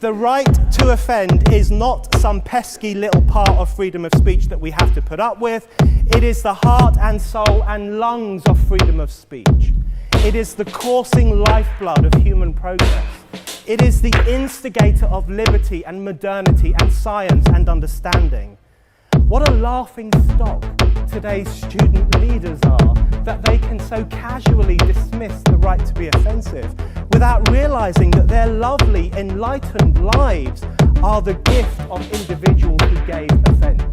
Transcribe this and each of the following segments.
The right to offend is not some pesky little part of freedom of speech that we have to put up with. It is the heart and soul and lungs of freedom of speech. It is the coursing lifeblood of human progress. It is the instigator of liberty and modernity and science and understanding. What a laughing stock today's student leaders are, that they can so casually dismiss the right to be offensive without realizing that their lovely, enlightened lives are the gift of individuals who gave offense.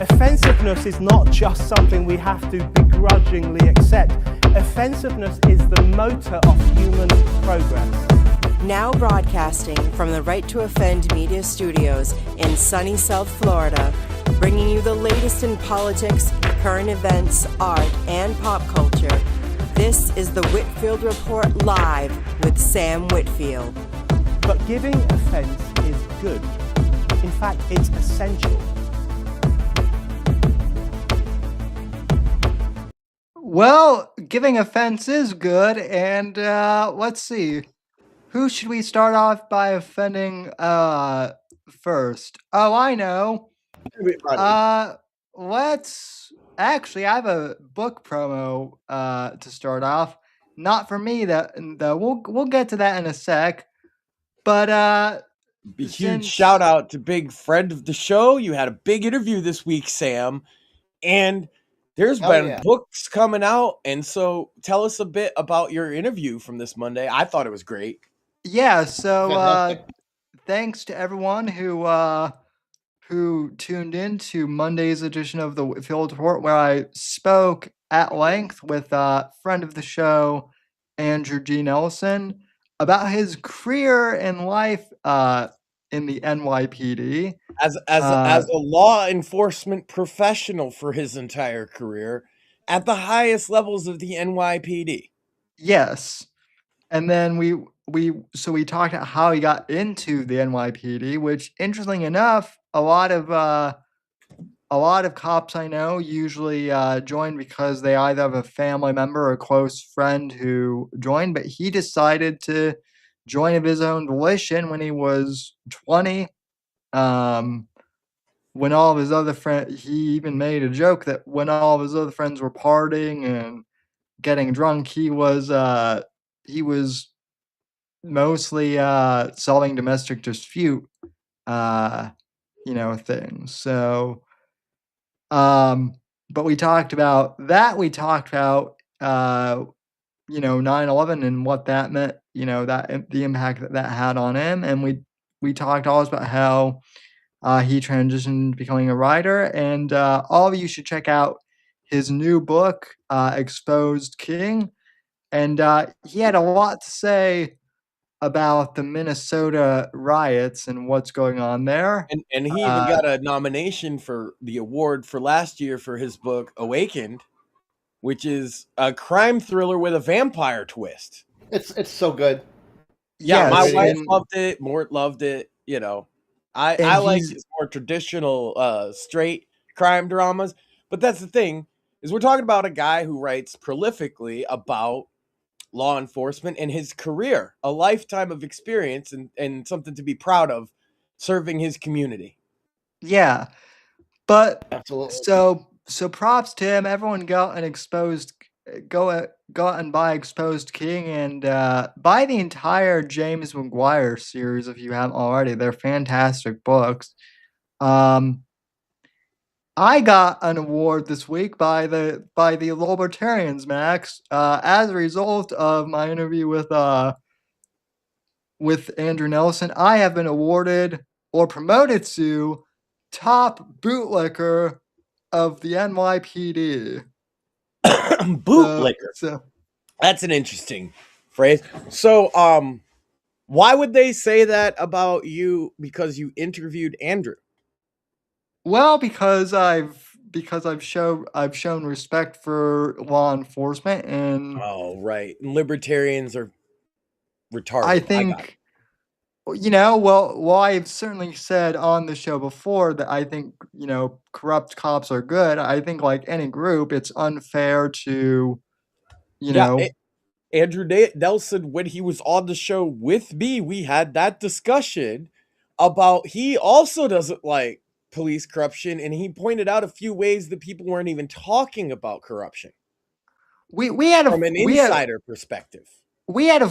Offensiveness is not just something we have to begrudgingly accept. Offensiveness is the motor of human progress. Now broadcasting from the Right to Offend Media Studios in sunny South Florida, bringing you the latest in politics, current events, art, and pop culture. This is the Whitfield Report Live with Sam Whitfield. But giving offense is good. In fact, it's essential. Well, giving offense is good, and let's see. Who should we start off by offending first? Oh, I know. Everybody. Actually, I have a book promo to start off. Not for me, though. We'll get to that in a sec. But Huge shout out to big friend of the show. You had a big interview this week, Sam, and there's been books coming out. And so tell us a bit about your interview from this Monday. I thought it was great. Yeah, so thanks to everyone who tuned in to Monday's edition of the Whitfield Report, where I spoke at length with friend of the show, Andrew G. Nelson, about his career and life in the NYPD. As a law enforcement professional for his entire career at the highest levels of the NYPD. Yes. And then we talked about how he got into the NYPD, which, interestingly enough, a lot of cops I know usually join because they either have a family member or a close friend who joined, but he decided to join of his own volition when he was 20. When all of his other friends, he even made a joke that when all of his other friends were partying and getting drunk, he was mostly solving domestic dispute things. So but we talked about that. We talked about 9/11 and what that meant, that the impact that had on him. And we talked always about how he transitioned to becoming a writer. And all of you should check out his new book, Exposed King. And he had a lot to say about the Minnesota riots and what's going on there. And he even got a nomination for the award for last year for his book Awakened, which is a crime thriller with a vampire twist. It's so good. Yeah, my wife loved it. Mort loved it. I like his more traditional straight crime dramas. But that's the thing, is we're talking about a guy who writes prolifically about law enforcement and his career, a lifetime of experience and something to be proud of, serving his community. Yeah. But absolutely. So props to him. Everyone go out and buy Exposed King and buy the entire James McGuire series if you haven't already. They're fantastic books. I got an award this week by the Libertarians, Max, as a result of my interview with Andrew Nelson. I have been awarded or promoted to top bootlicker of the NYPD. Bootlicker. That's an interesting phrase. So, why would they say that about you? Because you interviewed Andrew. Well, because I've shown respect for law enforcement, and right, libertarians are retarded. I think, well, I've certainly said on the show before that I think corrupt cops are good. I think, like any group, it's unfair to Andrew Nelson, when he was on the show with me, we had that discussion about he also doesn't like police corruption, and he pointed out a few ways that people weren't even talking about corruption. We had from an insider perspective. We had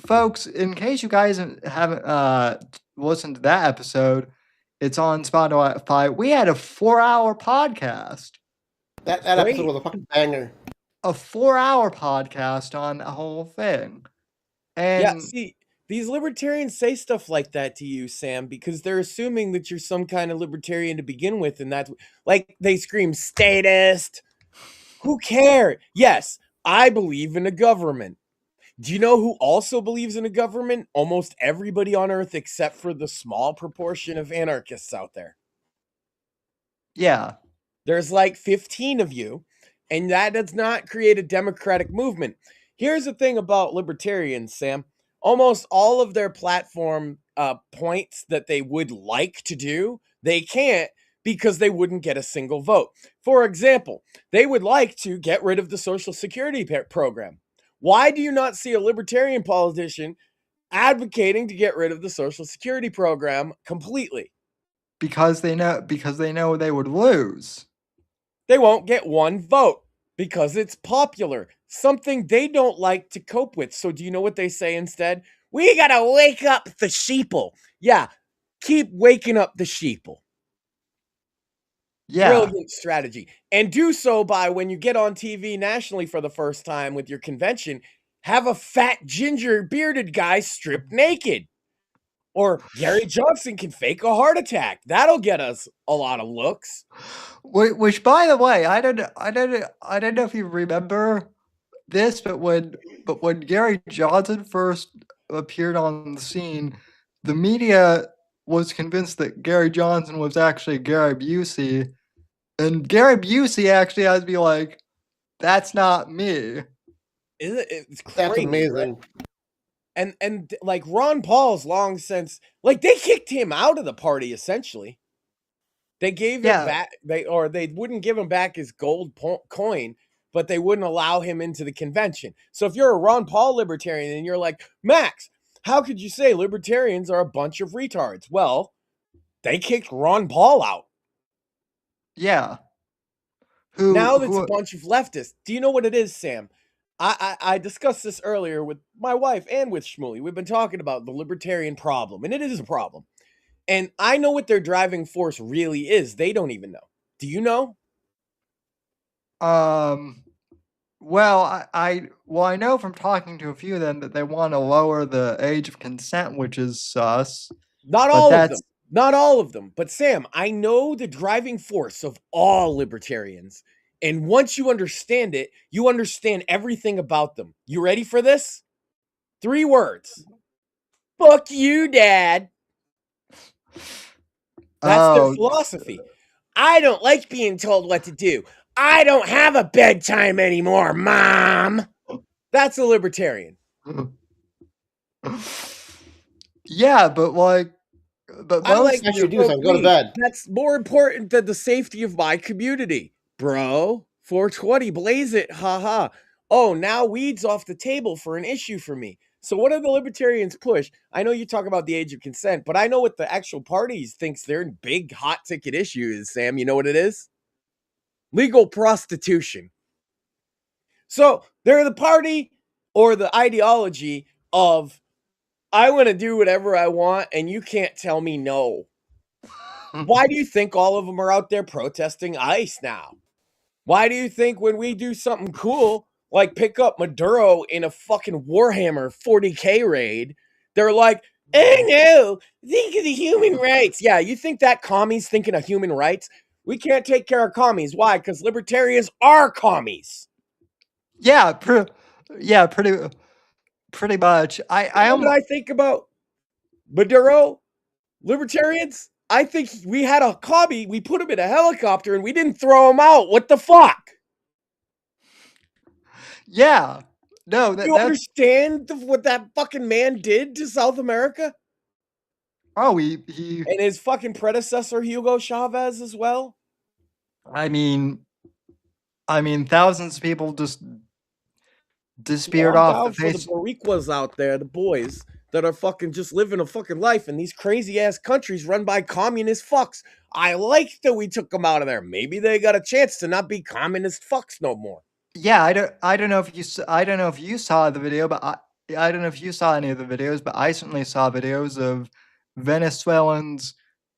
folks, in case you guys haven't listened to that episode, it's on Spotify. We had a 4-hour podcast. That episode was a fucking banger. A 4-hour podcast on the whole thing. And yeah, see, these libertarians say stuff like that to you, Sam, because they're assuming that you're some kind of libertarian to begin with, and that's like they scream statist. Who cares? Yes, I believe in a government. Do you know who also believes in a government? Almost everybody on Earth except for the small proportion of anarchists out there. Yeah. There's like 15 of you, and that does not create a democratic movement. Here's the thing about libertarians, Sam. Almost all of their platform points that they would like to do, they can't because they wouldn't get a single vote. For example, they would like to get rid of the Social Security program. Why do you not see a libertarian politician advocating to get rid of the Social Security program completely? Because they know they would lose. They won't get one vote because it's popular, something they don't like to cope with. So do you know what they say instead? We gotta wake up the sheeple. Yeah, keep waking up the sheeple. Yeah. Brilliant strategy. And do so by, when you get on TV nationally for the first time with your convention, have a fat, ginger, bearded guy stripped naked. Or Gary Johnson can fake a heart attack. That'll get us a lot of looks. Which, by the way, I don't know if you remember this, but when Gary Johnson first appeared on the scene, the media was convinced that Gary Johnson was actually Gary Busey, and Gary Busey actually has to be like, "That's not me." It's crazy. That's amazing. Right? And like Ron Paul's long since, like, they kicked him out of the party essentially. They gave it back. They wouldn't give him back his gold coin, but they wouldn't allow him into the convention. So if you're a Ron Paul libertarian and you're like, Max, how could you say libertarians are a bunch of retards? Well, they kicked Ron Paul out. Yeah. Now it's a bunch of leftists. Do you know what it is, Sam? I discussed this earlier with my wife and with Shmuley. We've been talking about the libertarian problem, and it is a problem. And I know what their driving force really is. They don't even know. Do you know? Well, I know from talking to a few of them that they want to lower the age of consent, which is sus. Not all of them. Not all of them. But Sam, I know the driving force of all libertarians. And once you understand it, you understand everything about them. You ready for this? 3 words. Fuck you, Dad. That's their philosophy. I don't like being told what to do. I don't have a bedtime anymore, Mom. That's a libertarian. Yeah, but like, I like you do something. Go to bed. That's more important than the safety of my community, bro. 420, blaze it, haha. Oh, now weed's off the table for an issue for me. So what do the libertarians push? I know you talk about the age of consent, but I know what the actual parties thinks their big hot ticket issue is, Sam. You know what it is? Legal prostitution. So they're the party or the ideology of, I want to do whatever I want and you can't tell me no. Why do you think all of them are out there protesting ICE now? Why do you think when we do something cool, like pick up Maduro in a fucking Warhammer 40K raid, they're like, oh no, think of the human rights. Yeah, you think that commies thinking of human rights? We can't take care of commies. Why? Because libertarians are commies. Yeah, pretty much. I think about Maduro, libertarians. I think we had a commie, we put him in a helicopter and we didn't throw him out. What the fuck? Yeah. No, you understand what that fucking man did to South America? Oh, he and his fucking predecessor Hugo Chavez as well. I mean, thousands of people just disappeared I'm off down the for the face. Boricuas out there, the boys that are fucking just living a fucking life in these crazy ass countries run by communist fucks. I like that we took them out of there. Maybe they got a chance to not be communist fucks no more. Yeah, I don't know if I don't know if you saw the video, but I don't know if you saw any of the videos, but I certainly saw videos of Venezuelans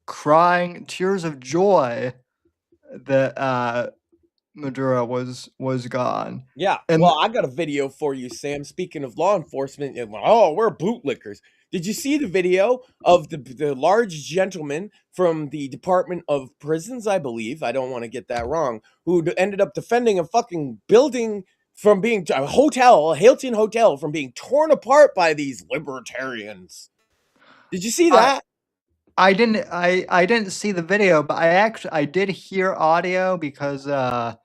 crying tears of joy that Maduro was gone. Yeah, And well, I got a video for you, Sam. Speaking of law enforcement, oh, we're bootlickers. Did you see the video of the large gentleman from the Department of Prisons, I believe, I don't want to get that wrong, who ended up defending a fucking building from being a hotel, a Hilton hotel, from being torn apart by these libertarians? Did you see that? I didn't see the video, but I did hear audio because our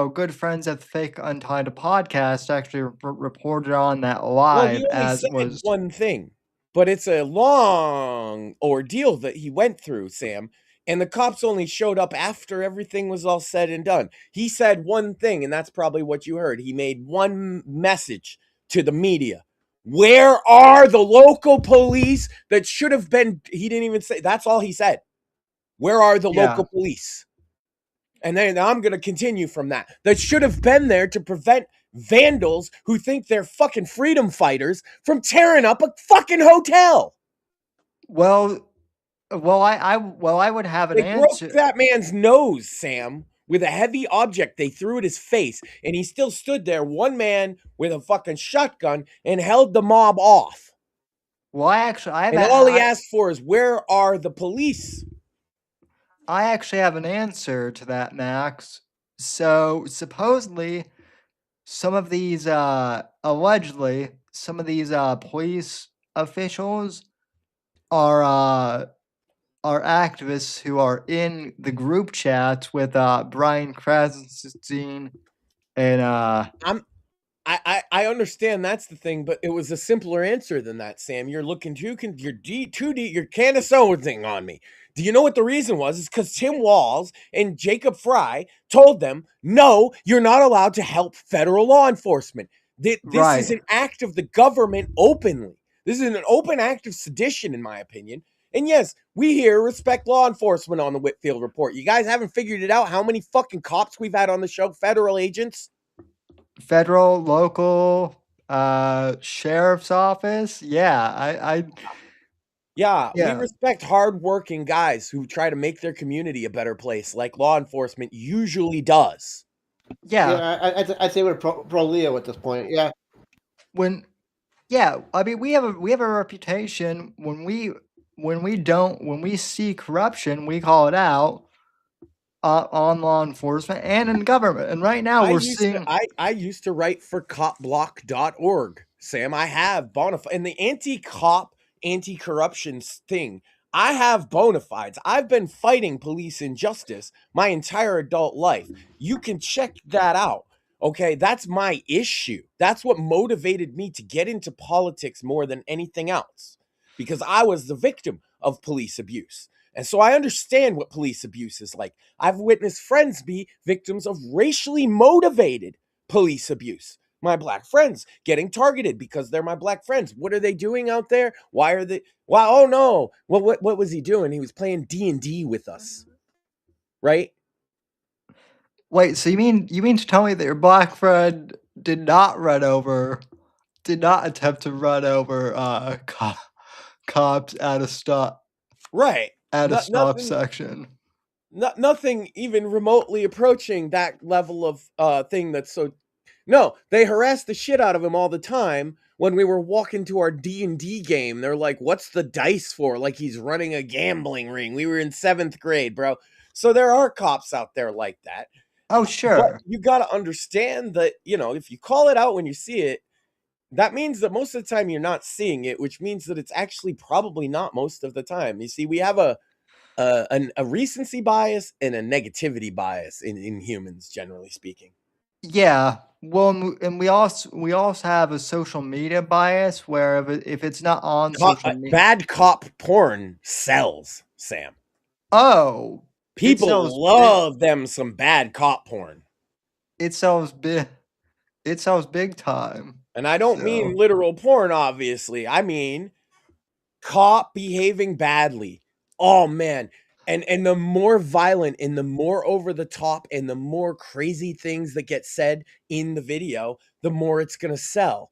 good friends at the Fake Untitled podcast actually reported on that Well, he live only as said it was. one thing, but it's a long ordeal that he went through, Sam. And the cops only showed up after everything was all said and done. He said one thing, and that's probably what you heard. He made one message to the media. Where are the local police that should have been? He didn't even say, that's all he said. Where are the local police? And then I'm going to continue from that. That should have been there to prevent vandals who think they're fucking freedom fighters from tearing up a fucking hotel. Well, I would have an They answer. broke that man's nose, Sam, with a heavy object they threw at his face, and he still stood there, one man with a fucking shotgun, and held the mob off. Well, and all he asked for is, where are the police? I actually have an answer to that, Max. So supposedly, some of these allegedly some of these police officials are activists who are in the group chats with Brian Krasenstein and I understand that's the thing, but it was a simpler answer than that, Sam. You're looking you're can of soda on me. Do you know what the reason was? It's because Tim Walz and Jacob Fry told them, no, you're not allowed to help federal law enforcement. This is an act of the government openly. This is an open act of sedition, in my opinion. And yes, we here respect law enforcement on the Whitfield Report. You guys haven't figured it out how many fucking cops we've had on the show, federal agents? Federal, local, sheriff's office. Yeah, we respect hardworking guys who try to make their community a better place, like law enforcement usually does. Yeah, I'd say we're pro Leo at this point. Yeah. I mean, we have a reputation when we see corruption, we call it out on law enforcement and in government. And right now I used to write for copblock.org, Sam. I have bona fides. And the anti-cop, anti-corruption thing, I have bona fides. I've been fighting police injustice my entire adult life. You can check that out. Okay, that's my issue. That's what motivated me to get into politics more than anything else, because I was the victim of police abuse. And so I understand what police abuse is like. I've witnessed friends be victims of racially motivated police abuse. My black friends getting targeted because they're my black friends. What are they doing out there? Why are they? Wow, oh no. Well, what was he doing? He was playing D&D with us. Right? Wait, so you mean to tell me that your black friend did not attempt to run over cops at a stop? Right. At a stop section. Nothing even remotely approaching that level of thing that's so. No, they harassed the shit out of him all the time when we were walking to our D&D game. They're like, what's the dice for? Like he's running a gambling ring. We were in 7th grade, bro. So there are cops out there like that. Oh, sure. But you got to understand that, if you call it out when you see it, that means that most of the time you're not seeing it, which means that it's actually probably not most of the time. You see, we have a recency bias and a negativity bias in humans, generally speaking. Yeah. Well, and we also have a social media bias where if it's not on social media, bad cop porn sells, Sam. Oh, people love them some bad cop porn. It sells big. It sells big time. And I don't mean literal porn, obviously. I mean caught behaving badly. Oh man. And the more violent and the more over the top and the more crazy things that get said in the video, the more it's going to sell,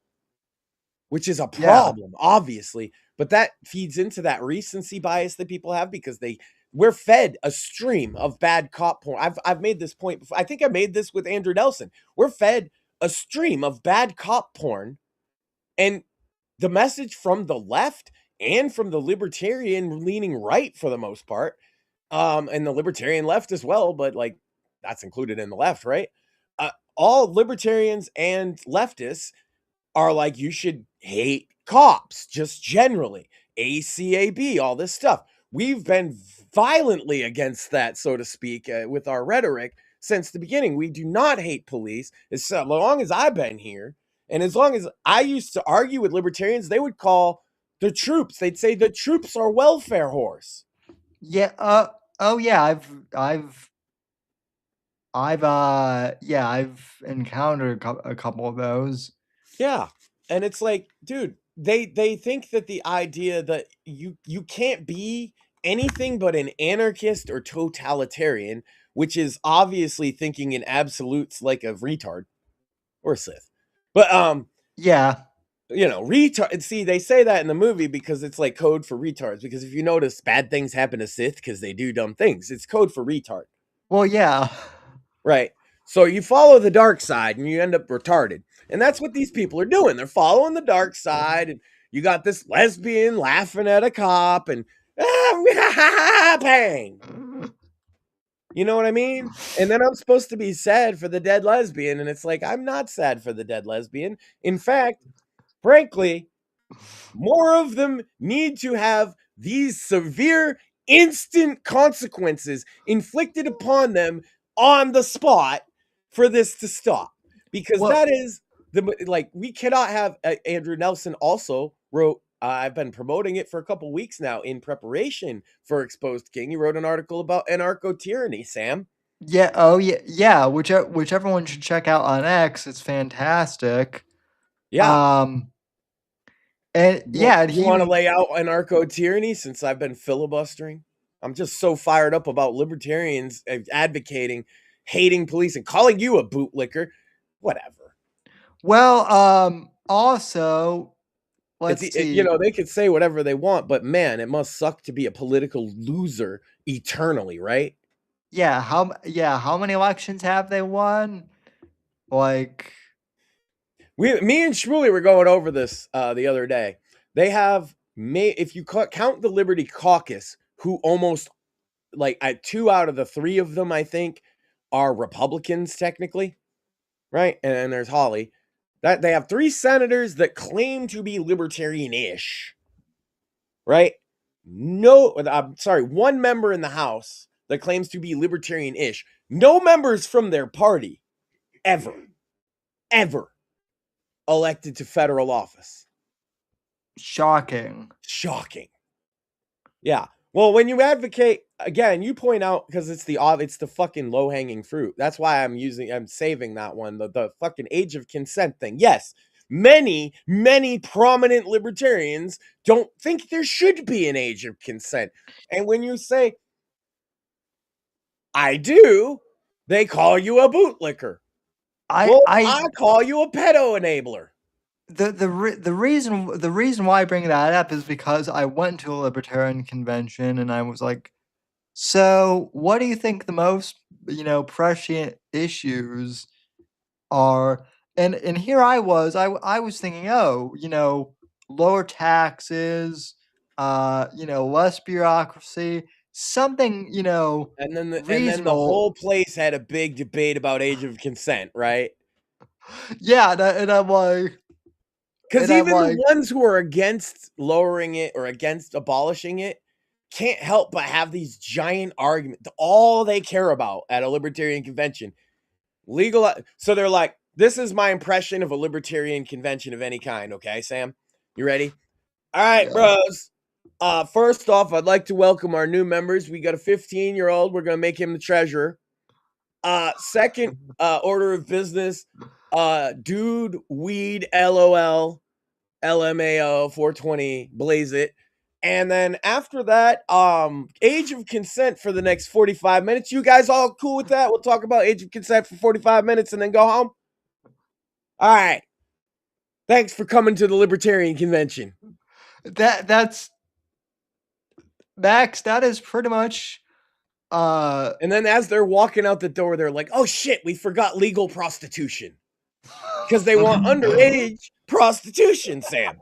which is a problem, obviously. But that feeds into that recency bias that people have because we're fed a stream of bad cop porn. I've made this point before. I think I made this with Andrew Nelson. We're fed a stream of bad cop porn, and the message from the left and from the libertarian leaning right for the most part, and the libertarian left as well, but like that's included in the left, right? All libertarians and leftists are like, you should hate cops just generally, ACAB, all this stuff. We've been violently against that, so to speak, with our rhetoric since the beginning. We do not hate police as long as I've been here. And as long as I used to argue with libertarians, they would call the troops. They'd say the troops are welfare horse. Yeah. Oh yeah. I've encountered a couple of those. Yeah. And it's like, dude, they think that the idea that you can't be anything but an anarchist or totalitarian, which is obviously thinking in absolutes like a retard or a Sith. But yeah. You know, retard. See, they say that in the movie because it's like code for retards. Because if you notice, bad things happen to Sith because they do dumb things. It's code for retard. Well, yeah. Right. So you follow the dark side and you end up retarded. And that's what these people are doing. They're following the dark side. And you got this lesbian laughing at a cop and bang. You know what I mean? And then I'm supposed to be sad for the dead lesbian. And it's like, I'm not sad for the dead lesbian. In fact, frankly, more of them need to have these severe instant consequences inflicted upon them on the spot for this to stop. Because that is we cannot have Andrew Nelson also wrote, I've been promoting it for a couple weeks now in preparation for Exposed King. He wrote an article about anarcho-tyranny, Sam. Yeah. Oh yeah. Yeah. Which everyone should check out on X. It's fantastic. Yeah. And yeah, you want to lay out anarcho-tyranny since I've been filibustering? I'm just so fired up about libertarians advocating hating police and calling you a bootlicker. Whatever. Well, also, let's see. You know, they could say whatever they want, but man, it must suck to be a political loser eternally, right? Yeah. How many elections have they won? Like, me and Shmuley were going over this the other day. They have if you count the Liberty Caucus, who almost like 2 out of the 3 of them, I think, are Republicans technically, right? And there's Holly. That they have 3 senators that claim to be libertarian-ish, right? No, I'm sorry, 1 member in the House that claims to be libertarian-ish. No members from their party ever elected to federal office. Shocking. Yeah. Well, when you advocate, again, you point out because it's the fucking low-hanging fruit. That's why I'm saving that one, the fucking age of consent thing. Yes, many prominent libertarians don't think there should be an age of consent. And when you say, I do, they call you a bootlicker. I call you a pedo enabler. The reason why I bring that up is because I went to a libertarian convention and I was like, so what do you think the most prescient issues are? And here I was thinking, lower taxes, less bureaucracy, something and then the whole place had a big debate about age of consent, right? Yeah, and I'm like, because even the ones who are against lowering it or against abolishing it can't help but have these giant arguments. All they care about at a libertarian convention, legal. So they're like, this is my impression of a libertarian convention of any kind. Okay, Sam, you ready? All right, bros. First off, I'd like to welcome our new members. We got a 15-year-old. We're going to make him the treasurer. Second order of business, dude, weed, LOL, LMAO, 420, blaze it. And then after that, age of consent for the next 45 minutes. You guys all cool with that? We'll talk about age of consent for 45 minutes and then go home. All right. Thanks for coming to the Libertarian Convention. That's Max, that is pretty much and then as they're walking out the door, they're like, oh shit, we forgot legal prostitution. Because they want underage prostitution, Sam.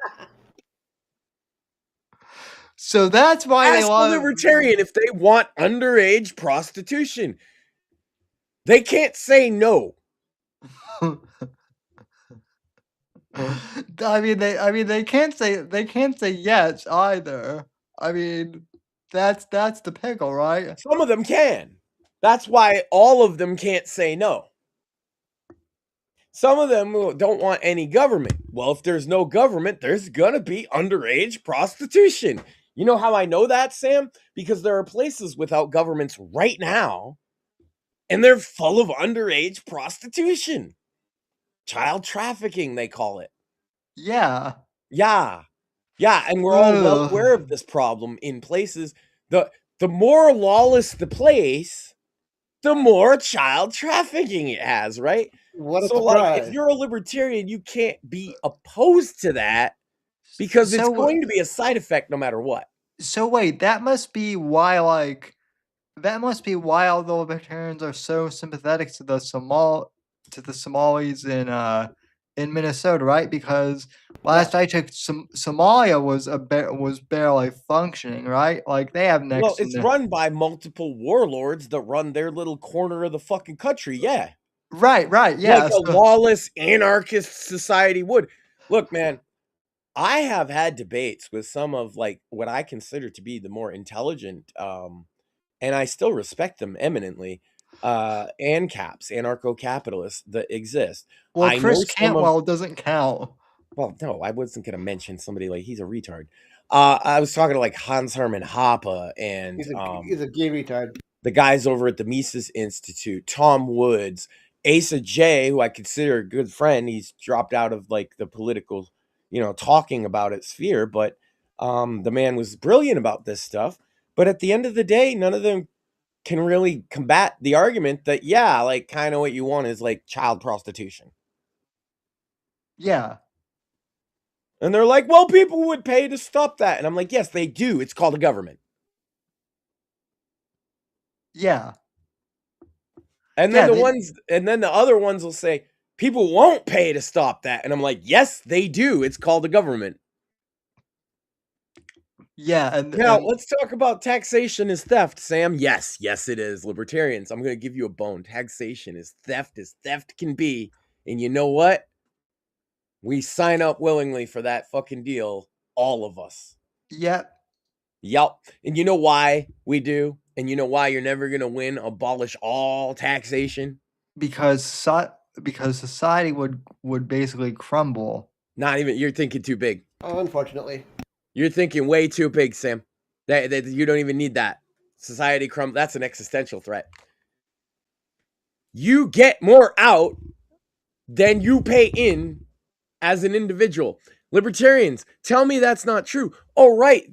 So that's why Ask a libertarian if they want underage prostitution. They can't say no. I mean they can't say yes either. I mean, that's the pickle, right? Some of them can. That's why all of them can't say no. Some of them don't want any government. Well, if there's no government, there's gonna be underage prostitution. You know how I know that, Sam? Because there are places without governments right now, and they're full of underage prostitution. Child trafficking, they call it. Yeah. Yeah. Yeah, and we're all well aware of this problem in places. The more lawless the place, the more child trafficking it has, right? What a so, surprise. like, if you're a libertarian, you can't be opposed to that because it's going to be a side effect no matter what. So wait, that must be why all the libertarians are so sympathetic to the Somalis in Minnesota, right? Because last I checked, Somalia was barely functioning, right? Like they have next. Well, it's run by multiple warlords that run their little corner of the fucking country. Yeah. Right, yeah. Like a lawless anarchist society would. Look, man, I have had debates with some of like what I consider to be the more intelligent, and I still respect them eminently, ANCAPs, anarcho-capitalists that exist. Well, Chris Cantwell doesn't count. Well, no, I wasn't going to mention somebody like he's a retard. I was talking to like Hans Hermann Hoppe and he's a gay retard. The guys over at the Mises Institute, Tom Woods, Asa J, who I consider a good friend. He's dropped out of like the political, talking about it sphere, but the man was brilliant about this stuff. But at the end of the day, none of them can really combat the argument that, yeah, like kind of what you want is like child prostitution. Yeah. And they're like, well, people would pay to stop that. And I'm like, yes, they do. It's called a government. Yeah. And then the other ones will say, people won't pay to stop that. And I'm like, yes, they do. It's called a government. Yeah. Now, let's talk about taxation is theft, Sam. Yes, it is. Libertarians, I'm going to give you a bone. Taxation is theft as theft can be. And you know what? We sign up willingly for that fucking deal, all of us. Yep. And you know why we do? And you know why you're never going to abolish all taxation? Because society would basically crumble. Not even, you're thinking too big. Oh, unfortunately. You're thinking way too big, Sam. That you don't even need that. Society crumble, that's an existential threat. You get more out than you pay in as an individual. Libertarians, tell me that's not true. All right,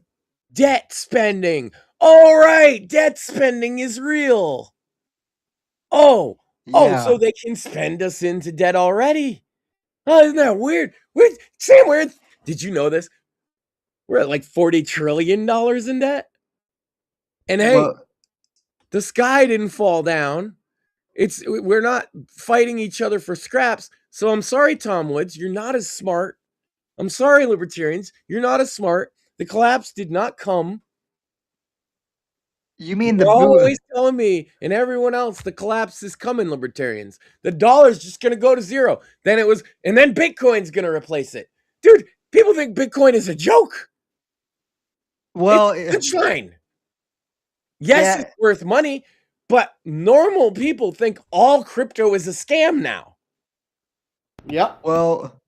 debt spending. All right, debt spending is real. So they can spend us into debt already. Oh, isn't that weird? Sam, did you know this? We're at like $40 trillion in debt. And hey, the sky didn't fall down. We're not fighting each other for scraps. So I'm sorry, Tom Woods, you're not as smart. I'm sorry, libertarians, you're not as smart. The collapse did not come. You mean you're always telling me and everyone else the collapse is coming, libertarians. The dollar's just going to go to zero. And then Bitcoin's going to replace it. Dude, people think Bitcoin is a joke. Well, it's fine. Yes, it's worth money, but normal people think all crypto is a scam now. Yep. Well,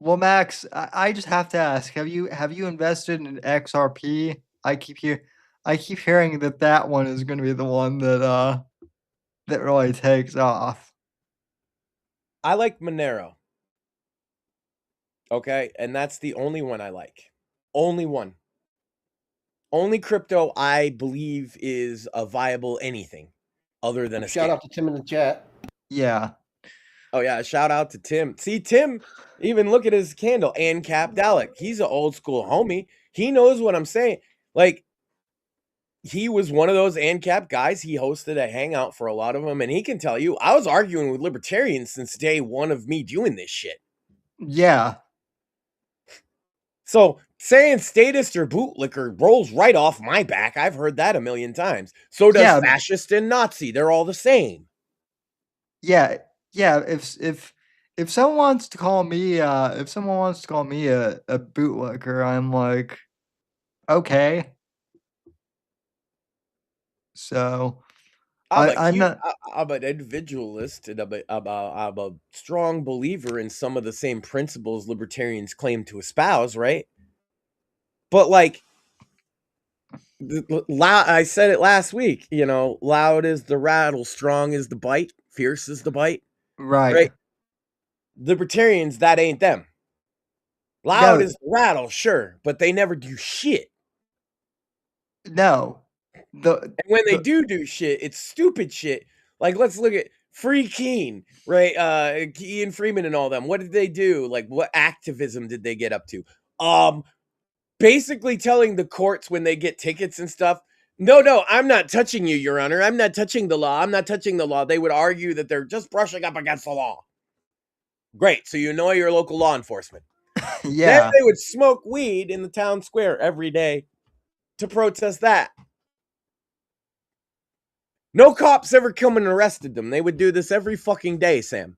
Max, I just have to ask: Have you invested in XRP? I keep hearing that one is going to be the one that really takes off. I like Monero. Okay, and that's the only one I like. Only one. Only crypto I believe is a viable anything other than a Shout scam. out to Tim in the chat. Yeah. Oh yeah, shout out to Tim. See, Tim, even look at his candle, ANCAP Dalek. He's an old school homie. He knows what I'm saying. Like, he was one of those ANCAP guys. He hosted a hangout for a lot of them, and he can tell you, I was arguing with libertarians since day one of me doing this shit. Yeah. So saying statist or bootlicker rolls right off my back. I've heard that a million times. So does fascist and Nazi. They're all the same. Yeah. Yeah. If someone wants to call me a bootlicker, I'm like, okay. So I'm not. I'm an individualist, and I'm a strong believer in some of the same principles libertarians claim to espouse, right? But like, I said it last week, you know, loud is the rattle, strong is the bite, fierce is the bite, right? Libertarians, that ain't them. Loud is the rattle, sure, but they never do shit. No. And when they do shit, it's stupid shit. Like, let's look at Free Keane, right? Ian Freeman and all them. What did they do? Like, what activism did they get up to? Basically telling the courts when they get tickets and stuff, no, I'm not touching you, Your Honor. I'm not touching the law. I'm not touching the law. They would argue that they're just brushing up against the law. Great. So you annoy your local law enforcement. Yeah. Then they would smoke weed in the town square every day to protest that. No cops ever come and arrested them. They would do this every fucking day, Sam.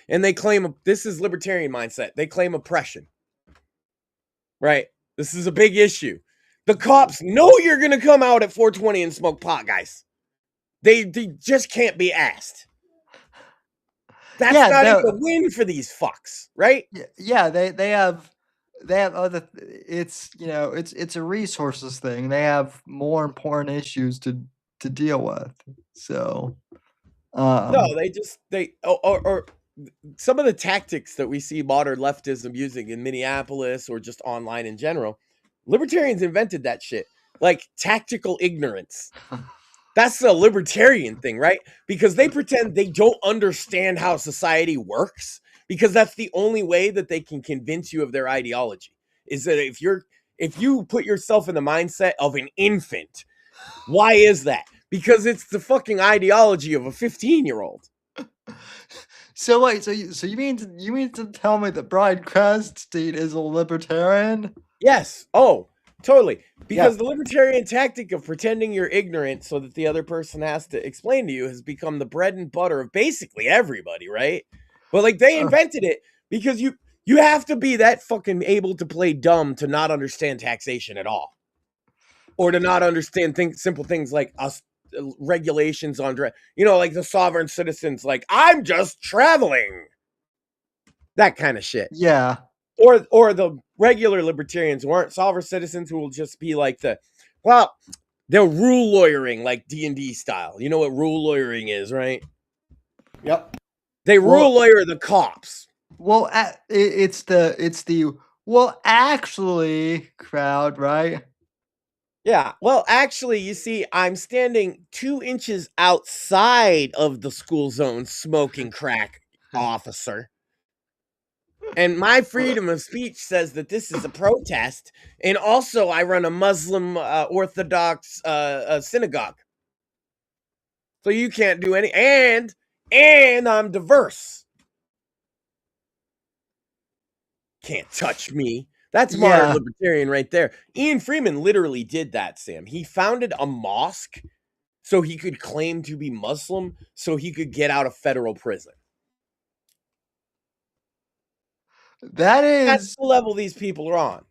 And they claim, this is libertarian mindset. They claim oppression. Right? This is a big issue. The cops know you're going to come out at 420 and smoke pot, guys. They just can't be asked. That's not even a win for these fucks, right? Yeah, they have other. It's, you know, it's a resources thing. They have more important issues to deal with. So, no, or some of the tactics that we see modern leftism using in Minneapolis or just online in general. Libertarians invented that shit, like tactical ignorance. That's the libertarian thing, right? Because they pretend they don't understand how society works, because that's the only way that they can convince you of their ideology. Is that if you put yourself in the mindset of an infant, why is that? Because it's the fucking ideology of a 15-year-old. So wait, so you mean to tell me that Brian Cranston is a libertarian? Yes. Oh, totally. Because the libertarian tactic of pretending you're ignorant so that the other person has to explain to you has become the bread and butter of basically everybody, right? But like, they invented it because you have to be that fucking able to play dumb to not understand taxation at all, or to not understand simple things like regulations on, you know, like the sovereign citizens, like, I'm just traveling, that kind of shit. Yeah. Or the regular libertarians who aren't sovereign citizens, who will just be like they're rule lawyering like D&D style. You know what rule lawyering is, right? Yep. They rule lawyer the cops. Well, it's the actually crowd, right? Yeah. Well, actually, you see, I'm standing 2 inches outside of the school zone smoking crack, officer. And my freedom of speech says that this is a protest. And also, I run a Muslim Orthodox synagogue. So you can't do any. And I'm diverse. Can't touch me. That's modern libertarian right there. Ian Freeman literally did that, Sam. He founded a mosque so he could claim to be Muslim so he could get out of federal prison. That's the level these people are on.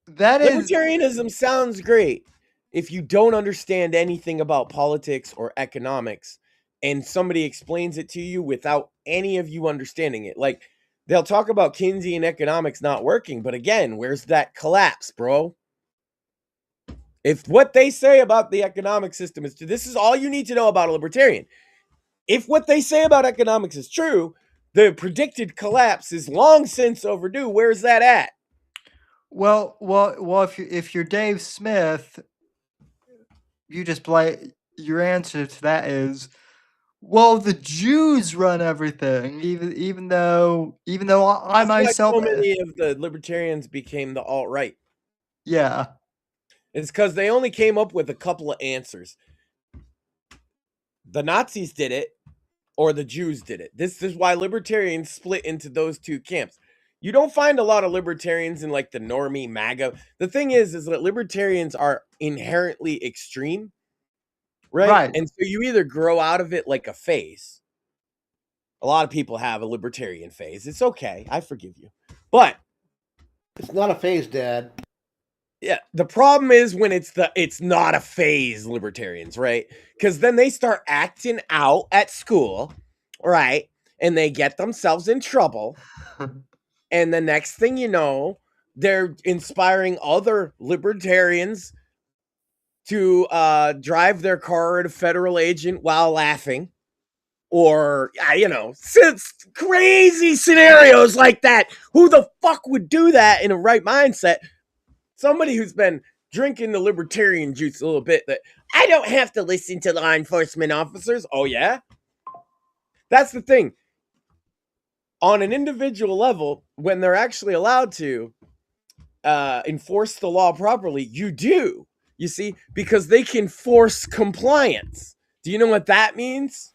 Libertarianism sounds great if you don't understand anything about politics or economics and somebody explains it to you without any of you understanding it. Like, they'll talk about Keynesian economics not working, but again, where's that collapse, bro? If what they say about the economic system is, this is all you need to know about a libertarian. if what they say about economics is true, the predicted collapse is long since overdue. Where's that at? Well. If you're Dave Smith, you just play. Your answer to that is, well, the Jews run everything. Even though I That's why myself, so many of the libertarians became the alt-right. yeah, It's because they only came up with a couple of answers. The Nazis did it, or the Jews did it. This is why libertarians split into those two camps. You don't find a lot of libertarians in like the normie MAGA. The thing is that libertarians are inherently extreme, right? And so you either grow out of it like a phase. A lot of people have a libertarian phase. It's okay. I forgive you. But it's not a phase, Dad. Yeah, the problem is when it's not a phase libertarians, right? Because then they start acting out at school, right? And they get themselves in trouble. And the next thing you know, they're inspiring other libertarians to drive their car at a federal agent while laughing. Or, crazy scenarios like that. Who the fuck would do that in a right mindset? Somebody who's been drinking the libertarian juice a little bit, that I don't have to listen to law enforcement officers. Oh, yeah? That's the thing. On an individual level, when they're actually allowed to enforce the law properly, you do. You see? Because they can force compliance. Do you know what that means?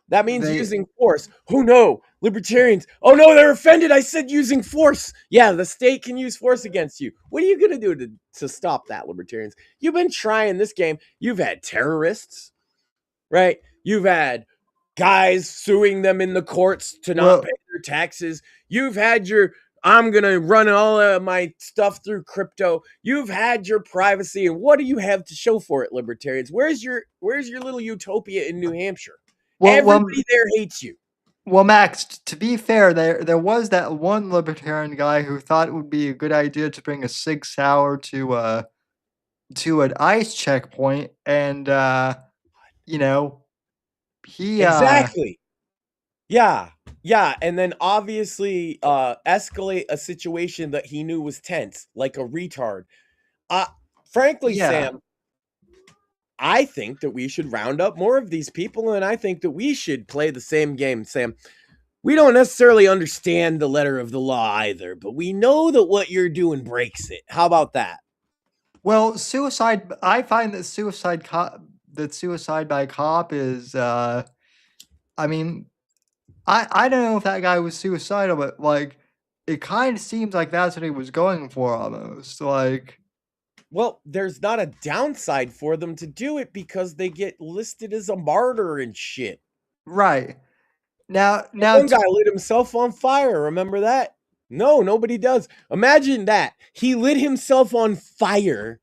That means using force. Oh no, libertarians. Oh no, they're offended. I said using force. Yeah, the state can use force against you. What are you going to do to stop that, libertarians? You've been trying this game. You've had terrorists, right? You've had guys suing them in the courts to not pay their taxes. You've had your, I'm going to run all of my stuff through crypto. You've had your privacy. And what do you have to show for it, libertarians? Where's your little utopia in New Hampshire? Everybody there hates you. Well, Max, to be fair, there was that one libertarian guy who thought it would be a good idea to bring a Sig Sauer to an ICE checkpoint, and he exactly. Yeah, and then obviously escalate a situation that he knew was tense, like a retard. Frankly, Sam, I think that we should round up more of these people, and I think that we should play the same game, Sam. We don't necessarily understand the letter of the law either, but we know that what you're doing breaks it. How about that? Well, suicide. I find that suicide by cop is. I mean, I don't know if that guy was suicidal, but like, it kind of seems like that's what he was going for almost. Like, well, there's not a downside for them to do it because they get listed as a martyr and shit. Right. Now one guy lit himself on fire. Remember that? No, nobody does. Imagine that. He lit himself on fire.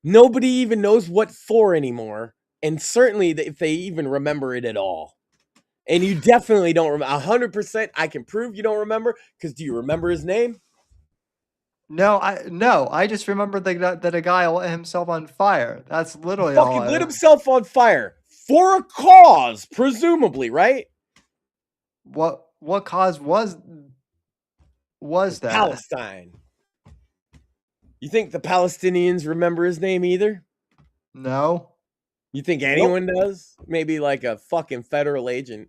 Nobody even knows what for anymore. And certainly if they even remember it at all. And you definitely don't remember. 100%. I can prove you don't remember. Because do you remember his name? No, I just remember that a guy lit himself on fire. That's literally all. He lit himself on fire for a cause, presumably, right? What cause was that? Palestine. You think the Palestinians remember his name either? No. You think anyone does? Maybe like a fucking federal agent.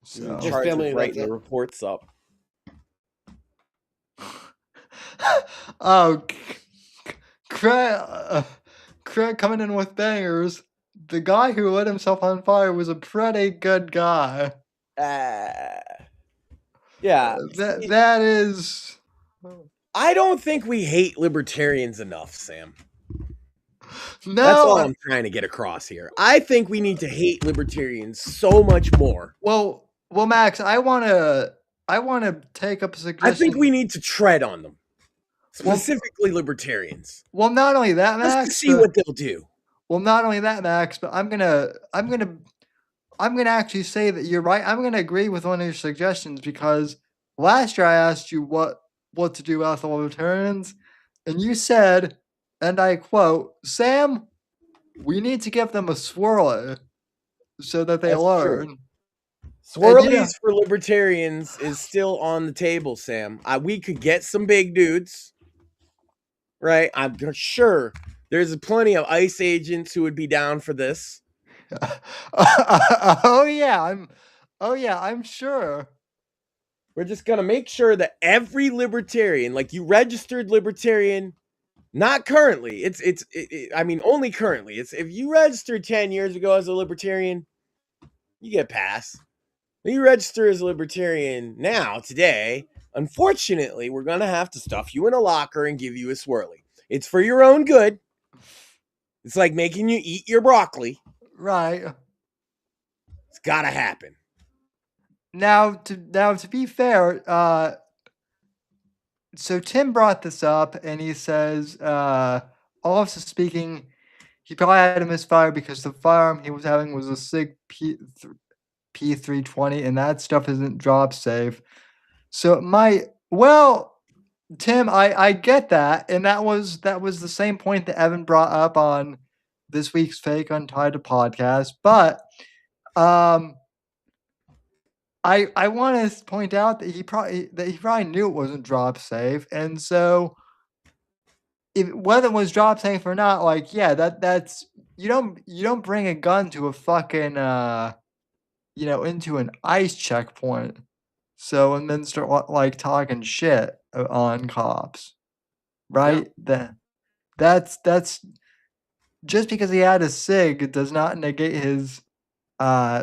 So his family writing the reports up. Oh, Craig coming in with bangers. The guy who lit himself on fire was a pretty good guy. Yeah. That is. I don't think we hate libertarians enough, Sam. No. That's all I'm trying to get across here. I think we need to hate libertarians so much more. Well, Max, I want to take up a suggestion. I think we need to tread on them. Specifically libertarians. Well, not only that, Max. Just to see what they'll do. Well, not only that, Max, but I'm gonna actually say that you're right. I'm gonna agree with one of your suggestions because last year I asked you what to do about the libertarians, and you said, and I quote, "Sam, we need to give them a swirly." so that they That's learn. True. Swirlies for libertarians is still on the table, Sam. We could get some big dudes, right? I'm sure there's plenty of ICE agents who would be down for this. Oh yeah, I'm sure. We're just gonna make sure that every libertarian, like you registered libertarian, not currently. I mean, only currently. It's if you registered 10 years ago as a libertarian, you get passed. You register as a libertarian now, today, unfortunately, we're going to have to stuff you in a locker and give you a swirly. It's for your own good. It's like making you eat your broccoli. Right. It's got to happen. Now, to be fair, so Tim brought this up, and he says, also speaking, he probably had a misfire because the firearm he was having was a SIG P320, and that stuff isn't drop safe. So Tim, I get that, and that was the same point that Evan brought up on this week's Fake Untied to podcast. But I want to point out that he probably knew it wasn't drop safe, and so whether it was drop safe or not, like that's you don't bring a gun to a fucking into an ICE checkpoint, so and then start like talking shit on cops, right? Yeah. That's just because he had a SIG does not negate his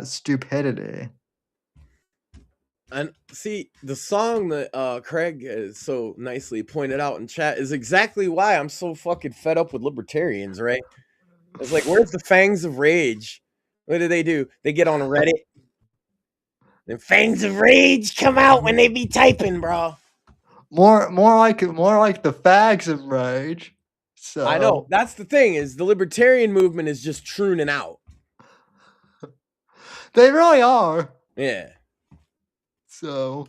stupidity. And see, the song that Craig has so nicely pointed out in chat is exactly why I'm so fucking fed up with libertarians, right? It's like, where's the Fangs of Rage? What do? They get on Reddit. And Fangs of Rage come out when they be typing, bro. More like the fags of rage. So I know. That's the thing, is the libertarian movement is just trooning out. They really are. Yeah. So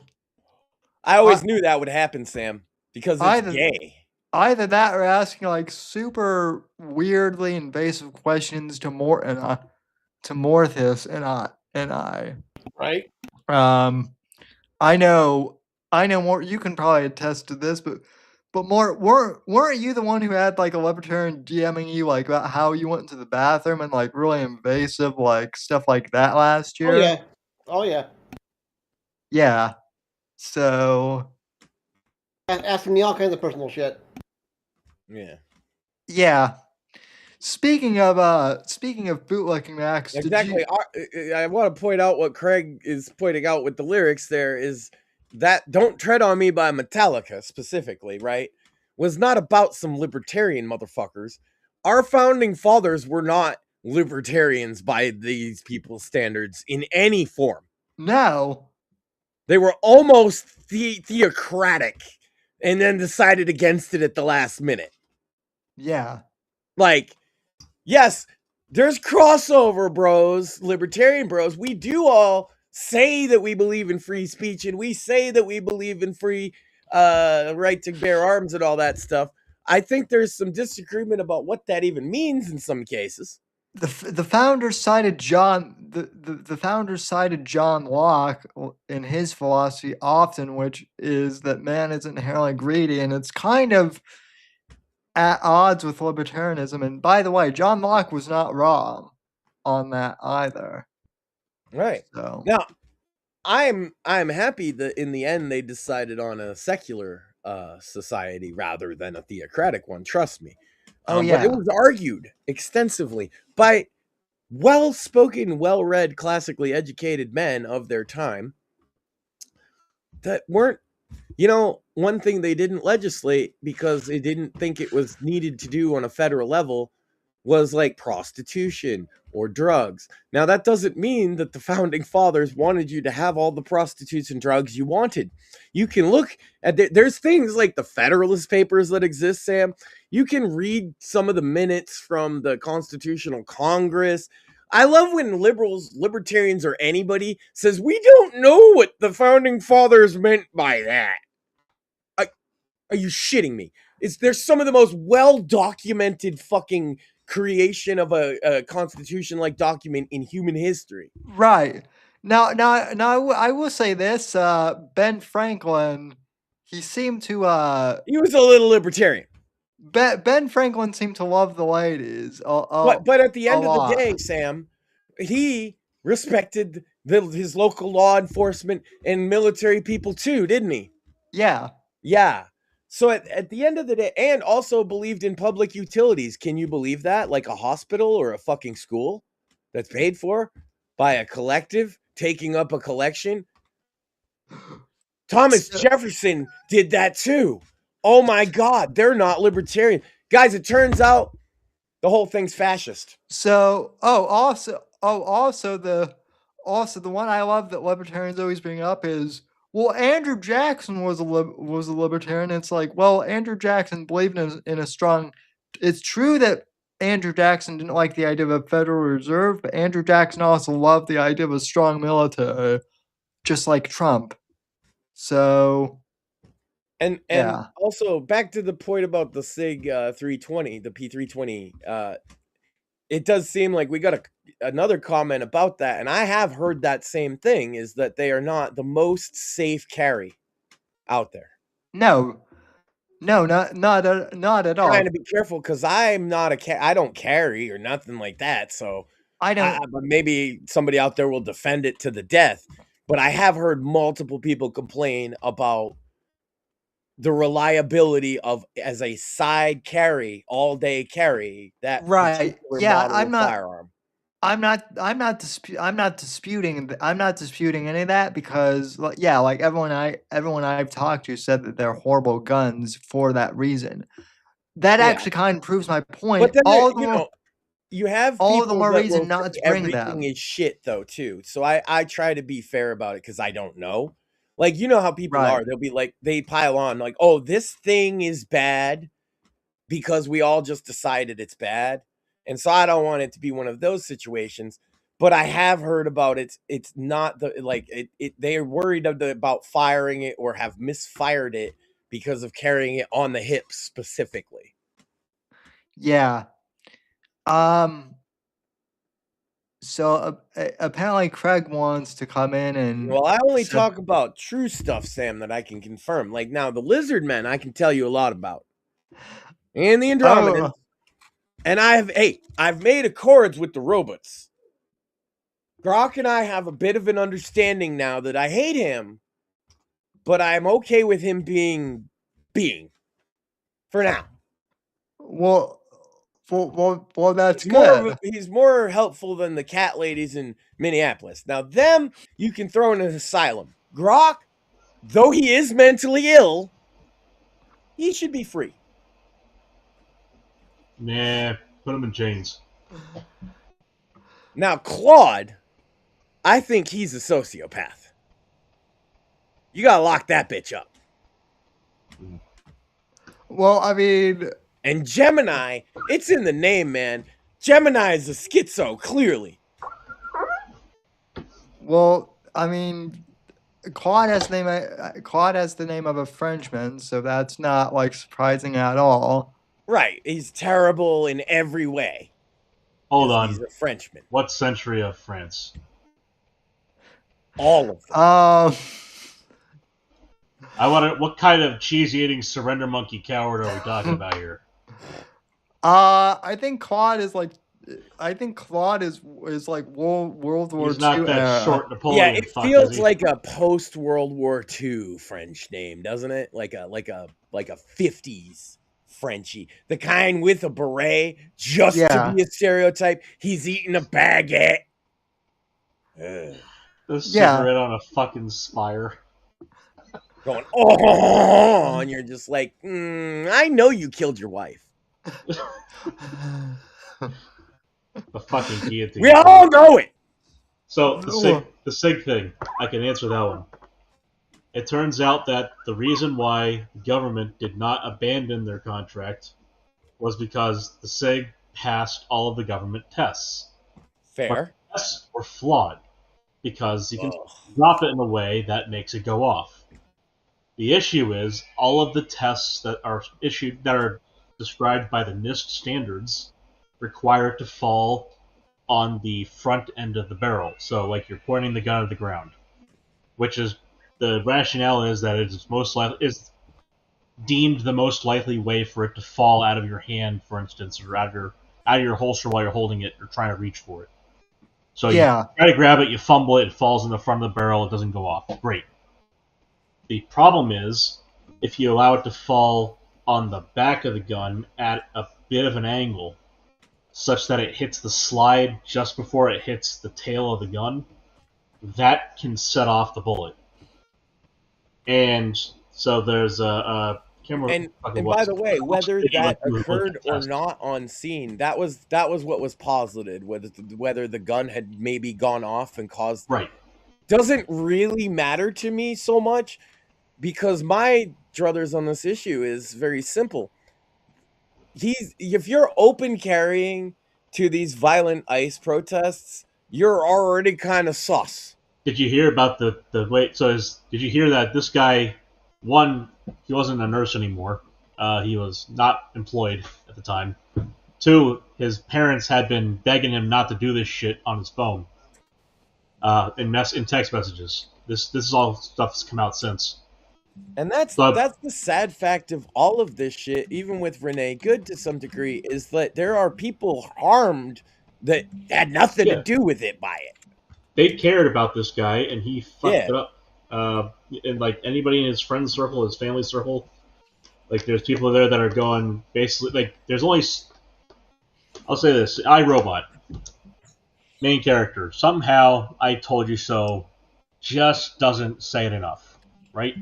I always knew that would happen, Sam, because it's gay. Either that or asking like super weirdly invasive questions to Morthis and I. Right. I know more. You can probably attest to this, but more weren't you the one who had like a libertarian DMing you like about how you went to the bathroom and like really invasive like stuff like that last year? Oh yeah. Yeah. So asking me all kinds of personal shit. Yeah. Yeah. Speaking of bootlicking, Max. Exactly. I want to point out what Craig is pointing out with the lyrics there is that Don't Tread on Me by Metallica specifically, right? Was not about some libertarian motherfuckers. Our founding fathers were not libertarians by these people's standards in any form. No. They were almost theocratic and then decided against it at the last minute. Yeah. Like, yes, there's crossover, bros, libertarian bros. We do all say that we believe in free speech and we say that we believe in free right to bear arms and all that stuff. I think there's some disagreement about what that even means in some cases. The founders cited the founders cited John Locke in his philosophy often, which is that man is inherently greedy, and it's kind of at odds with libertarianism. And by the way, John Locke was not wrong on that either. Right. So now, I'm happy that in the end they decided on a secular society rather than a theocratic one. Trust me. But it was argued extensively by well-spoken, well-read, classically educated men of their time that weren't, one thing they didn't legislate because they didn't think it was needed to do on a federal level was like prostitution or drugs. Now, that doesn't mean that the founding fathers wanted you to have all the prostitutes and drugs you wanted. You can look at there's things like the Federalist Papers that exist, Sam. You can read some of the minutes from the Constitutional Congress. I love when libertarians, or anybody says, we don't know what the founding fathers meant by that. Are you shitting me? There's some of the most well-documented fucking creation of a constitution-like document in human history. Right. Now, I will say this: Ben Franklin, he seemed to He was a little libertarian. Ben Franklin seemed to love the ladies But at the a end of the lot. day, Sam, he respected his local law enforcement and military people too, didn't he? Yeah. Yeah. So at the end of the day, and also believed in public utilities. Can you believe that? Like a hospital or a fucking school that's paid for by a collective taking up a collection. Thomas Jefferson did that too. Oh my God, they're not libertarian. Guys, it turns out the whole thing's fascist. So, also the one I love that libertarians always bring up is, well, Andrew Jackson was a libertarian. It's like, well, Andrew Jackson believed in a strong. It's true that Andrew Jackson didn't like the idea of a Federal Reserve, but Andrew Jackson also loved the idea of a strong military, just like Trump. So, and yeah. Also back to the point about the SIG 320, the P320. It does seem like we got another comment about that, and I have heard that same thing, is that they are not the most safe carry out there. No, not at all. Trying to be careful because I'm not I don't carry or nothing like that. So I don't. But maybe somebody out there will defend it to the death. But I have heard multiple people complain about the reliability of as a side carry, all day carry, that Right. Yeah, firearm. I'm not disputing any of that, because yeah, like everyone I've talked to said that they're horrible guns for that reason. That actually kind of proves my point. But then you have all the people more that reason will not say to bring everything them. is shit though too. So I try to be fair about it because I don't know. Like, you know how people are. They'll be like, they pile on like, oh, this thing is bad because we all just decided it's bad. And so I don't want it to be one of those situations. But I have heard about it. It's not they're worried about firing it or have misfired it because of carrying it on the hips specifically. Yeah. So apparently Craig wants to come in and. Well, I only talk about true stuff, Sam, that I can confirm. Like now, the lizard men, I can tell you a lot about, and the Andromedans. And I've made accords with the robots. Grok and I have a bit of an understanding now that I hate him, but I'm okay with him being for now. Well, that's good. He's more helpful than the cat ladies in Minneapolis. Now, them you can throw in an asylum. Grok, though he is mentally ill, he should be free. Nah, put him in chains. Now, Claude, I think he's a sociopath. You gotta lock that bitch up. Well, I mean... And Gemini, it's in the name, man. Gemini is a schizo, clearly. Well, I mean, Claude has the name of a Frenchman, so that's not, like, surprising at all. Right, he's terrible in every way. Hold on. He's a Frenchman. What century of France? All of them. What kind of cheese-eating surrender monkey coward are we talking about here? I think Claude is like World War II. He's not that era. short Napoleon. Yeah, it feels like a post World War II French name, doesn't it? Like a 50s Frenchie, the kind with a beret, just to be a stereotype. He's eating a baguette. The cigarette on a fucking spire. Going, oh, and you're just like, I know you killed your wife. The fucking guillotine. We all know it. So the SIG thing, I can answer that one. It turns out that the reason why the government did not abandon their contract was because the SIG passed all of the government tests. Fair. But the tests were flawed because you can drop it in a way that makes it go off. The issue is all of the tests that are described by the NIST standards, require it to fall on the front end of the barrel. So, like, you're pointing the gun at the ground, which is the rationale is that it is deemed the most likely way for it to fall out of your hand, for instance, or out of your holster while you're holding it or trying to reach for it. So you try to grab it, you fumble it, it falls in the front of the barrel, it doesn't go off. Great. The problem is if you allow it to fall on the back of the gun at a bit of an angle, such that it hits the slide just before it hits the tail of the gun, that can set off the bullet. And so there's a camera. And by the way, whether that occurred or not on scene, that was what was posited. Whether the gun had maybe gone off and caused doesn't really matter to me so much, because my druthers on this issue is very simple. If you're open carrying to these violent ICE protests, you're already kind of sus. Did you hear about the wait? So did you hear that this guy, one, he wasn't a nurse anymore. He was not employed at the time. Two, his parents had been begging him not to do this shit on his phone. In text messages. This is all stuff that's come out since. And that's the sad fact of all of this shit, even with Renee Good to some degree, is that there are people harmed that had nothing to do with it by it. They cared about this guy, and he fucked it up. And like anybody in his friend circle, his family circle, like there's people there that are going basically like there's only. I'll say this: iRobot, main character. Somehow, I told you so. Just doesn't say it enough, right?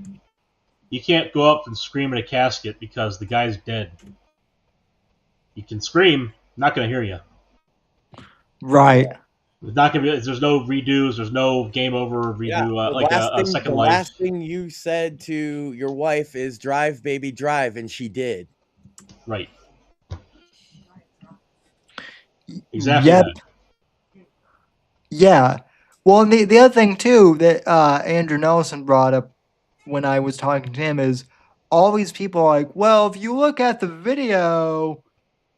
You can't go up and scream at a casket because the guy's dead. You can scream, not going to hear you. Right. It's not going to be. There's no redos. There's no game over redo. A second life. The last thing you said to your wife is "Drive, baby, drive," and she did. Right. Exactly. Yep. Yeah. Well, and the other thing too that Andrew Nelson brought up when I was talking to him is all these people are like, well, if you look at the video,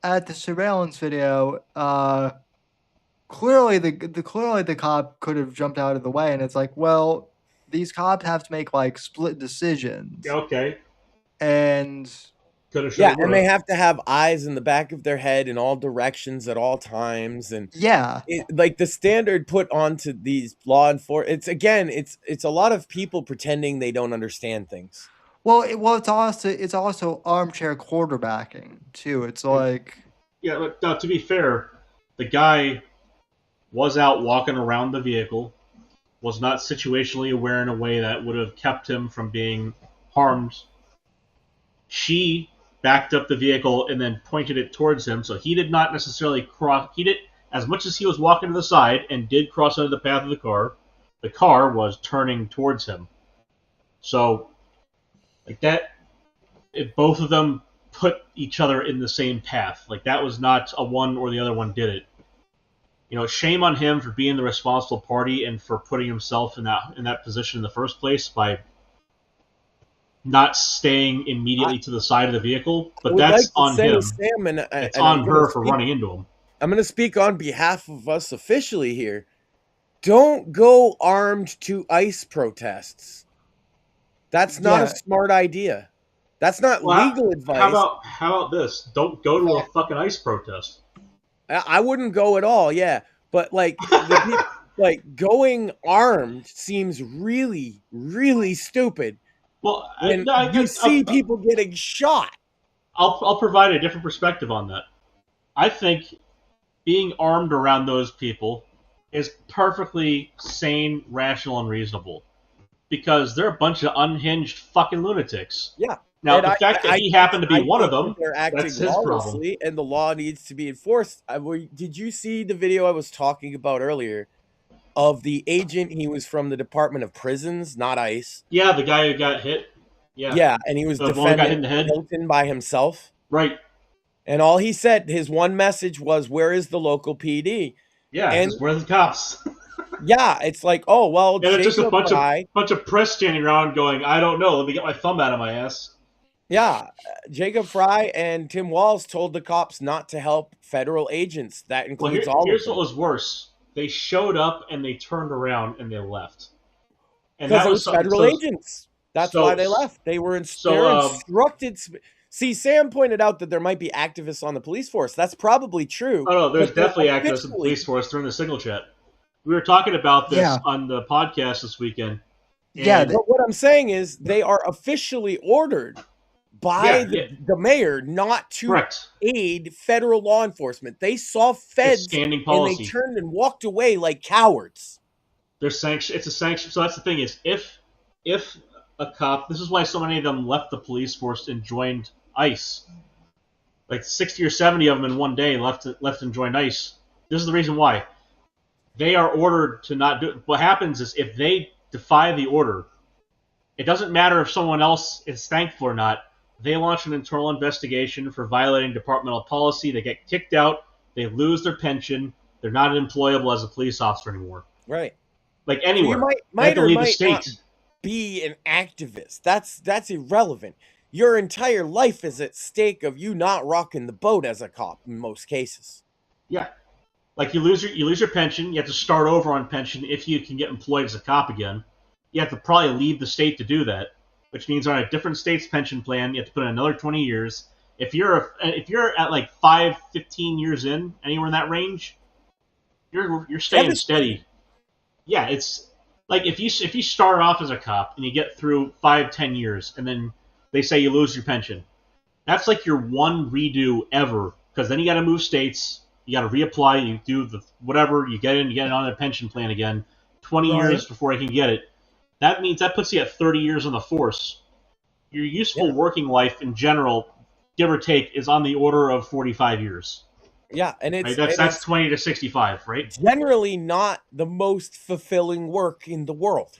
at the surveillance video, clearly the cop could have jumped out of the way, and it's like, well, these cops have to make like split decisions. Okay. And and they have to have eyes in the back of their head in all directions at all times, and like the standard put onto these law enforcement. It's a lot of people pretending they don't understand things. Well, it's also armchair quarterbacking too. It's like but now, to be fair, the guy was out walking around the vehicle, was not situationally aware in a way that would have kept him from being harmed. She backed up the vehicle and then pointed it towards him, so he did not necessarily cross. He did, as much as he was walking to the side and did cross under the path of the car was turning towards him. So, like that, if both of them put each other in the same path. Like that was not a one or the other one did it. You know, shame on him for being the responsible party and for putting himself in that position in the first place by not staying immediately to the side of the vehicle, but that's on him. Sam, it's on her for running into him. I'm going to speak on behalf of us officially here. Don't go armed to ICE protests. That's not a smart idea. That's not legal advice. How about this? Don't go to a fucking ICE protest. I wouldn't go at all, but like like going armed seems really, really stupid. Well, you see people getting shot. I'll provide a different perspective on that. I think being armed around those people is perfectly sane, rational, and reasonable. Because they're a bunch of unhinged fucking lunatics. Yeah. Now, the fact that he happened to be one of them, they're acting that's his problem. And the law needs to be enforced. Did you see the video I was talking about earlier of the agent? He was from the Department of Prisons, not ICE. Yeah, the guy who got hit. Yeah, and he was defending Hilton by himself. Right. And all he said, his one message was, "Where is the local PD?" Yeah, and where are the cops? Yeah, it's like, oh well. And it's just a bunch of press standing around going, "I don't know. Let me get my thumb out of my ass." Yeah, Jacob Fry and Tim Walz told the cops not to help federal agents. That includes all of here's them. what was worse: they showed up and they turned around and they left, and Because that it was was something. federal agents. That's why they left. They're So instructed. See, Sam pointed out that there might be activists on the police force. That's probably true. oh no, there's But they're definitely activists in the officially police force during the signal chat. We were talking about this Yeah. on the podcast this weekend. Yeah, And But what I'm saying is they are officially ordered by the mayor not to correct. aid federal law enforcement. They saw feds standing and policy. they turned and walked away like cowards. There's sanction. It's a sanction. So that's the thing is if a cop. This is why so many of them left the police force and joined ICE. Like 60 or 70 of them in one day left and joined ICE. This is the reason why. They are ordered to not do it. What happens is if they defy the order, it doesn't matter if someone else is thankful or not. They launch an internal investigation for violating departmental policy. They get kicked out. They lose their pension. They're not employable as a police officer anymore. Right. Like anywhere. So you might or might not be an activist. That's irrelevant. Your entire life is at stake of you not rocking the boat as a cop in most cases. Yeah. Like you lose your pension. You have to start over on pension if you can get employed as a cop again. You have to probably leave the state to do that, which means on a different state's pension plan, you have to put in another 20 years. If you're at like 15 years in, anywhere in that range, you're staying steady. Yeah, it's like if you start off as a cop and you get through 5-10 years, and then they say you lose your pension, that's like your one redo ever, because then you got to move states. You got to reapply. You do the whatever. You get on a pension plan again. 20 years before I can get it. That means that puts you at 30 years on the force. Your useful working life in general, give or take, is on the order of 45 years. Yeah, and it's right? That's 20 to 65, right? Generally not the most fulfilling work in the world.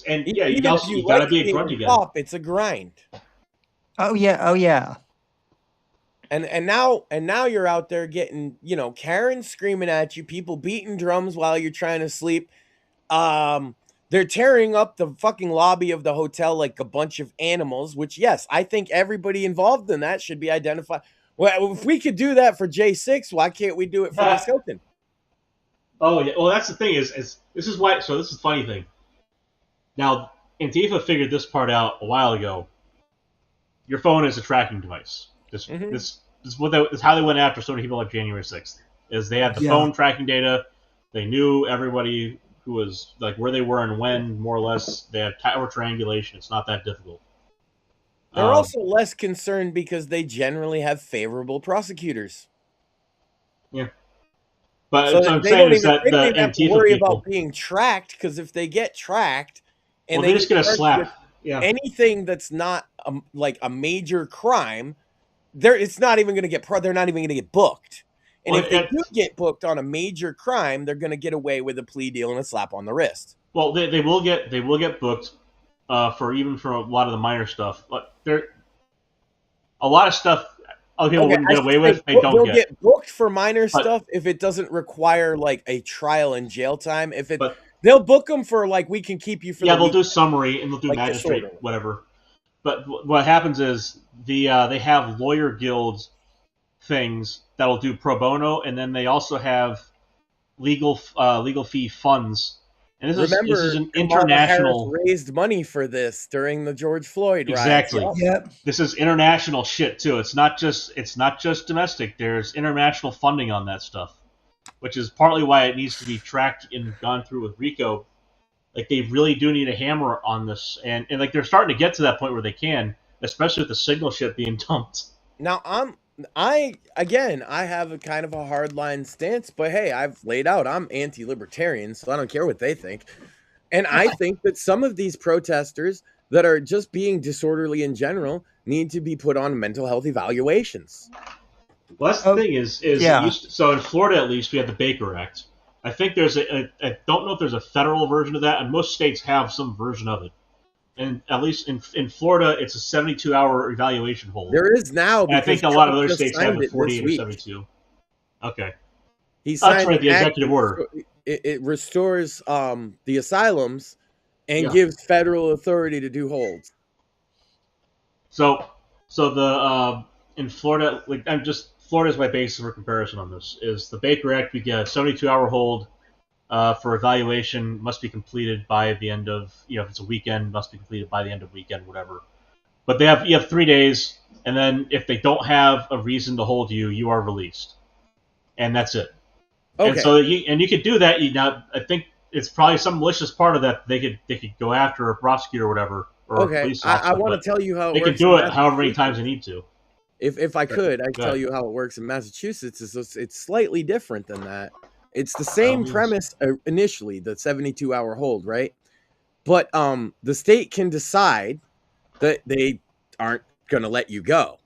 And yeah, you gotta be a grunt again. It's a grind. Oh yeah. And now you're out there getting, Karen screaming at you, people beating drums while you're trying to sleep. They're tearing up the fucking lobby of the hotel like a bunch of animals, which, yes, I think everybody involved in that should be identified. Well, if we could do that for J6, why can't we do it for this Hilton? Oh, yeah. Well, that's the thing is this is why. So this is the funny thing. Now, Antifa figured this part out a while ago. Your phone is a tracking device. This is how they went after so many people like January 6th. Is they had the phone tracking data. They knew everybody who was like where they were and when, more or less. They had tower triangulation. It's not that difficult. They're also less concerned because they generally have favorable prosecutors. Yeah. But so what I'm saying is that the Antifa have to worry people about being tracked, because if they get tracked and they just get a slap. Yeah. Anything that's not like a major crime, it's not even going to get they're not even going to get booked. And if they do get booked on a major crime, they're going to get away with a plea deal and a slap on the wrist. Well, they will get booked for a lot of the minor stuff, but a lot of stuff other people wouldn't get away with. They'll get booked for minor stuff if it doesn't require like a trial and jail time. They'll book them for like, we can keep you for they'll do summary and they'll do like magistrate, whatever. But what happens is they have lawyer guilds things that'll do pro bono, and then they also have legal fee funds. And this is an international. Harris raised money for this during the George Floyd riots. Exactly. Yep. This is international shit too. It's not just domestic. There's international funding on that stuff, which is partly why it needs to be tracked and gone through with RICO. Like they really do need a hammer on this, and like they're starting to get to that point where they can, especially with the signal shit being dumped. Now I have a kind of a hardline stance, but hey, I've laid out I'm anti-libertarian, so I don't care what they think. And I think that some of these protesters that are just being disorderly in general need to be put on mental health evaluations. Well, that's the thing is so in Florida at least we have the Baker Act. I think there's I don't know if there's a federal version of that, and most states have some version of it. And at least in Florida, it's a 72-hour evaluation hold. There is now. And I think a lot of other states have it 48 or 72. Okay. He signed that's right, the executive order. It restores the asylums and gives federal authority to do holds. So the in Florida, like Florida's my basis for comparison on this. Is the Baker Act? We get a 72-hour hold for evaluation, must be completed by the end of, if it's a weekend, must be completed by the end of weekend, whatever. But you have 3 days, and then if they don't have a reason to hold you, you are released, and that's it. Okay. And so you could do that. I think it's probably some malicious part of that. They could go after a prosecutor or whatever, or a police officer. I want to tell you how it works. They can do it however many times they need to. If I could, I'd tell you how it works in Massachusetts. It's slightly different than that. It's the same premise initially, the 72-hour hold, right? But the state can decide that they aren't going to let you go.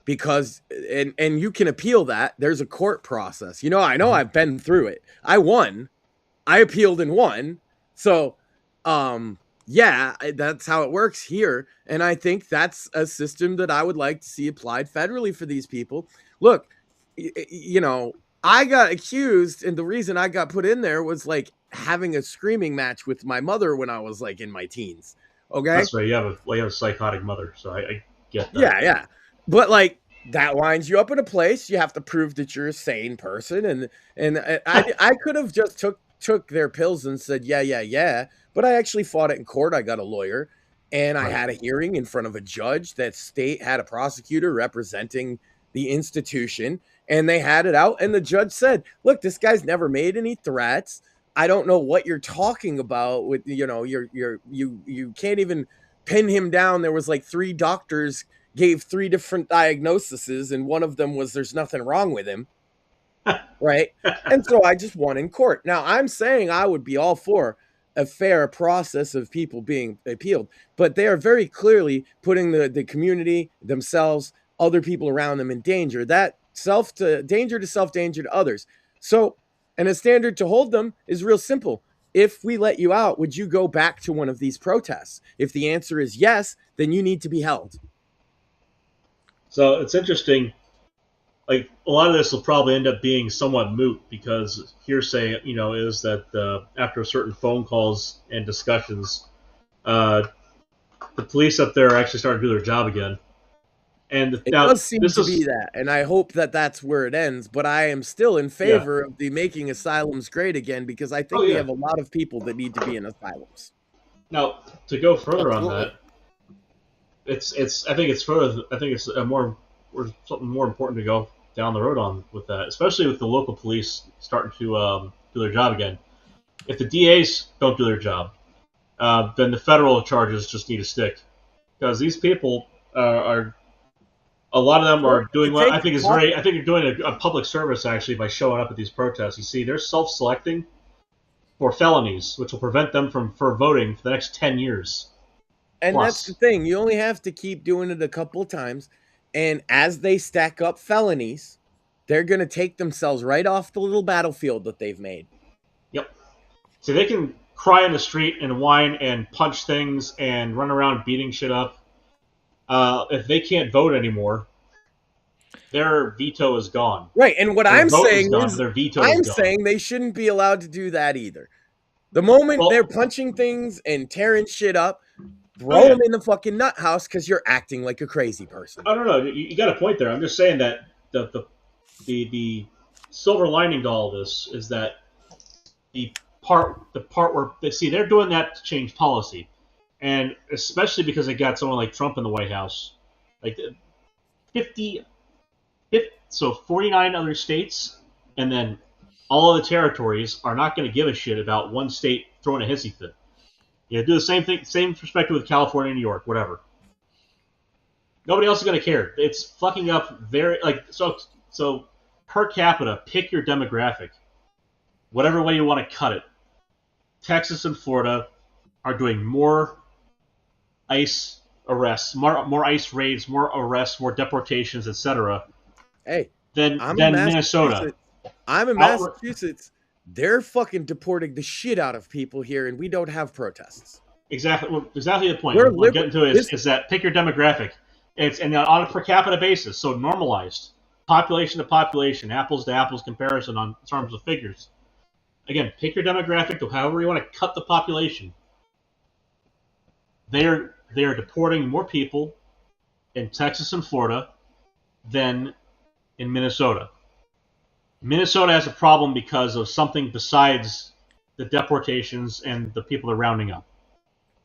Because and you can appeal that. There's a court process. I know I've been through it. I won. I appealed and won. So yeah, that's how it works here. And I think that's a system that I would like to see applied federally for these people. Look, I got accused, and the reason I got put in there was like having a screaming match with my mother when I was like in my teens. Okay, that's right. You have a psychotic mother, so I get that. Yeah. But like that winds you up in a place. You have to prove that you're a sane person, and I could have just took their pills and said yeah. But I actually fought it in court. I got a lawyer, and I had a hearing in front of a judge. That state had a prosecutor representing the institution, and they had it out. And the judge said, "Look, this guy's never made any threats. I don't know what you're talking about with, you can't even pin him down. There was like 3 doctors gave 3 different diagnoses, and one of them was there's nothing wrong with him." Right? And so I just won in court. Now, I'm saying I would be all for a fair process of people being appealed, but they are very clearly putting the community, themselves, other people around them in danger. That danger to self, danger to others. So, and a standard to hold them is real simple. If we let you out, would you go back to one of these protests? If the answer is yes, then you need to be held. So it's interesting. Like, a lot of this will probably end up being somewhat moot, because hearsay, is that after certain phone calls and discussions, the police up there actually started to do their job again. And it does seem to be that, and I hope that that's where it ends. But I am still in favor of the making asylums great again, because I think we have a lot of people that need to be in asylums. Now, to go further on that, I think it's something more important to go down the road on with that, especially with the local police starting to do their job again. If the DAs don't do their job, then the federal charges just need to stick, because these people are. A lot of them are doing what I think you're doing a public service, actually, by showing up at these protests. You see, they're self-selecting for felonies, which will prevent them from voting for the next 10 years. And that's the thing. You only have to keep doing it a couple of times. And as they stack up felonies, they're going to take themselves right off the little battlefield that they've made. Yep. So they can cry in the street and whine and punch things and run around beating shit up. If they can't vote anymore, their veto is gone. Right, and what I'm saying is their veto is gone. Saying they shouldn't be allowed to do that either. The moment they're punching things and tearing shit up, throw them in the fucking nut house, because you're acting like a crazy person. I don't know. You got a point there. I'm just saying that the silver lining to all this is that the part where they're doing that to change policy. And especially because they got someone like Trump in the White House, like 49 other states, and then all of the territories are not going to give a shit about one state throwing a hissy fit. Do the same thing, same perspective with California, New York, whatever. Nobody else is going to care. It's fucking up so per capita, pick your demographic, whatever way you want to cut it. Texas and Florida are doing more ICE arrests, more ICE raids, more arrests, more deportations, etc. Than Minnesota. I'm in Massachusetts. They're fucking deporting the shit out of people here, and we don't have protests. Exactly the point. What I'm getting to is that pick your demographic. And on a per capita basis, so normalized, population to population, apples to apples comparison in terms of figures. Again, pick your demographic to however you want to cut the population. they are deporting more people in Texas and Florida than in Minnesota. Minnesota has a problem because of something besides the deportations and the people they're rounding up.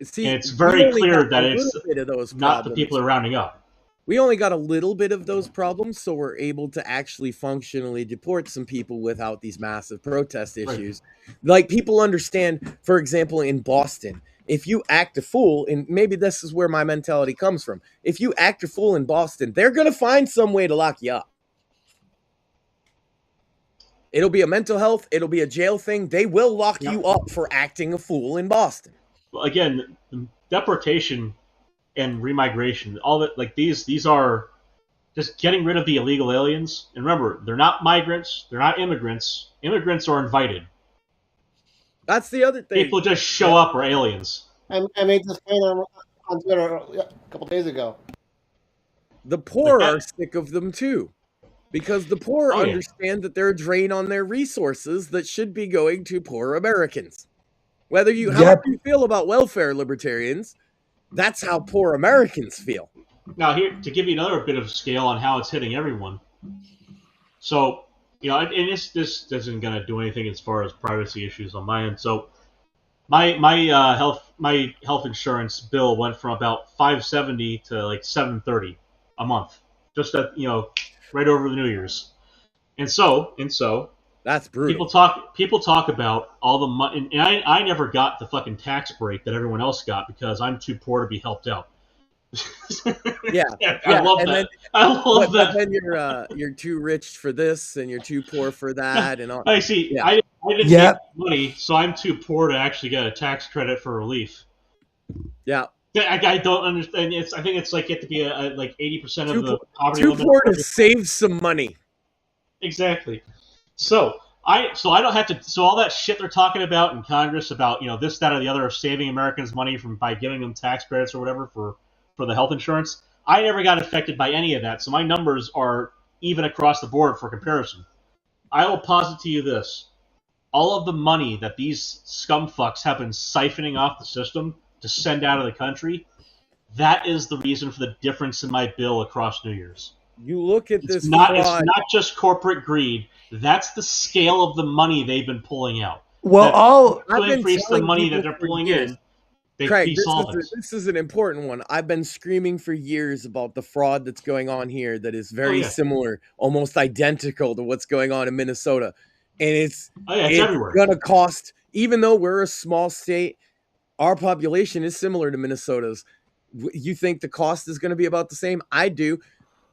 See, and it's very clear that it's not the people they're rounding up. We only got a little bit of those problems, so we're able to actually functionally deport some people without these massive protest issues. Right. Like, people understand, for example, in Boston, if you act a fool, and maybe this is where my mentality comes from, if you act a fool in Boston, they're going to find some way to lock you up. It'll be a mental health, it'll be a jail thing. They will lock you up for acting a fool in Boston. Well, again, deportation and remigration, all that, like these are just getting rid of the illegal aliens. And remember, they're not migrants, they're not immigrants. Immigrants are invited. That's the other thing. People just show up are aliens. I made this point on Twitter a couple days ago. The poor are sick of them too, because the poor understand that they're a drain on their resources that should be going to poor Americans. Whether you how you feel about welfare libertarians, that's how poor Americans feel. Now, here, to give you another bit of scale on how it's hitting everyone. So, and this isn't going to do anything as far as privacy issues on my end. So, my health insurance bill went from about $570 to like $730 a month, just at right over the New Year's, and so that's brutal. People talk about all the money, and I never got the fucking tax break that everyone else got because I'm too poor to be helped out. I love that. I love that. Then you're too rich for this, and you're too poor for that, and all. I see. Yeah. I didn't get money, so I'm too poor to actually get a tax credit for relief. Yeah. I don't understand. I think it's like you have to be like 80% of the poverty limit. Too poor to save some money. Exactly. So I don't have to. So all that shit they're talking about in Congress about this, that, or the other of saving Americans money by giving them tax credits or whatever for the health insurance, I never got affected by any of that. So my numbers are even across the board for comparison. I will posit to you this: all of the money that these scumfucks have been siphoning off the system to send out of the country, that is the reason for the difference in my bill across New Year's. You look at this. It's not just corporate greed. That's the scale of the money they've been pulling out. Well, to increase the money that they're pulling in, Craig, this is an important one. I've been screaming for years about the fraud that's going on here that is very similar, almost identical to what's going on in Minnesota. And it's everywhere. Going to cost, even though we're a small state, our population is similar to Minnesota's. You think the cost is going to be about the same? I do.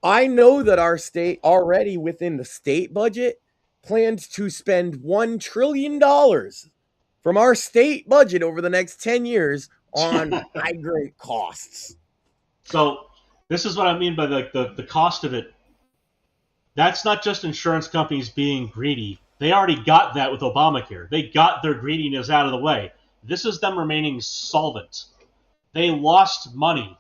I know that our state already within the state budget planned to spend $1 trillion from our state budget over the next 10 years on migrant costs. So this is what I mean by the cost of it. That's not just insurance companies being greedy. They already got that with Obamacare. They got their greediness out of the way. This is them remaining solvent. They lost money,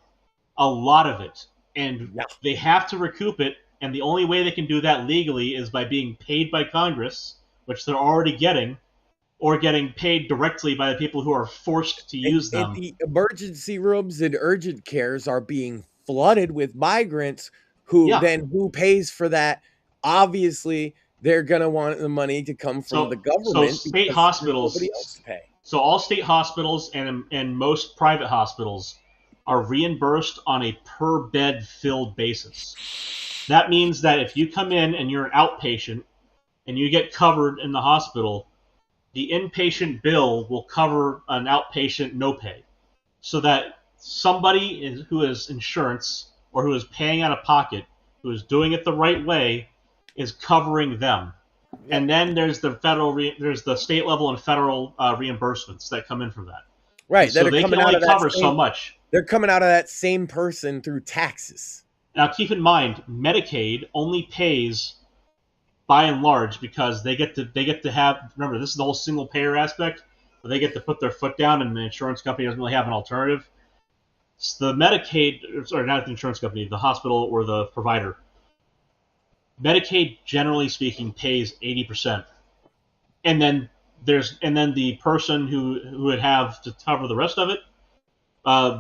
a lot of it, and they have to recoup it. And the only way they can do that legally is by being paid by Congress, which they're already getting, or getting paid directly by the people who are forced to use them. And the emergency rooms and urgent cares are being flooded with migrants who pays for that. Obviously, they're going to want the money to come from the government. So state hospitals, nobody else to pay. So all state hospitals and most private hospitals are reimbursed on a per bed filled basis. That means that if you come in and you're an outpatient and you get covered in the hospital, the inpatient bill will cover an outpatient no pay, so that somebody who has insurance or who is paying out of pocket, who is doing it the right way, is covering them. Yeah. And then there's the state level and federal reimbursements that come in from that. Right, so they can only cover so much. They're coming out of that same person through taxes. Now, keep in mind, Medicaid only pays, by and large, because they get to have. Remember, this is the whole single payer aspect, where they get to put their foot down, and the insurance company doesn't really have an alternative. So the Medicaid, sorry, not the insurance company, the hospital or the provider. Medicaid, generally speaking, pays 80%, and then the person who would have to cover the rest of it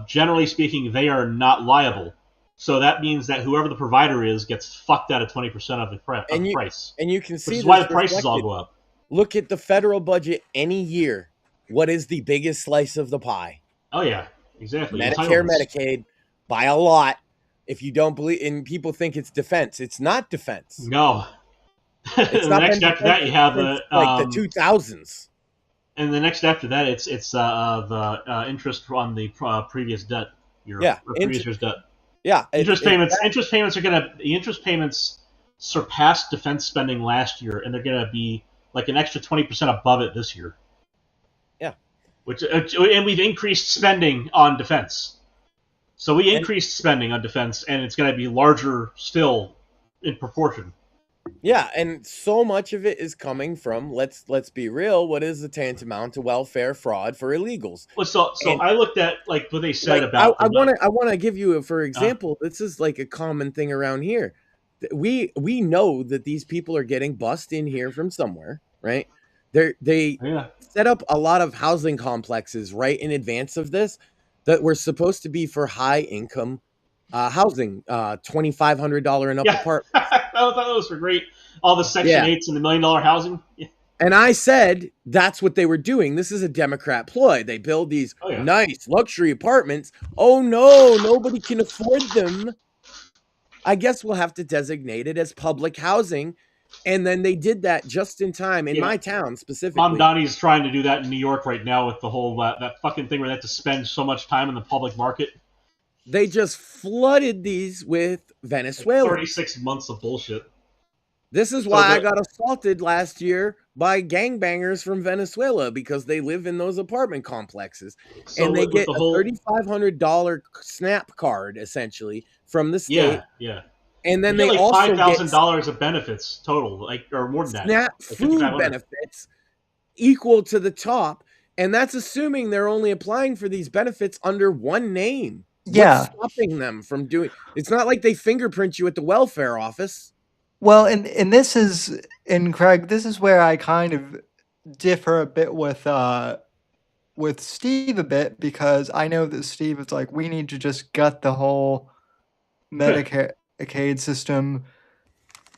generally speaking, they are not liable. So that means that whoever the provider is gets fucked out of 20% of the price. And you can see which is this why the prices all reflected. go up. Look at the federal budget any year. What is the biggest slice of the pie? Oh yeah, exactly. Medicare, Medicaid, by a lot. If you don't believe, and people think it's defense, it's not defense. No. It's the not next been after that, you have since, like the 2000s. And the next after that, it's the interest on the previous debt. Previous year's debt. Yeah, interest payments are gonna the interest payments surpassed defense spending last year, and they're gonna be like an extra 20% above it this year. Yeah, and we've increased spending on defense. So we increased spending on defense, and it's gonna be larger still in proportion. Yeah, and so much of it is coming from, let's be real, what is the tantamount to welfare fraud for illegals? Well, so I looked at like what they said about. I want to give you for example. This is like a common thing around here. We know that these people are getting bussed in here from somewhere, right? They set up a lot of housing complexes right in advance of this that were supposed to be for high income housing, $2,500 and up apartments. I thought those were great. All the Section 8s and the $1 million housing. Yeah. And I said that's what they were doing. This is a Democrat ploy. They build these nice luxury apartments. Oh no, nobody can afford them. I guess we'll have to designate it as public housing. And then they did that just in time in my town specifically. Mom Donnie's trying to do that in New York right now with the whole that fucking thing where they have to spend so much time in the public market. They just flooded these with Venezuela. 36 months of bullshit. This is why I got assaulted last year by gangbangers from Venezuela, because they live in those apartment complexes. And they get a $3,500 SNAP card, essentially, from the state. Yeah. And then they like also $5,000 of benefits total, or more than that. SNAP food benefits equal to the top. And that's assuming they're only applying for these benefits under one name. Yeah. What's stopping them from doing? It's not like they fingerprint you at the welfare office. Well, and this is, and Craig, this is where I kind of differ a bit with Steve a bit, because I know that Steve is like, we need to just gut the whole Medicaid system.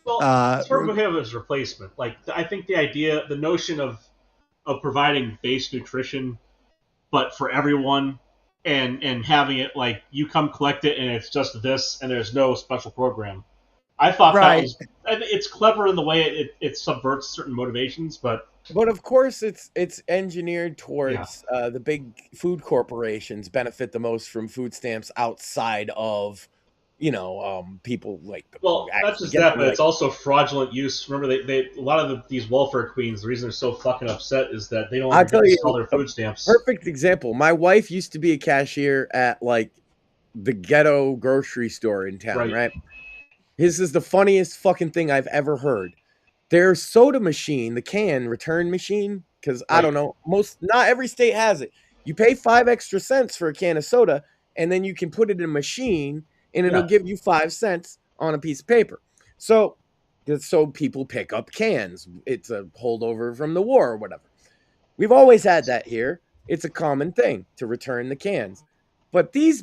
Well, it's sort of him as replacement. Like, I think the notion of providing base nutrition, but for everyone, and having it like you come collect it and it's just this and there's no special program. I thought it's clever in the way it subverts certain motivations, but of course it's engineered towards the big food corporations benefit the most from food stamps outside of people like. Well, not just that, but it's also fraudulent use. Remember, they a lot of these welfare queens. The reason they're so fucking upset is that they don't sell their food stamps. Perfect example. My wife used to be a cashier at like the ghetto grocery store in town, right? This is the funniest fucking thing I've ever heard. Their soda machine, the can return machine, because I don't know, not every state has it. You pay 5 extra cents for a can of soda, and then you can put it in a machine, and it'll give you 5 cents on a piece of paper. So people pick up cans. It's a holdover from the war or whatever. We've always had that here. It's a common thing to return the cans. But they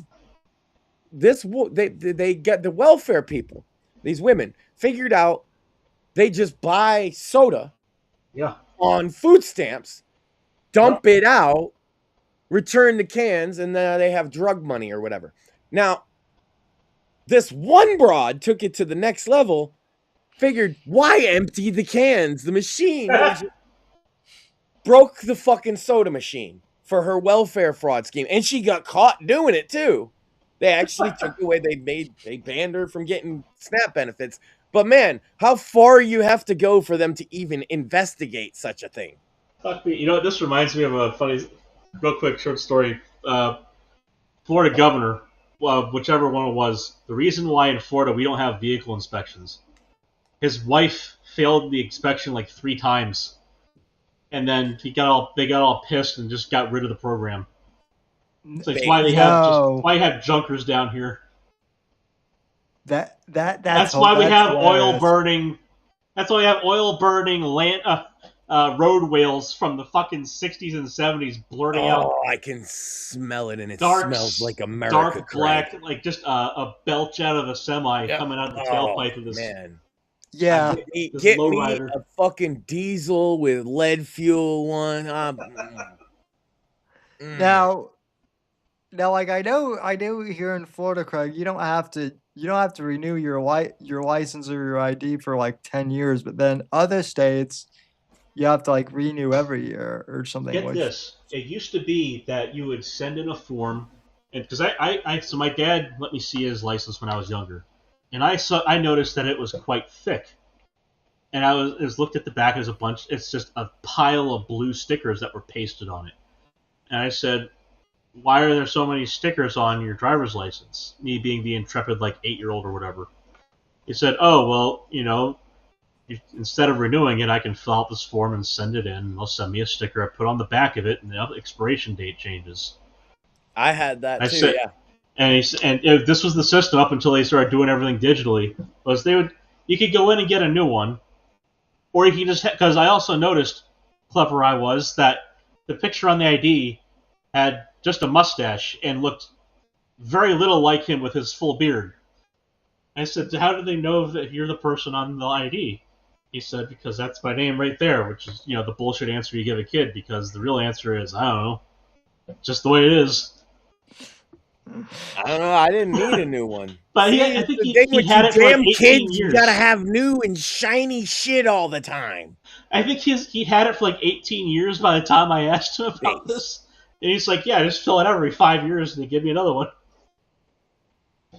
get the welfare people. These women figured out they just buy soda on food stamps, dump it out, return the cans, and then they have drug money or whatever. Now, this one broad took it to the next level, figured, why empty the cans? The machine broke the fucking soda machine for her welfare fraud scheme. And she got caught doing it too. They actually took away, they banned her from getting SNAP benefits. But man, how far you have to go for them to even investigate such a thing? Fuck me. You know what? This reminds me of a funny, real quick short story. Florida governor, whichever one it was, the reason why in Florida we don't have vehicle inspections. His wife failed the inspection like 3 times, and then they got all pissed and just got rid of the program. It's like why they have junkers down here. That's why we have oil burning. That's why we have oil burning road whales from the fucking 60s and 70s blurting out. Oh, I can smell it, and it dark, smells like America. Dark black, like just a belch out of a semi coming out of the tailpipe of this. Man. Yeah. Get me a fucking diesel with lead fuel one. Now, like I know here in Florida, Craig, you don't have to renew your license or your ID for like 10 years, but then other states you have to like renew every year or something. Get this. It used to be that you would send in a form, and because so my dad let me see his license when I was younger, and I noticed that it was quite thick, and I was looked at the back as it's just a pile of blue stickers that were pasted on it, and I said, why are there so many stickers on your driver's license? Me being the intrepid, like, 8-year-old or whatever. He said, oh, well, instead of renewing it, I can fill out this form and send it in, and they'll send me a sticker I put on the back of it, and the expiration date changes. I had that too, yeah. And this was the system up until they started doing everything digitally, was you could go in and get a new one, or you could just, because I also noticed, clever I was, that the picture on the ID had just a mustache and looked very little like him with his full beard. I said, how do they know that you're the person on the ID? He said, because that's my name right there, which is, the bullshit answer you give a kid, because the real answer is, I don't know, just the way it is. I don't know, I didn't need a new one. But I think he had it for like 18 kids, years. You gotta have new and shiny shit all the time. I think he had it for like 18 years by the time I asked him about this. And he's like, yeah, just fill it out every 5 years and they give me another one.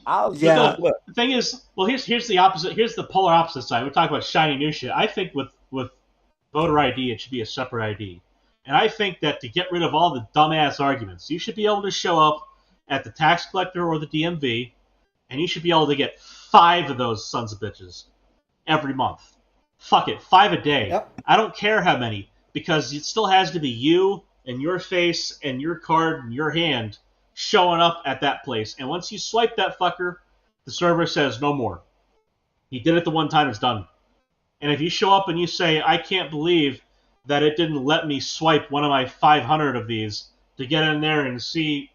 The thing is, well, here's the opposite. Here's the polar opposite side. We're talking about shiny new shit. I think with voter ID, it should be a separate ID. And I think that to get rid of all the dumbass arguments, you should be able to show up at the tax collector or the DMV, and you should be able to get 5 of those sons of bitches every month. Fuck it, 5 a day. Yep. I don't care how many, because it still has to be you and your face and your card and your hand showing up at that place. And once you swipe that fucker, the server says no more. He did it the one time, it's done. And if you show up and you say, I can't believe that it didn't let me swipe one of my 500 of these to get in there and see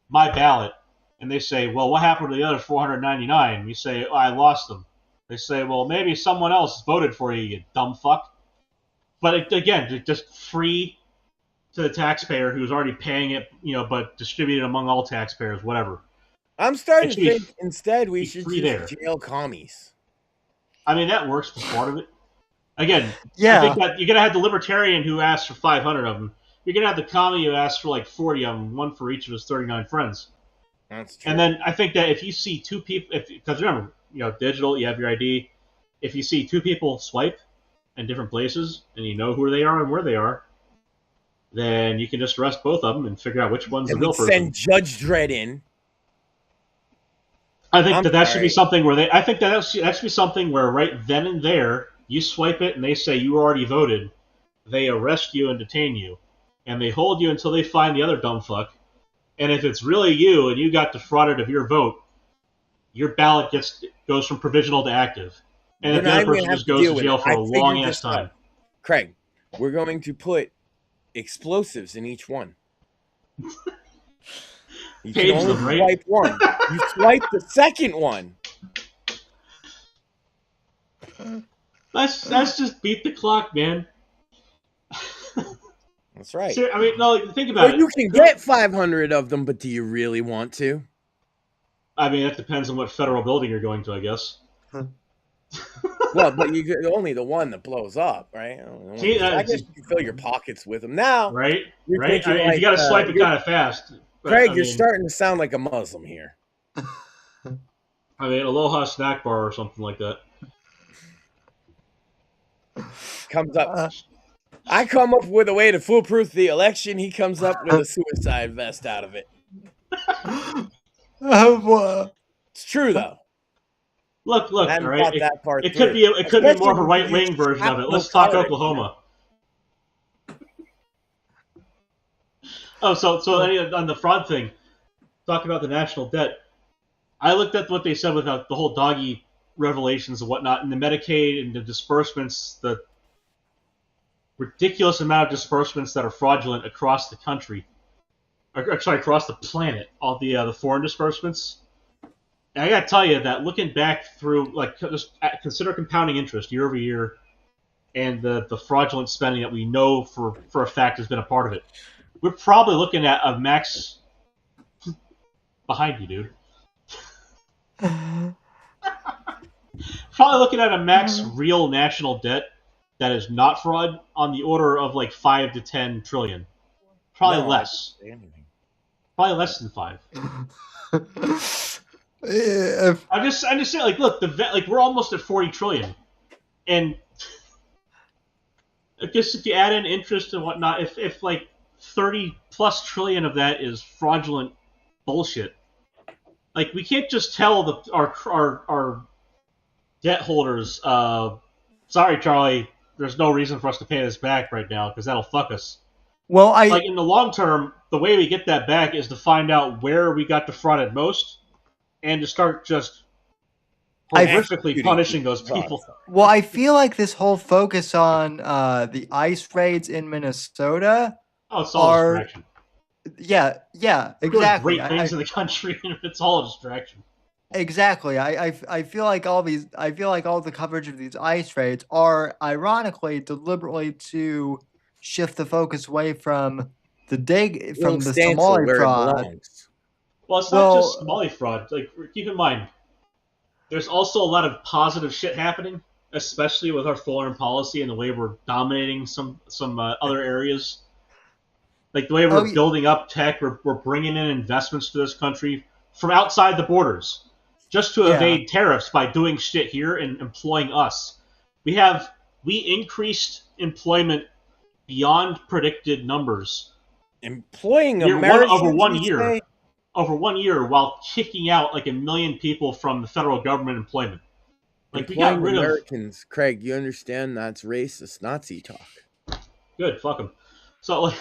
my ballot, and they say, well, what happened to the other 499? You say, oh, I lost them. They say, well, maybe someone else voted for you, you dumb fuck. But again, just free to the taxpayer who's already paying it, but distributed among all taxpayers, whatever. I'm starting to think instead we should just jail commies. I mean, that works for part of it. Again, I think that you're going to have the libertarian who asks for 500 of them. You're going to have the commie who asks for like 40 of them, one for each of his 39 friends. That's true. And then I think that if you see 2 people, because remember, digital, you have your ID. If you see 2 people swipe in different places and you know who they are and where they are, then you can just arrest both of them and figure out which one's the real person. Send Judge Dredd in. I think that should be something where I think that should be something where right then and there you swipe it and they say you already voted. They arrest you and detain you, and they hold you until they find the other dumb fuck. And if it's really you and you got defrauded of your vote, your ballot goes from provisional to active, and if the other person just goes to jail for a long ass time. Craig, we're going to put explosives in each one. You can only swipe one. You swipe the second one. Let's just beat the clock, man. That's right. I mean, no, think about it. You can get 500 of them, but do you really want to? I mean, that depends on what federal building you're going to, I guess. Well, but you get only the one that blows up, right? I guess you can fill your pockets with them now. Right, right. I mean, you got to swipe it kind of fast. But, Craig, you're starting to sound like a Muslim here. I mean, Aloha snack bar or something like that. Comes up. I come up with a way to foolproof the election. He comes up with a suicide vest out of it. It's true, though. Look, all right. It could be more of a right-wing version of it. Let's talk Oklahoma. Oh, so on the fraud thing, talking about the national debt, I looked at what they said with the whole doggy revelations and whatnot, and the Medicaid and the disbursements, ridiculous amount of disbursements that are fraudulent across the country. Across the planet. All the foreign disbursements. And I gotta tell you that looking back through, like, just consider compounding interest year over year, and the fraudulent spending that we know for a fact has been a part of it. We're probably looking at a max behind you, dude. Probably looking at a max real national debt that is not fraud on the order of like 5 to 10 trillion. Probably less. Probably less than 5. I'm just saying, like, look, we're almost at 40 trillion, and I guess if you add in interest and whatnot, if like 30 plus trillion of that is fraudulent bullshit, like, we can't just tell our debt holders, sorry, Charlie, there's no reason for us to pay this back right now because that'll fuck us. Well, like, in the long term, the way we get that back is to find out where we got defrauded most, and to start just horrifically punishing those people. Well, I feel like this whole focus on the ICE raids in Minnesota. Oh, it's all a distraction. Yeah, exactly. Great things in the country, and it's all a distraction. Exactly. I feel like all the coverage of these ICE raids are ironically deliberately to shift the focus away from the Somali fraud. Well, it's not just Somali fraud. Like, keep in mind, there's also a lot of positive shit happening, especially with our foreign policy and the way we're dominating some other areas. Like the way we're building up tech, we're bringing in investments to this country from outside the borders, just to evade tariffs by doing shit here and employing us. We increased employment beyond predicted numbers. Employing Americans over 1 year, while kicking out like 1 million people from the federal government employment. Like, we got rid of Americans. Craig, you understand that's racist Nazi talk. Good, fuck them. So,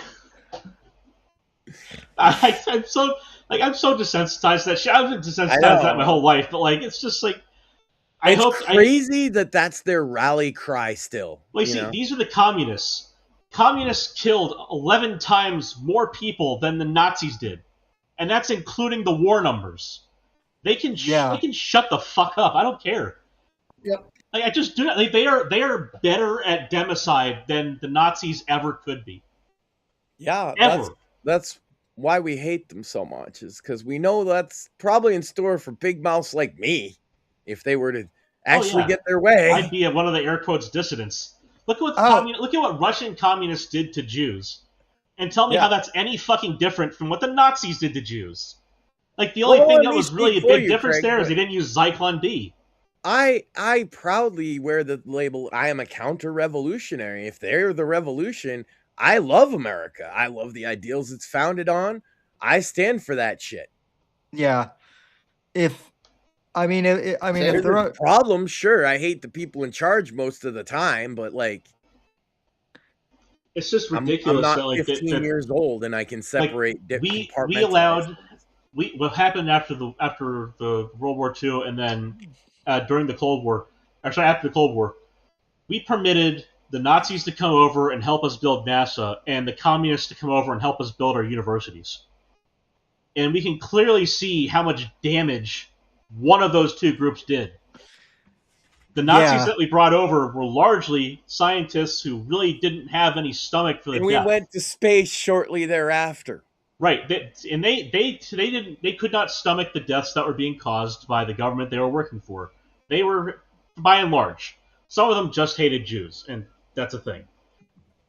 like, I'm so desensitized to that shit. I've been desensitized to that my whole life, but like, it's just like, it's crazy that that's their rally cry still. Like, see, these are the communists. Communists killed 11 times more people than the Nazis did, and that's including the war numbers. They can shut the fuck up. I don't care. Yep. Like, I just do not. Like, they are better at democide than the Nazis ever could be. Yeah, that's why we hate them so much, is because we know that's probably in store for big mouths like me if they were to actually get their way. I'd be one of the air quotes dissidents. Look at what Russian communists did to Jews, and tell me how that's any fucking different from what the Nazis did to Jews. Like, the only thing that was really a big difference there is they didn't use Zyklon B. I proudly wear the label, I am a counter-revolutionary. If they're the revolution, I love America. I love the ideals it's founded on. I stand for that shit. Yeah. If there are problems, sure. I hate the people in charge most of the time, but like, it's just ridiculous. I'm not 15 years old, and I can separate. What happened after the World War II, and then during the Cold War, actually after the Cold War, we permitted the Nazis to come over and help us build NASA, and the communists to come over and help us build our universities. And we can clearly see how much damage one of those two groups did. The Nazis that we brought over were largely scientists who really didn't have any stomach for the death. We went to space shortly thereafter. Right, they could not stomach the deaths that were being caused by the government they were working for. They were, by and large, some of them just hated Jews, and that's a thing.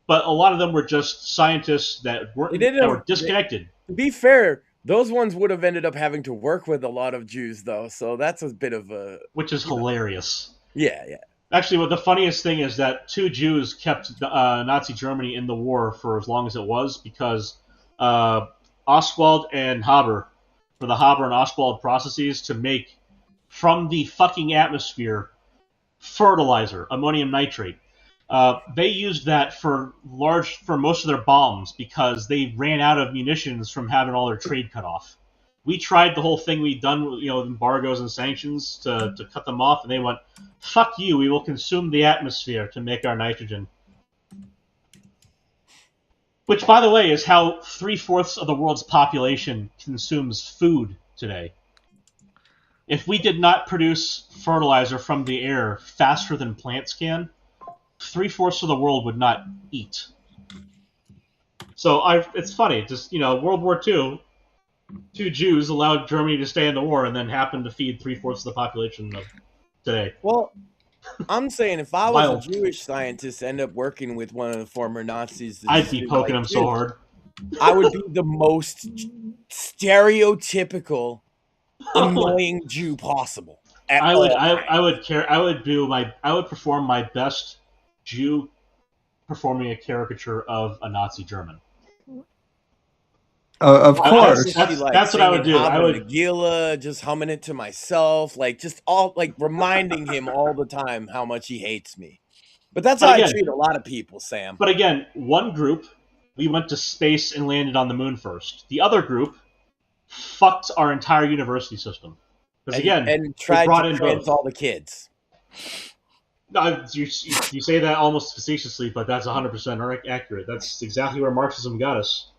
But a lot of them were just scientists that were disconnected. To be fair, those ones would have ended up having to work with a lot of Jews, though, so that's a bit of a... Which is hilarious. Yeah. Actually, what the funniest thing is that 2 Jews kept Nazi Germany in the war for as long as it was, because Ostwald and Haber, for the Haber and Ostwald processes to make, from the fucking atmosphere, fertilizer, ammonium nitrate. They used that for most of their bombs because they ran out of munitions from having all their trade cut off. We tried the whole thing we'd done with embargoes and sanctions to cut them off, and they went, "Fuck you! We will consume the atmosphere to make our nitrogen." Which, by the way, is how 3/4 of the world's population consumes food today. If we did not produce fertilizer from the air faster than plants can, 3/4 of the world would not eat. So it's funny, just, World War II, 2 Jews allowed Germany to stay in the war and then happened to feed 3/4 of the population of today. Well, I'm saying if I was a Jewish scientist to end up working with one of the former Nazis, I'd be poking him so hard. I would be the most stereotypical, annoying Jew possible. I would perform my best Jew performing a caricature of a Nazi German. Of course. That's what I would do. I would Nagila, just humming it to myself, reminding him all the time how much he hates me. But that's how I treat a lot of people, Sam. But again, one group, we went to space and landed on the moon first. The other group fucked our entire university system. And tried to trans all the kids. You say that almost facetiously, but that's 100% accurate. That's exactly where Marxism got us.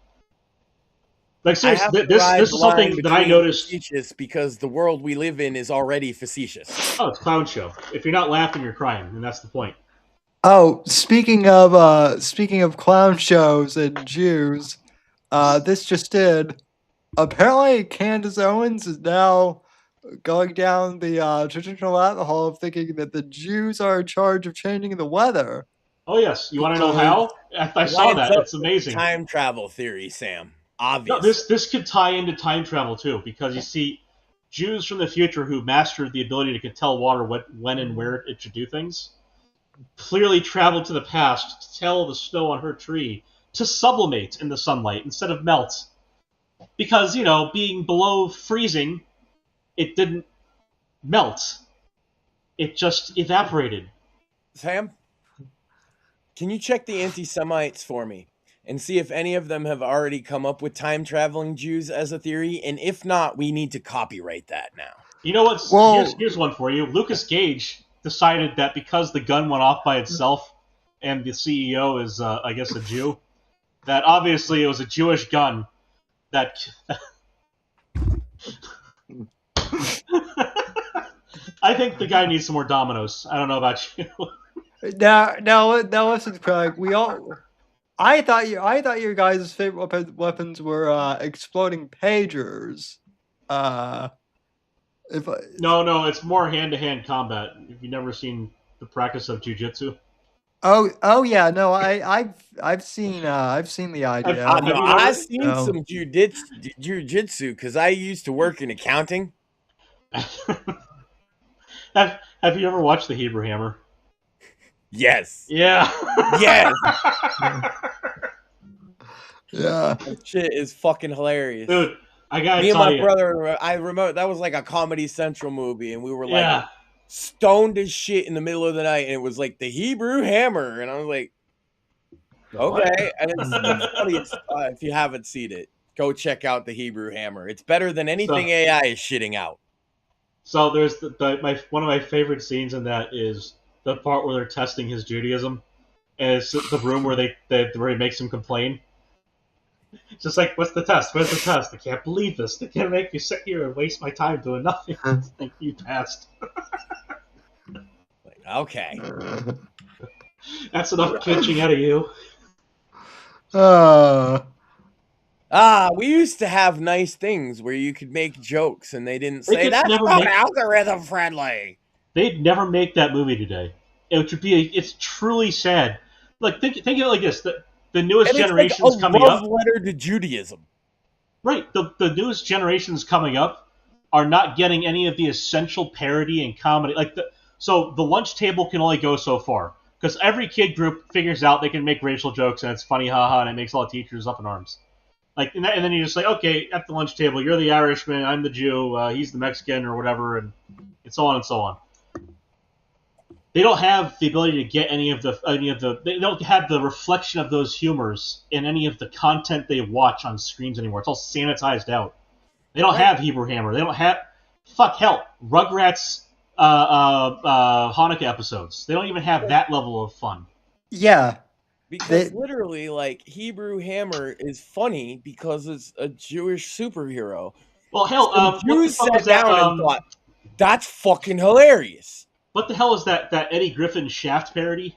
Like, seriously, this is something that I noticed. Facetious because the world we live in is already facetious. Oh, it's a clown show. If you're not laughing, you're crying, and that's the point. Oh, speaking of clown shows and Jews, this just did. Apparently, Candace Owens is now going down the traditional rabbit hole of thinking that the Jews are in charge of changing the weather. Oh yes, you want to know how? I saw that. It's amazing. Time travel theory, Sam. Obvious. No, this could tie into time travel too, because you see, Jews from the future who mastered the ability to tell water when and where it should do things, clearly traveled to the past to tell the snow on her tree to sublimate in the sunlight instead of melt. Because, being below freezing, it didn't melt. It just evaporated. Sam, can you check the anti-Semites for me and see if any of them have already come up with time-traveling Jews as a theory? And if not, we need to copyright that now. You know what? Here's one for you. Lucas Gage decided that because the gun went off by itself and the CEO is, I guess, a Jew, that obviously it was a Jewish gun that... I think the guy needs some more dominoes. I don't know about you. Now listen, Craig. I thought your guys' favorite weapons were exploding pagers. No, it's more hand-to-hand combat. Have you never seen the practice of jiu-jitsu? Oh yeah, no, I've seen the idea. I've seen some jiu-jitsu because I used to work in accounting. Have you ever watched the Hebrew Hammer? Yes. Yeah. Yes. Yeah. That shit is fucking hilarious. Dude, I gotta Me and tell my you. brother, I remember that was like a Comedy Central movie, and we were like stoned as shit in the middle of the night, and it was like the Hebrew Hammer, and I was like, okay. And it's funny. If you haven't seen it, go check out the Hebrew Hammer. It's better than anything AI is shitting out. So there's one of my favorite scenes in that is the part where they're testing his Judaism, and it's the room where where he makes him complain. It's just like, what's the test? Where's the test? I can't believe this. They can't make me sit here and waste my time doing nothing. Think you passed. Okay. That's enough pitching out of you. We used to have nice things where you could make jokes and they didn't say that's not algorithm friendly. They'd never make that movie today. It's truly sad. Like think of it like this: the newest generations coming up. Love letter to Judaism. Right. The newest generations coming up are not getting any of the essential parody and comedy. So the lunch table can only go so far because every kid group figures out they can make racial jokes and it's funny, haha, and it makes all the teachers up in arms. And then you're just like, okay, at the lunch table, you're the Irishman, I'm the Jew, he's the Mexican or whatever, and so on and so on. They don't have the ability to get they don't have the reflection of those humors in any of the content they watch on screens anymore. It's all sanitized out. They don't have Hebrew Hammer. They don't have, Rugrats Hanukkah episodes. They don't even have that level of fun. Yeah. Because literally, like, Hebrew Hammer is funny because it's a Jewish superhero. Well, hell, Some what the Jews fuck sat was that? down and thought, that's fucking hilarious. What the hell is that Eddie Griffin Shaft parody?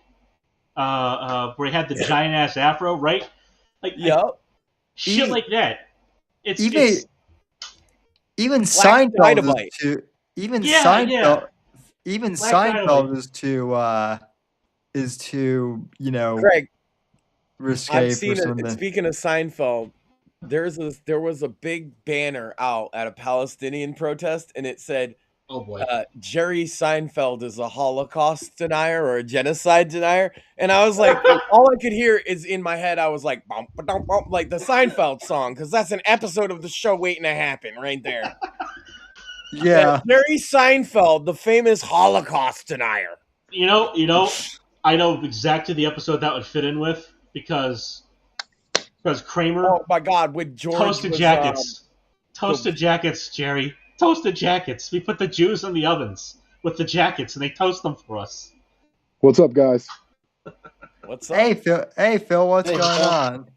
Where he had the giant ass afro, right? Like, shit like that. It's even Seinfeld is too. Even Seinfeld is too, you know, Craig, risque I've seen for it. something. Speaking of Seinfeld, there was a big banner out at a Palestinian protest, and it said, "Oh boy, Jerry Seinfeld is a Holocaust denier or a genocide denier." And I was like, all I could hear is in my head, I was like, bump, bump, bump, like the Seinfeld song, because that's an episode of the show waiting to happen right there. Yeah, Jerry Seinfeld, the famous Holocaust denier. You know, I know exactly the episode that would fit in with because Kramer. Oh my God, with George toasted jackets, Jerry, toasted jackets. We put the Jews in the ovens with the jackets, and they toast them for us. What's up, guys? What's up? Hey Phil, what's going on?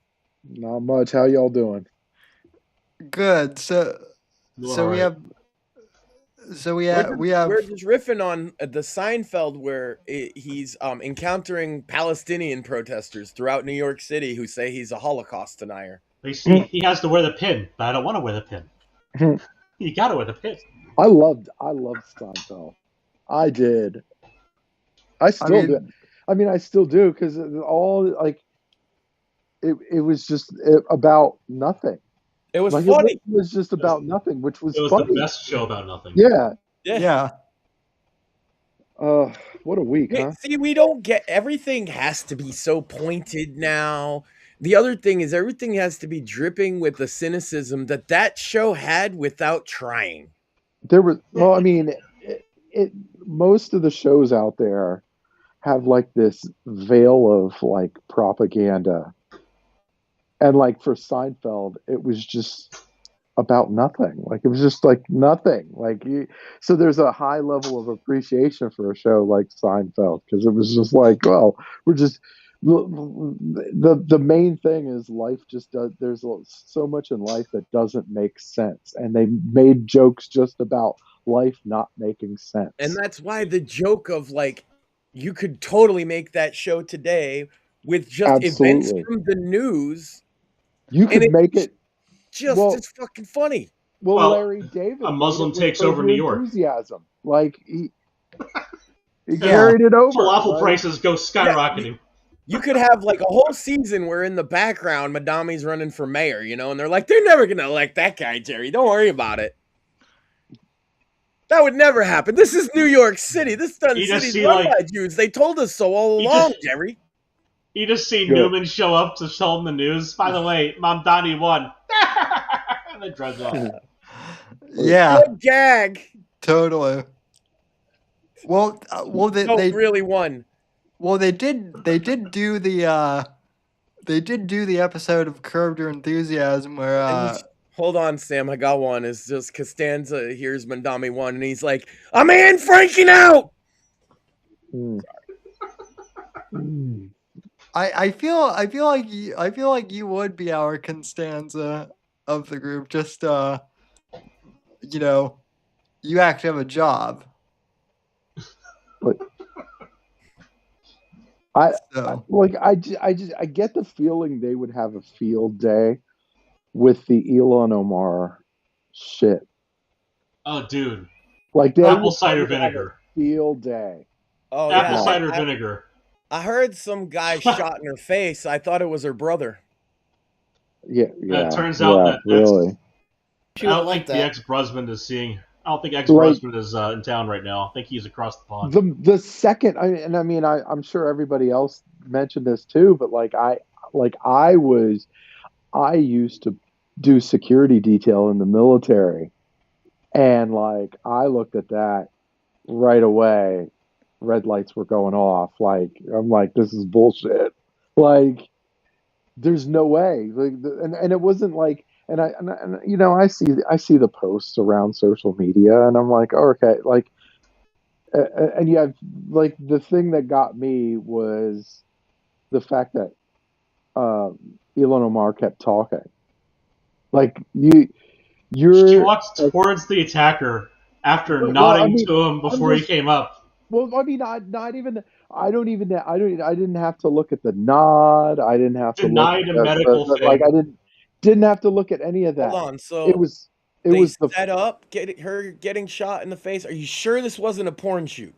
Not much. How y'all doing? Good. So we have. We're just riffing on the Seinfeld where he's encountering Palestinian protesters throughout New York City who say he's a Holocaust denier. They see he has to wear the pin, but I don't want to wear the pin. You got to wear the pin. I loved Seinfeld. I did. I still do. I mean, I still do because all like it was just about nothing. It was funny. It was just about nothing, which was funny. It was the best show about nothing. Yeah. What a week, huh? See, we don't get everything has to be so pointed now. The other thing is everything has to be dripping with the cynicism that show had without trying. There was, well, I mean, most of the shows out there have like this veil of like propaganda. And like for Seinfeld, it was just about nothing. Like it was just like nothing. So there's a high level of appreciation for a show like Seinfeld because it was just like, well, we're just the main thing is life just does. There's so much in life that doesn't make sense, and they made jokes just about life not making sense. And that's why the joke of like you could totally make that show today with just events from the news. You could make it just it's fucking funny. Well, Larry David, a Muslim takes over New York. Enthusiasm, like he carried it over. Falafel prices go skyrocketing. You could have like a whole season where in the background Madami's running for mayor, you know, and they're like, they're never gonna elect that guy, Jerry. Don't worry about it. That would never happen. This is New York City. This city's run by Jews. They told us so all along, Jerry. You just see Newman show up to tell him the news. By the way, Mom Donnie won. And then drives off. Yeah. Good gag. Totally. Well, they really won. Well, they did do the episode of Curb Your Enthusiasm where hold on, Sam, I got one. It's just Costanza hears Mandami won, and he's like, "A man freaking out." I feel like you would be our Costanza of the group. Just you know, you actually have a job. But I get the feeling they would have a field day with the Elon Omar shit. Oh, dude! Like apple cider vinegar. Field day. Oh, apple cider vinegar. I heard some guy shot in her face. I thought it was her brother. Yeah. It turns out that's really. I don't think the ex-husband is seeing. I don't think ex-husband is in town right now. I think he's across the pond. The second, I'm sure everybody else mentioned this too, but I used to do security detail in the military, and like I looked at that right away. Red lights were going off. Like I'm like, this is bullshit. Like, there's no way. Like, and it wasn't like. And I see the posts around social media, and I'm like, oh, okay, like, and you have like the thing that got me was the fact that Elon Omar kept talking. Like She you're walked towards the attacker after well, I nodding mean, to him I'm before he just came up. well, I mean, not even. I didn't have to look at the nod. I didn't have to look at Denied a medical like thing. I didn't have to look at any of Hold that. on. It So was it they was the set up her getting shot in the face. Are you sure this wasn't a porn shoot?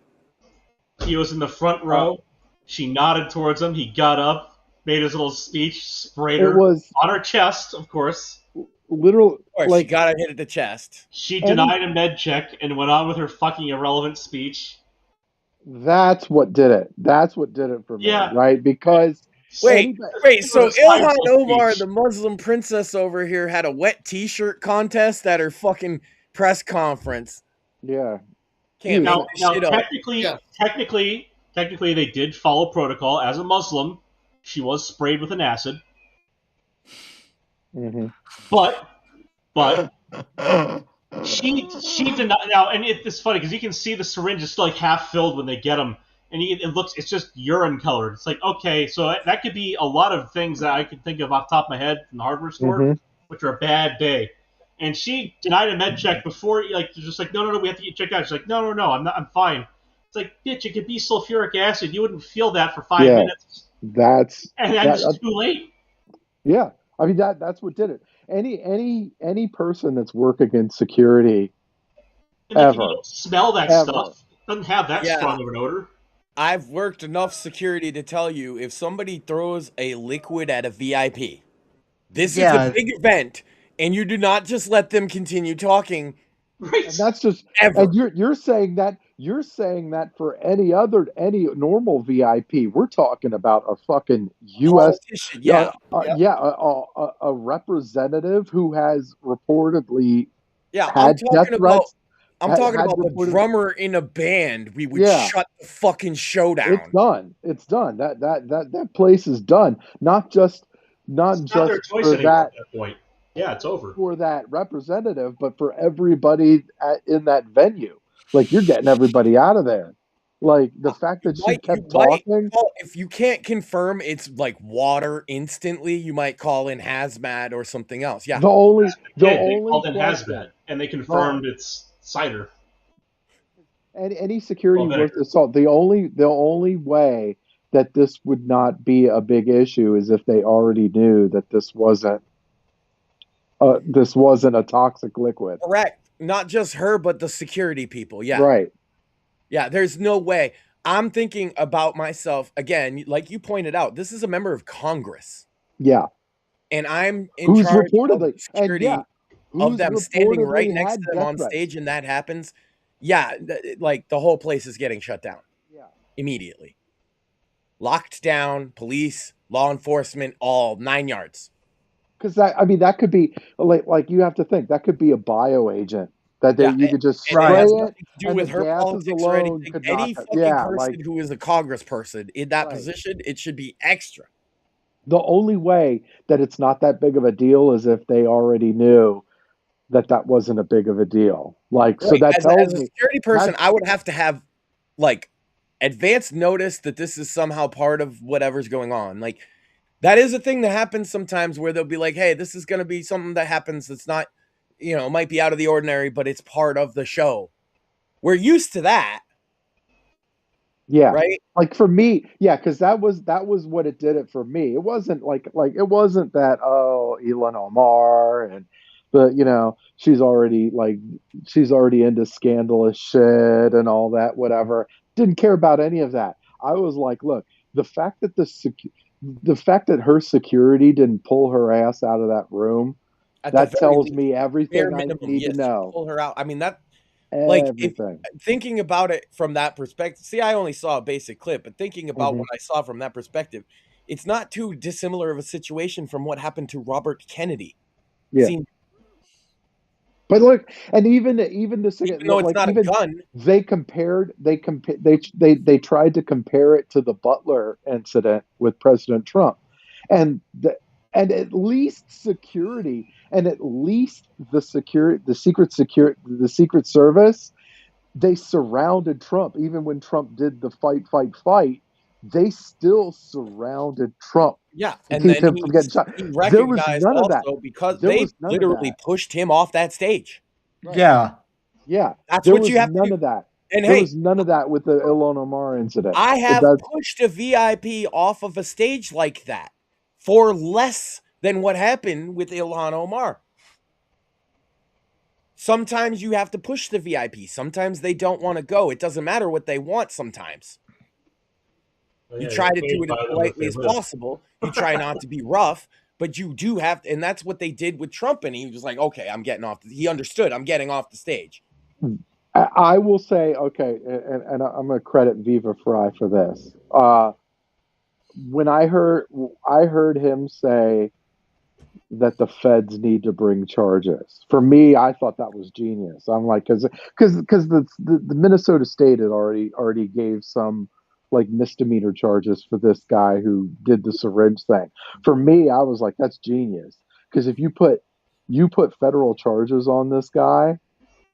He was in the front uh, row. She nodded towards him. He got up, made his little speech, sprayed it her was on her chest, of course. literal Of course, she like got hit at the chest. She any. denied a med check and went on with her fucking irrelevant speech. That's what did it. That's what did it for me, Yeah. right? Because Wait, anybody, It so was a Ilhan spiteful Omar, speech. the Muslim princess over here, had a wet T-shirt contest at her fucking press conference. yeah, Can't make Now, this shit up. technically, they did follow protocol. As a Muslim, she was sprayed with an acid. hmm But she did not. Now, and it's funny because you can see the syringe is still like half filled when they get them, and it's just urine colored. It's like, okay, so that could be a lot of things that I could think of off the top of my head from the hardware store, hmm which are a bad day. And she denied a med check before, like, just like, no, we have to get checked out. She's like, no, I'm fine. It's like, bitch, it could be sulfuric acid. You wouldn't feel that for 5 yeah. minutes, That's and then that. it's too late. Yeah, I mean that's what did it. Any person that's working in security And like, you ever, don't smell that ever. stuff. It doesn't have that Yeah. strong of an odor. I've worked enough security to tell you if somebody throws a liquid at a VIP, this is a big event, and you do not just let them continue talking. Right. And that's just Ever. and you're saying that for any normal VIP. We're talking about a fucking U.S. Politician, yeah. A representative who has reportedly Yeah, had death threats. I'm talking had about the reported- drummer in a band. We would Yeah. shut the fucking show down. It's done. That place is done. Not just their choice for anymore that at that point. Yeah, it's over. for that representative, but for everybody in that venue. Like you're getting everybody out of there. Like the fact that she kept talking. If you can't confirm it's like water instantly, you might call in hazmat or something else. Yeah. The only They called in question, hazmat and they confirmed it's cider. any security Well, worth the salt. The only way that this would not be a big issue is if they already knew that this wasn't a toxic liquid. Correct. Not just her, but the security people. Yeah. Right. Yeah, there's no way. I'm thinking about myself again, like you pointed out, this is a member of Congress. Yeah. And I'm in Who's charge reportedly of security of them standing right next to them on stage, and that happens. Yeah, like the whole place is getting shut down. Yeah. Immediately. Locked down, police, law enforcement, all 9 yards. Because that could be like you have to think that could be a bioagent that you could just spray it has it nothing to do and with the her gases politics or alone anything. could Any knock it. fucking Yeah, person who is a congressperson in that position, it should be extra. The only way that it's not that big of a deal is if they already knew that wasn't a big of a deal. Like so that tells as a me security person, I would have to have like advance notice that this is somehow part of whatever's going on. Like that is a thing that happens sometimes where they'll be like, hey, this is going to be something that happens that's not, might be out of the ordinary, but it's part of the show. We're used to that. Yeah. Right. Like for me, yeah, because that was what it did it for me. It wasn't like it wasn't that, oh, Elon Omar and she's already into scandalous shit and all that, whatever. Didn't care about any of that. I was like, look, the fact that her security didn't pull her ass out of that room, that tells me everything I need to know. Pull her out. I mean, that everything. Thinking about it from that perspective, see, I only saw a basic clip, but thinking about what I saw from that perspective, it's not too dissimilar of a situation from what happened to Robert Kennedy. Yeah. But look, and even the second, even though it's not a gun, they tried to compare it to the Butler incident with President Trump, and at least security, and at least the Secret Service, they surrounded Trump. Even when Trump did the fight, they still surrounded Trump. Yeah, to and keep then him from getting shot. he There was recognized none of that. also because There they was none of literally that. pushed him off that stage. Right. Yeah. That's There what was you have to none do. of that. And There hey, was none of that with the Ilhan Omar incident. I have pushed a VIP off of a stage like that for less than what happened with Ilhan Omar. Sometimes you have to push the VIP. Sometimes they don't want to go. It doesn't matter what they want sometimes. Well, You yeah, try to paid do it as by them if politely they as live. possible. You try not to be rough, but you do have to, and that's what they did with Trump. And he was like, okay, I'm getting off. He understood. I'm getting off the stage. I will say, okay, and I'm going to credit Viva Fry for this. When I heard him say that the feds need to bring charges. For me, I thought that was genius. I'm like, because the Minnesota State had already gave some like misdemeanor charges for this guy who did the syringe thing. For me, I was like, that's genius. Because if you put federal charges on this guy,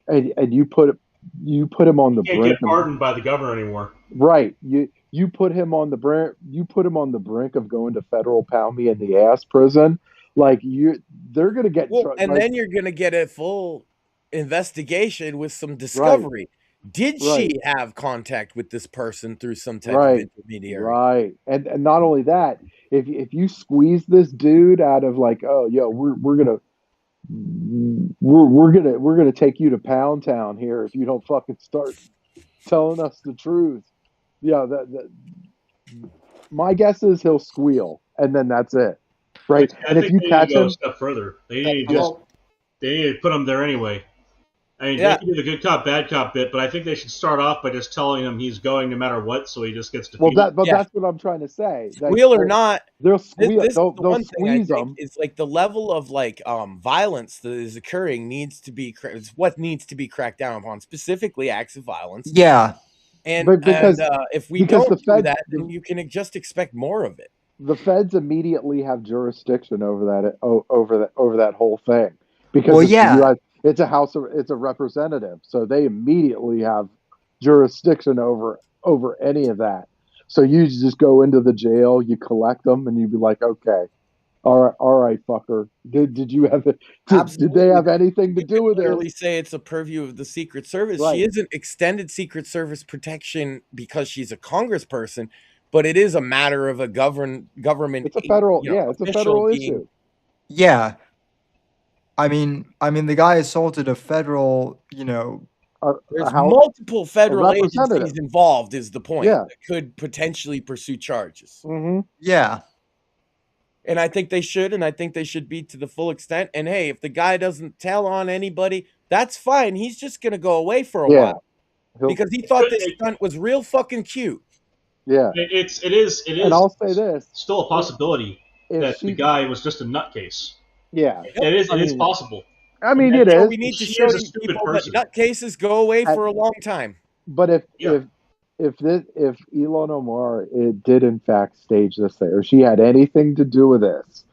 and you put him on the Can't brink get pardoned by the governor anymore. right. You put him on the brink of going to federal pound me in the ass prison. Like they're gonna get then you're gonna get a full investigation with some discovery. Right. Did she have contact with this person through some type of intermediary? Right. And not only that, if you squeeze this dude out of like, oh yo, we're gonna take you to Pound Town here if you don't fucking start telling us the truth. Yeah, my guess is he'll squeal, and then that's it, right? I think they need to go a step further. They need to put him there anyway. I mean, they can do the good cop, bad cop bit, but I think they should start off by just telling him he's going no matter what, so he just gets defeated. Well, that's what I'm trying to say. Squeal or not, they'll squeal. They'll squeeze them. It's like the level of like violence that is occurring needs to be what needs to be cracked down upon, specifically acts of violence. Yeah. And if we don't do that, then you can just expect more of it. The feds immediately have jurisdiction over that whole thing because it's a representative, so they immediately have jurisdiction over any of that. So you just go into the jail, you collect them, and you'd be like, okay, all right, fucker. Did you have did they have anything to do with it? Literally say it's a purview of the Secret Service. Right. She isn't extended Secret Service protection because she's a congressperson, but it is a matter of a government. It's a federal, it's a federal issue. Yeah, I mean, the guy assaulted a federal, there's multiple federal agencies involved. Is the point that could potentially pursue charges? Mm-hmm. Yeah. And I think they should, and I think they should be to the full extent. And hey, if the guy doesn't tell on anybody, that's fine. He's just gonna go away for a while because he thought this stunt was real fucking cute. Yeah, it is. And I'll say this: still a possibility that the guy was just a nutcase. Yeah, it is. It is possible. I mean, it is. We need to show people that nutcases go away for a long time. But if Ilhan Omar did in fact stage this thing, or she had anything to do with this,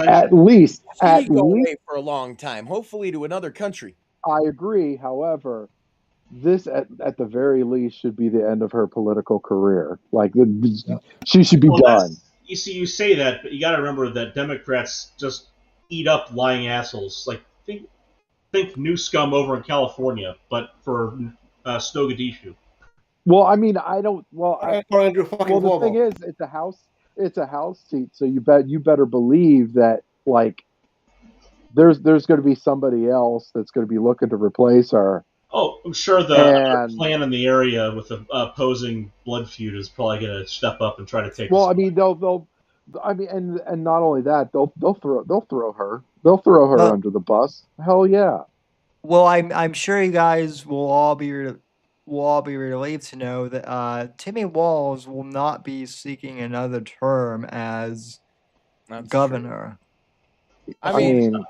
at least go away for a long time, hopefully to another country. I agree. However, this at the very least should be the end of her political career. Like she should be done. You see, you say that, but you got to remember that Democrats just eat up lying assholes. Like think New Scum over in California, but for Mogadishu. Well, I mean, I don't. Well, the thing is, it's a house seat, so you better believe that like there's going to be somebody else that's going to be looking to replace her. Oh, I'm sure the clan in the area with the opposing blood feud is probably going to step up and try to take. Well, I mean, they'll. I mean, and not only that, they'll throw her under the bus. Hell yeah. Well, I'm sure you guys will all be relieved to know that Timmy Walz will not be seeking another term as governor. True. I mean,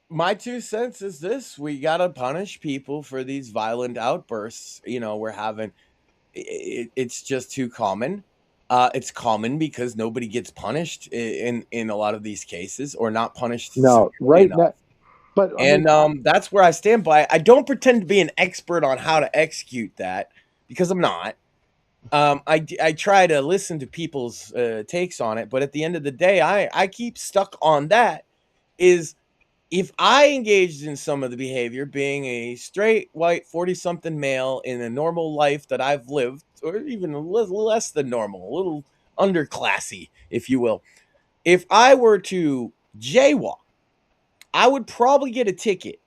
my 2 cents is this: we gotta punish people for these violent outbursts. We're having. It's just too common. It's common because nobody gets punished in a lot of these cases, or not punished. No, right. But that's where I stand by. I don't pretend to be an expert on how to execute that because I'm not. I try to listen to people's takes on it, but at the end of the day, I keep stuck on that. Is if I engaged in some of the behavior, being a straight white 40-something male in a normal life that I've lived, or even a little less than normal, a little underclassy, if you will. If I were to jaywalk, I would probably get a ticket.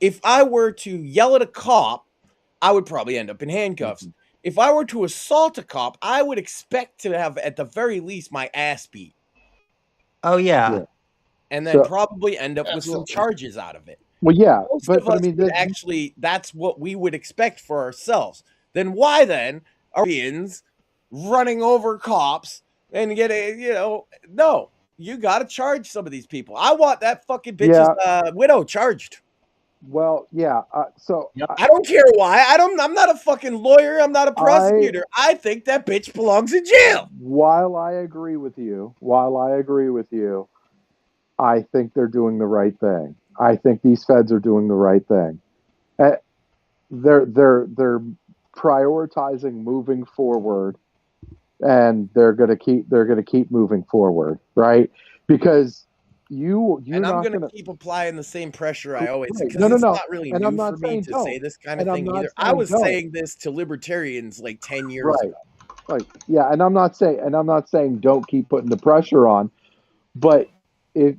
If I were to yell at a cop, I would probably end up in handcuffs. Mhm. If I were to assault a cop, I would expect to have, at the very least, my ass beat. Oh yeah. Yeah. And then So- probably end up with some Absolutely. charges out of it. Well, yeah, Most but of us I mean, would actually, that's what we would expect for ourselves. Then why then are Indians running over cops and getting, no, you got to charge some of these people. I want that fucking bitch's widow charged. well, yeah. So Yep. I don't care why. I'm not a fucking lawyer. I'm not a prosecutor. I think that bitch belongs in jail. while I agree with you, I think they're doing the right thing. I think these feds are doing the right thing. They're prioritizing moving forward, and they're gonna keep moving forward, right? Because you're And I'm not going to gonna keep applying the same pressure I always Right. because No, it's no. not really And I'm new not for me saying to don't. say this kind of And I'm thing not either. I saying was don't. saying this to libertarians like 10 years Right. ago. Like, yeah, and I'm not saying don't keep putting the pressure on, but if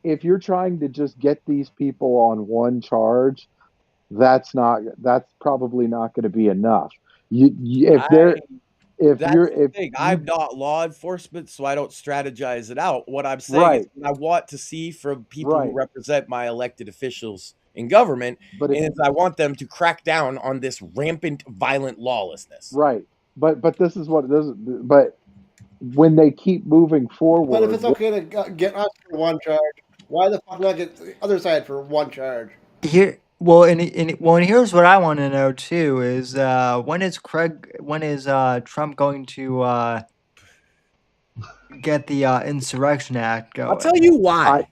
if you're trying to just get these people on one charge, that's probably not going to be enough. If they're That's the thing. I'm not law enforcement, so I don't strategize it out. What I'm saying is Right. what I want to see from people who Right. represent my elected officials in government But if is I want them to crack down on this rampant violent lawlessness. right, but this is what this. But when they keep moving forward, But if it's okay to get us for one charge, why the fuck not get the other side for one charge? Here, well, and here's what I want to know too is when is Trump going to get the Insurrection Act going? I'll tell you why.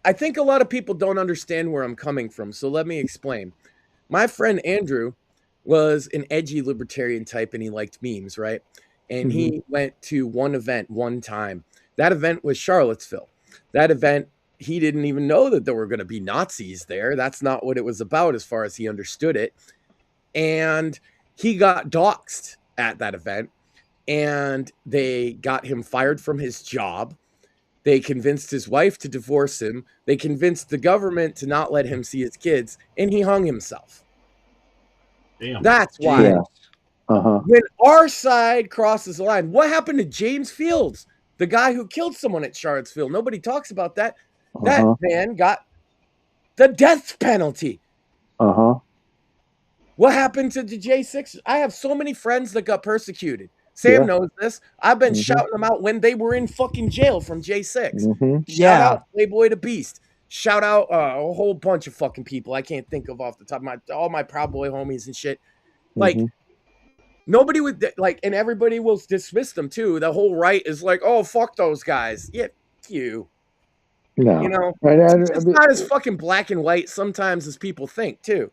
I think a lot of people don't understand where I'm coming from, so let me explain. My friend Andrew was an edgy libertarian type and he liked memes, right? And he went to one event one time. That event was Charlottesville. That event, he didn't even know that there were going to be Nazis there. That's not what it was about as far as he understood it. And he got doxxed at that event and they got him fired from his job. They convinced his wife to divorce him. They convinced the government to not let him see his kids, and he hung himself. Damn. That's why. Yeah. When our side crosses the line, what happened to James Fields, the guy who killed someone at Charlottesville? Nobody talks about that. That man got the death penalty. What happened to the J6? I have so many friends that got persecuted. Sam knows this. I've been shouting them out when they were in fucking jail from J6. Shout out Playboy the Beast. Shout out a whole bunch of fucking people I can't think of off the top of all my Proud Boy homies and shit. Like, nobody would, like, and everybody will dismiss them too. The whole right is like, oh, fuck those guys. Yeah, you. No. You know, it's not as fucking black and white sometimes as people think too.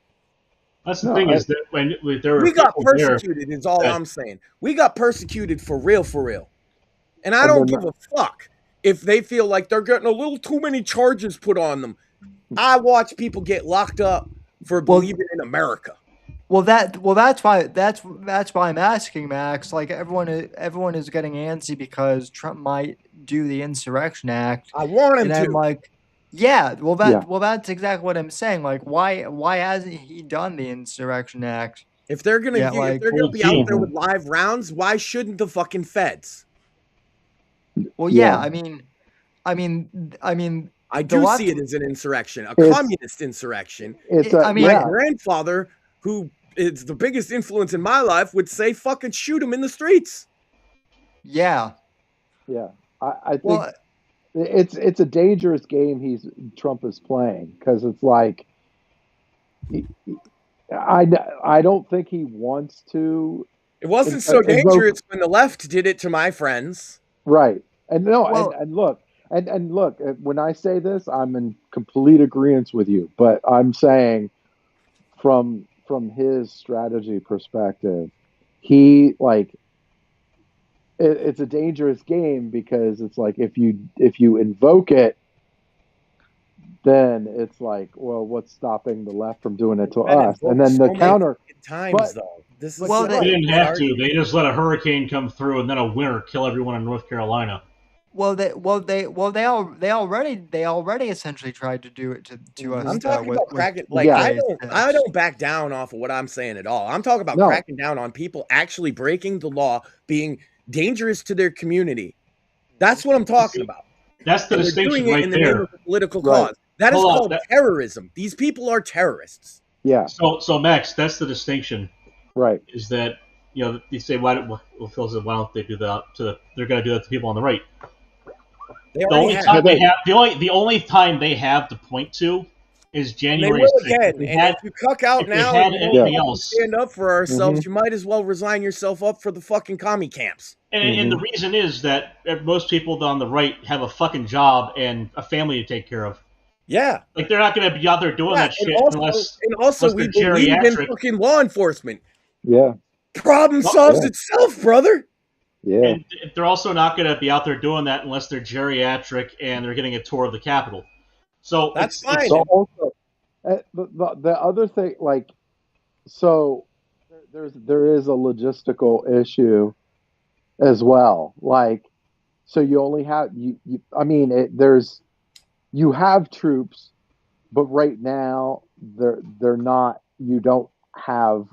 That's the thing is that when there were we got persecuted there, is all I'm saying. We got persecuted for real. And I don't give a fuck if they feel like they're getting a little too many charges put on them. I watch people get locked up for believing in America. Well, that's why I'm asking, Max. Like everyone is getting antsy because Trump might do the Insurrection Act. I want him to. I'm like, well, that's exactly what I'm saying. Like, why hasn't he done the Insurrection Act? If they're gonna be out there with live rounds, why shouldn't the fucking feds? Well, yeah. I mean, I do see it as an insurrection, a communist insurrection. My grandfather, who is the biggest influence in my life, would say, "Fucking shoot him in the streets." Yeah. I think it's a dangerous game Trump is playing because it's like I don't think he wants to. It wasn't so dangerous when the left did it to my friends. Right. And look, when I say this, I'm in complete agreement with you, but I'm saying from his strategy perspective, he like it's a dangerous game because it's like if you invoke it, then it's like, well, what's stopping the left from doing it to us? And then the counter times though. This is they didn't have to. They just let a hurricane come through and then a winter kill everyone in North Carolina. They already essentially tried to do it to us. I'm talking about cracking. Like I don't back down off of what I'm saying at all. I'm talking about cracking down on people actually breaking the law, being dangerous to their community. That's what I'm talking about. That's the distinction doing it right in the there. name of a political cause. That is called terrorism. These people are terrorists. Yeah. So Max, that's the distinction. Right. Is that you say why don't they do that they're going to do that to people on the right? The only time they have to point to is January 6th. Again, if you cuck out now and stand up for ourselves, you might as well resign yourself up for the fucking commie camps. And the reason is that most people on the right have a fucking job and a family to take care of. Yeah. Like, they're not going to be out there doing that shit unless we believe in fucking law enforcement. Yeah. Problem solves itself, brother. Yeah. And they're also not going to be out there doing that unless they're geriatric and they're getting a tour of the Capitol. So that's fine. So also, the other thing, like, so there is a logistical issue as well. Like, so you only have you have troops, but right now they're not. You don't have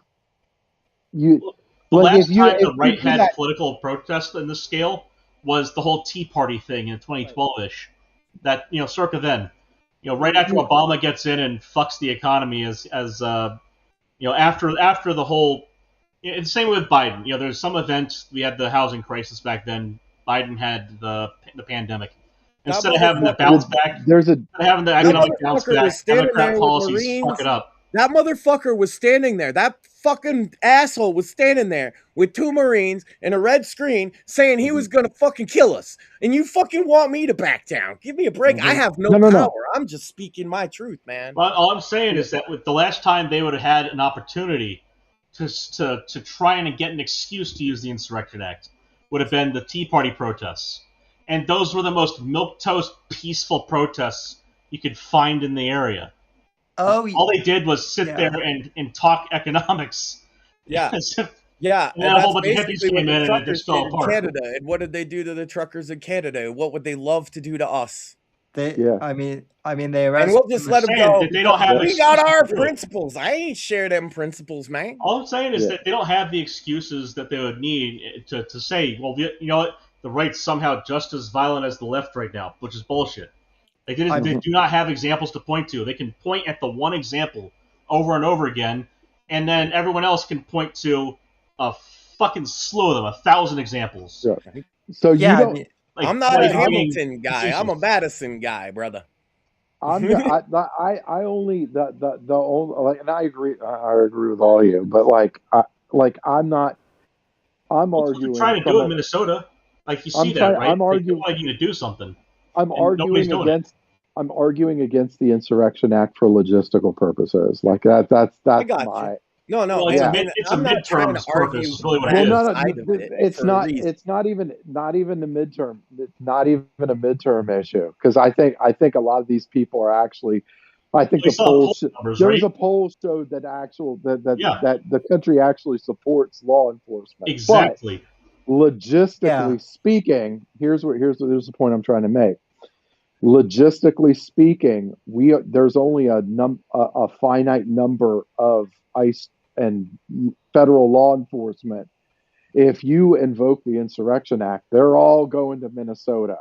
you. The last time the right had political protest in this scale was the whole Tea Party thing in 2012-ish. That, circa then. Right after Obama gets in and fucks the economy after the whole... It's the same with Biden. There's some events. We had the housing crisis back then. Biden had the pandemic. Instead of having the bounce back, having the economic bounce back, Democrat policies fuck it up. That motherfucker was standing there. That fucking asshole was standing there with 2 Marines and a red screen saying he was going to fucking kill us. And you fucking want me to back down. Give me a break. I have no power. No. I'm just speaking my truth, man. Well, all I'm saying is that with the last time they would have had an opportunity to try and get an excuse to use the Insurrection Act would have been the Tea Party protests. And those were the most milquetoast peaceful protests you could find in the area. All they did was sit there and talk economics. Yeah. Yeah. And then a whole bunch of hippies came in and it just fell apart. Canada. And what did they do to the truckers in Canada? What would they love to do to us? I mean, they arrested. And we'll just let them go. They don't have we got our principles. I ain't share them principles, man. All I'm saying is that they don't have the excuses that they would need to say, well, you know what? The right's somehow just as violent as the left right now, which is bullshit. They do not have examples to point to. They can point at the one example over and over again, and then everyone else can point to a fucking slew of them, 1,000 examles. Yeah. So I'm not a Hamilton guy. I'm a Madison guy, brother. I only the only and I agree with all of you, but I'm arguing. Trying to do in Minnesota, like you see that, right? I'm arguing you to do something. I'm arguing against the Insurrection Act for logistical purposes. Like that's I got my. You. No. Well, it's a midterm purpose. Is really what it is. It's not even the midterm. It's not even a midterm issue because I think a lot of these people are actually. I think the polls. There's a poll showed that that the country actually supports law enforcement. Exactly. But logistically speaking, here's the point I'm trying to make. Logistically speaking, there's only a finite number of ICE and federal law enforcement. If you invoke the Insurrection Act, they're all going to Minnesota,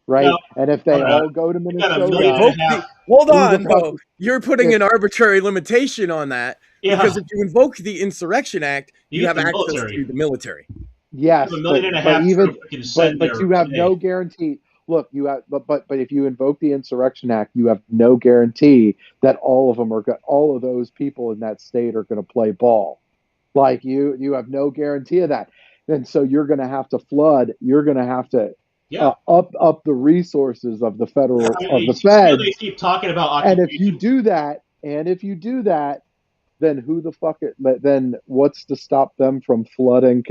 right? No, and if they all go to Minnesota, hold on, though, you're putting an arbitrary limitation on that because if you invoke the Insurrection Act, you have access to the military. Yes, but you have no guarantee. Look, you have, but if you invoke the Insurrection Act, you have no guarantee that all of those people in that state are going to play ball. Like you have no guarantee of that, and so you're going to have to flood. You're going to have to up the resources of the federal of the Fed. They keep talking about occupation. And if you do that, then who the fuck it? Then what's to stop them from flooding?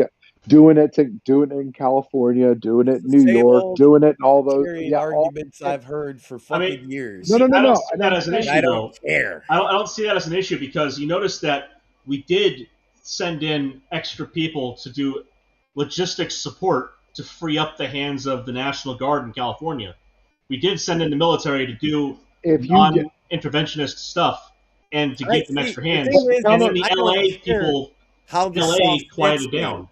Doing it in California, doing it in New York, doing it in all those arguments I've heard for fucking years. No. I don't see that as an issue, I don't though. care. I don't see that as an issue because you notice that we did send in extra people to do logistics support to free up the hands of the National Guard in California. We did send in the military to do non-interventionist stuff and to give them extra hands. And then the LA people, LA quieted down.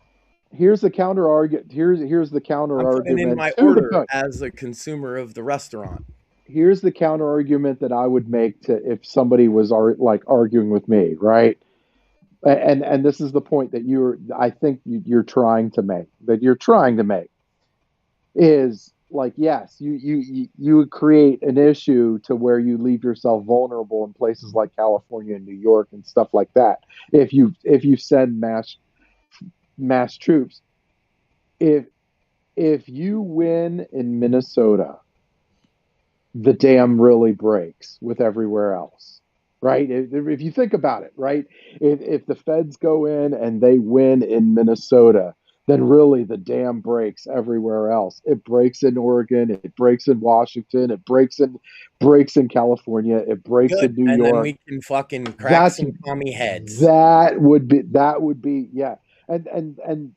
Here's the counter argument. Here's the counter argument. In my order as a consumer of the restaurant. Here's the counter argument that I would make to if somebody was arguing with me, right? And this is the point that I think you're trying to make. Is like, yes, you create an issue to where you leave yourself vulnerable in places like California and New York and stuff like that. If you send mass troops, if you win in Minnesota, the dam really breaks with everywhere else, right? If you think about it, right? If the feds go in and they win in Minnesota, then really the dam breaks everywhere else. It breaks in Oregon, it breaks in Washington, it breaks in California, it breaks in New York. And then we can fucking crack some commie heads. That would be yeah. And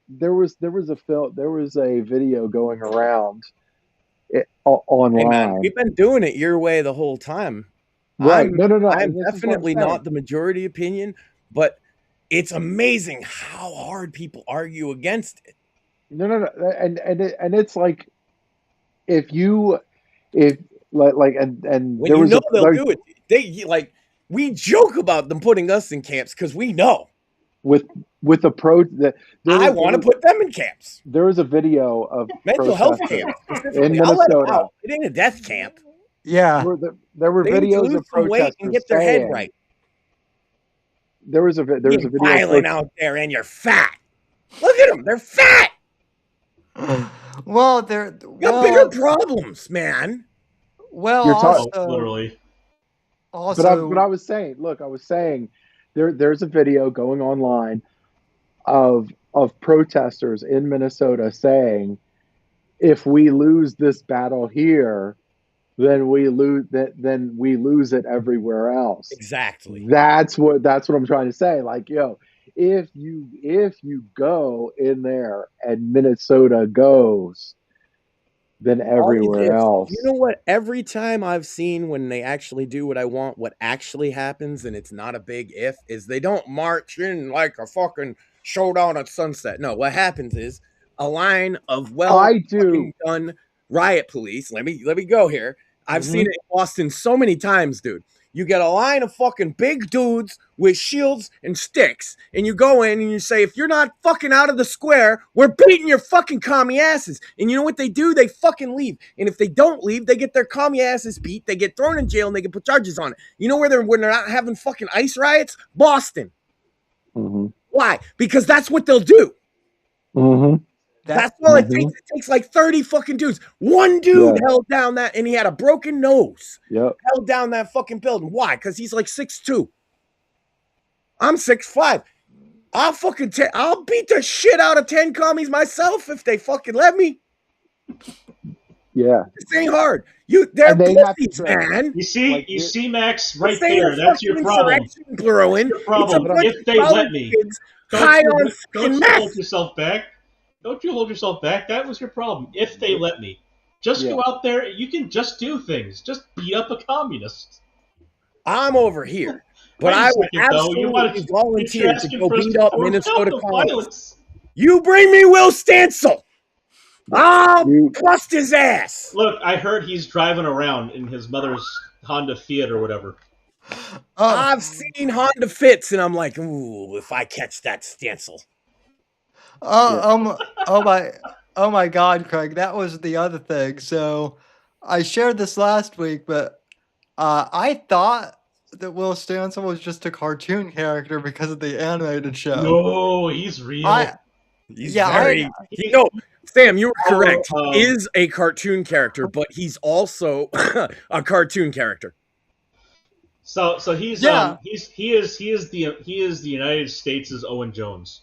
there was a video going around online. Hey man, we've been doing it your way the whole time. Right? I'm definitely not the majority opinion, but it's amazing how hard people argue against it. No, and it's like and when you know they'll do it, they like we joke about them putting us in camps because we know. With approach that I want to put them in camps. There was a video of mental health camp in Minnesota. It ain't a death camp. Yeah, there were videos of protesters and get their head right. There was a video violent out there, and you're fat. Look at them; they're fat. Well, got bigger problems, man. Well, also, literally. Also, but I was saying. There's a video going online of protesters in Minnesota saying, if we lose this battle here, then we lose it everywhere else. Exactly. That's what I'm trying to say. Like, if you go in there and Minnesota goes, then everywhere else. You know what? Every time I've seen when they actually do what I want, what actually happens, and it's not a big if, is they don't march in like a fucking showdown at sunset. No, what happens is a line of done riot police. Let me go here. I've seen it in Boston so many times, dude. You get a line of fucking big dudes with shields and sticks, and you go in and you say, if you're not fucking out of the square, we're beating your fucking commie asses. And you know what they do? They fucking leave. And if they don't leave, they get their commie asses beat, they get thrown in jail, and they get put charges on it. You know where they're not having fucking ICE riots? Boston. Mm-hmm. Why? Because that's what they'll do. Mm-hmm. That's all it takes. It takes like 30 fucking dudes. One dude held down that, and he had a broken nose. Yep. Held down that fucking building. Why? Because he's like 6'2". I'm 6'5". I'll beat the shit out of 10 commies myself if they fucking let me. Yeah. This ain't hard. They're pussies, man. You see, Max, right there. That's your problem. Brewing. That's your problem. If they let me. Don't you hold yourself back. Don't you hold yourself back. That was your problem. If they let me. Just go out there. You can just do things. Just beat up a communist. I'm over here. But I would absolutely volunteer to go beat up Minnesota communists. You bring me Will Stancil. I'll bust his ass. Look, I heard he's driving around in his mother's Honda Fiat or whatever. I've seen Honda Fits, and I'm like, ooh, if I catch that Stancil. Oh my God, Craig, that was the other thing. So I shared this last week, but I thought that Will Stancil was just a cartoon character because of the animated show. No, he's real. Sam, you were correct. He is a cartoon character, but he's also a cartoon character. So he's he is the United States' Owen Jones.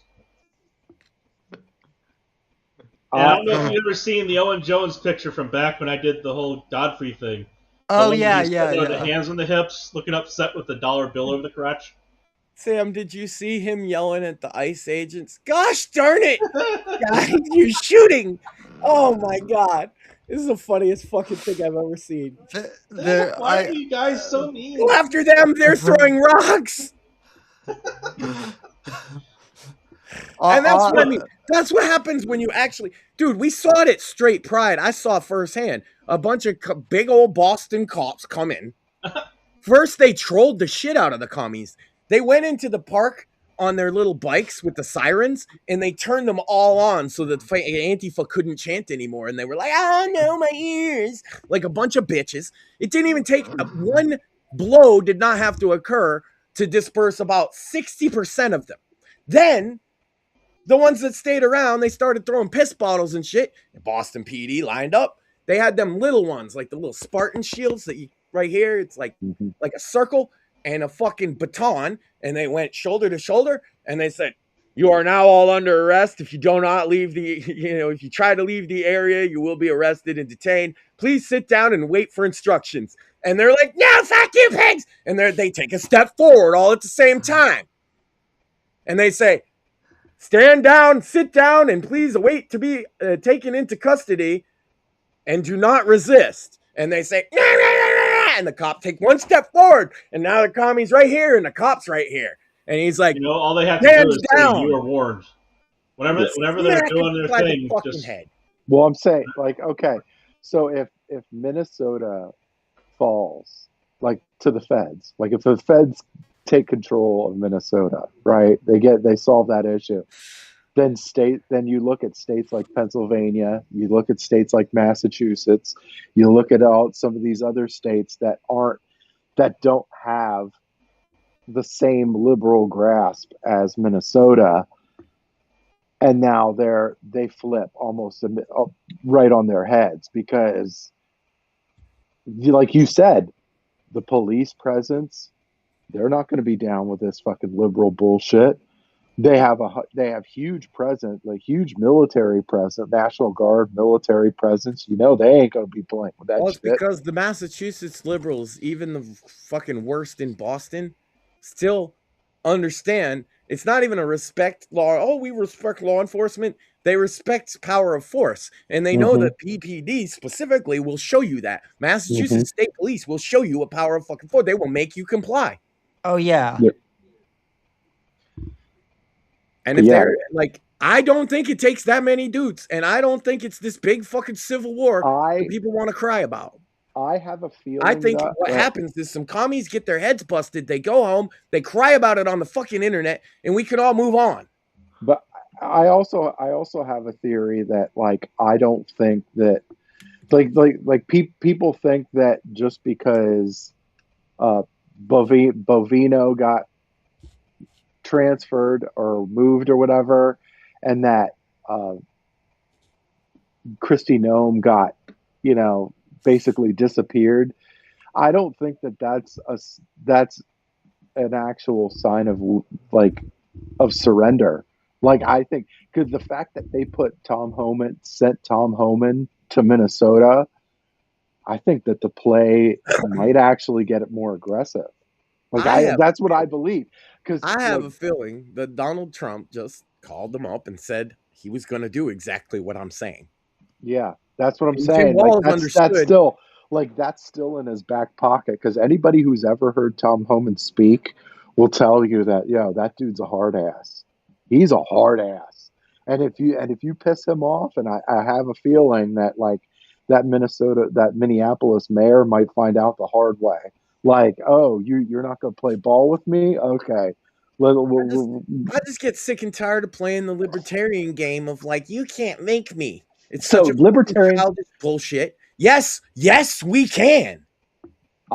And I don't know if you've ever seen the Owen Jones picture from back when I did the whole Godfrey thing. Oh the yeah. hands on the hips, looking upset with the dollar bill over the crotch. Sam, did you see him yelling at the ICE agents? Gosh darn it! Guys, you're shooting! Oh my god. This is the funniest fucking thing I've ever seen. Why are you guys so mean? Go after them, they're throwing rocks! And that's what I mean. That's what happens when you actually... Dude, we saw it at Straight Pride. I saw firsthand. A bunch of big old Boston cops come in. First, they trolled the shit out of the commies. They went into the park on their little bikes with the sirens, and they turned them all on so that Antifa couldn't chant anymore. And they were like, oh no, my ears. Like a bunch of bitches. It didn't even take... one blow did not have to occur to disperse about 60% of them. Then... the ones that stayed around, they started throwing piss bottles and shit. And Boston PD lined up. They had them little ones, like the little Spartan shields that you right here. It's like a circle and a fucking baton. And they went shoulder to shoulder. And they said, you are now all under arrest. If you do not leave if you try to leave the area, you will be arrested and detained. Please sit down and wait for instructions. And they're like, no, fuck you, pigs. And they take a step forward all at the same time. And they say, stand down, sit down, and please await to be taken into custody, and do not resist. And they say, nah, nah, nah, nah, and the cop take one step forward, and now the commie's right here, and the cop's right here. And he's like, all they have to do is say you are warned. Whenever they're doing their thing, head. Well, I'm saying, like, okay, so if Minnesota falls, like, to the feds, like, if the feds take control of Minnesota, right? They solve that issue. Then you look at states like Pennsylvania, you look at states like Massachusetts, you look at some of these other states that don't have the same liberal grasp as Minnesota, and now they flip almost right on their heads because, like you said, the police presence. They're not going to be down with this fucking liberal bullshit. They have huge presence, like huge military presence, National Guard military presence. They ain't going to be playing with that shit. It's because the Massachusetts liberals, even the fucking worst in Boston, still understand it's not even a respect law. Oh, we respect law enforcement. They respect power of force. And they know that PPD specifically will show you that. Massachusetts State Police will show you a power of fucking force. They will make you comply. Oh, yeah. And if they're like, I don't think it takes that many dudes. And I don't think it's this big fucking civil war that people want to cry about. I have a feeling. I think what happens is some commies get their heads busted. They go home. They cry about it on the fucking internet. And we could all move on. But I also have a theory that, like, I don't think that, people think that just because Bovino got transferred or moved or whatever, and that Kristi Noem got, basically disappeared. I don't think that's an actual sign of surrender. Like, I think because the fact that they sent Tom Homan to Minnesota, I think that the play might actually get it more aggressive. That's what I believe. Because I have a feeling that Donald Trump just called them up and said he was going to do exactly what I'm saying. Yeah, that's what I'm saying. That's still in his back pocket. Because anybody who's ever heard Tom Homan speak will tell you that, that dude's a hard ass. He's a hard ass. And if you piss him off, and I have a feeling that that Minneapolis mayor might find out the hard way. Like, oh, you're not going to play ball with me? Okay. I just get sick and tired of playing the libertarian game of, like, you can't make me. It's such a libertarian childish bullshit. Yes, we can.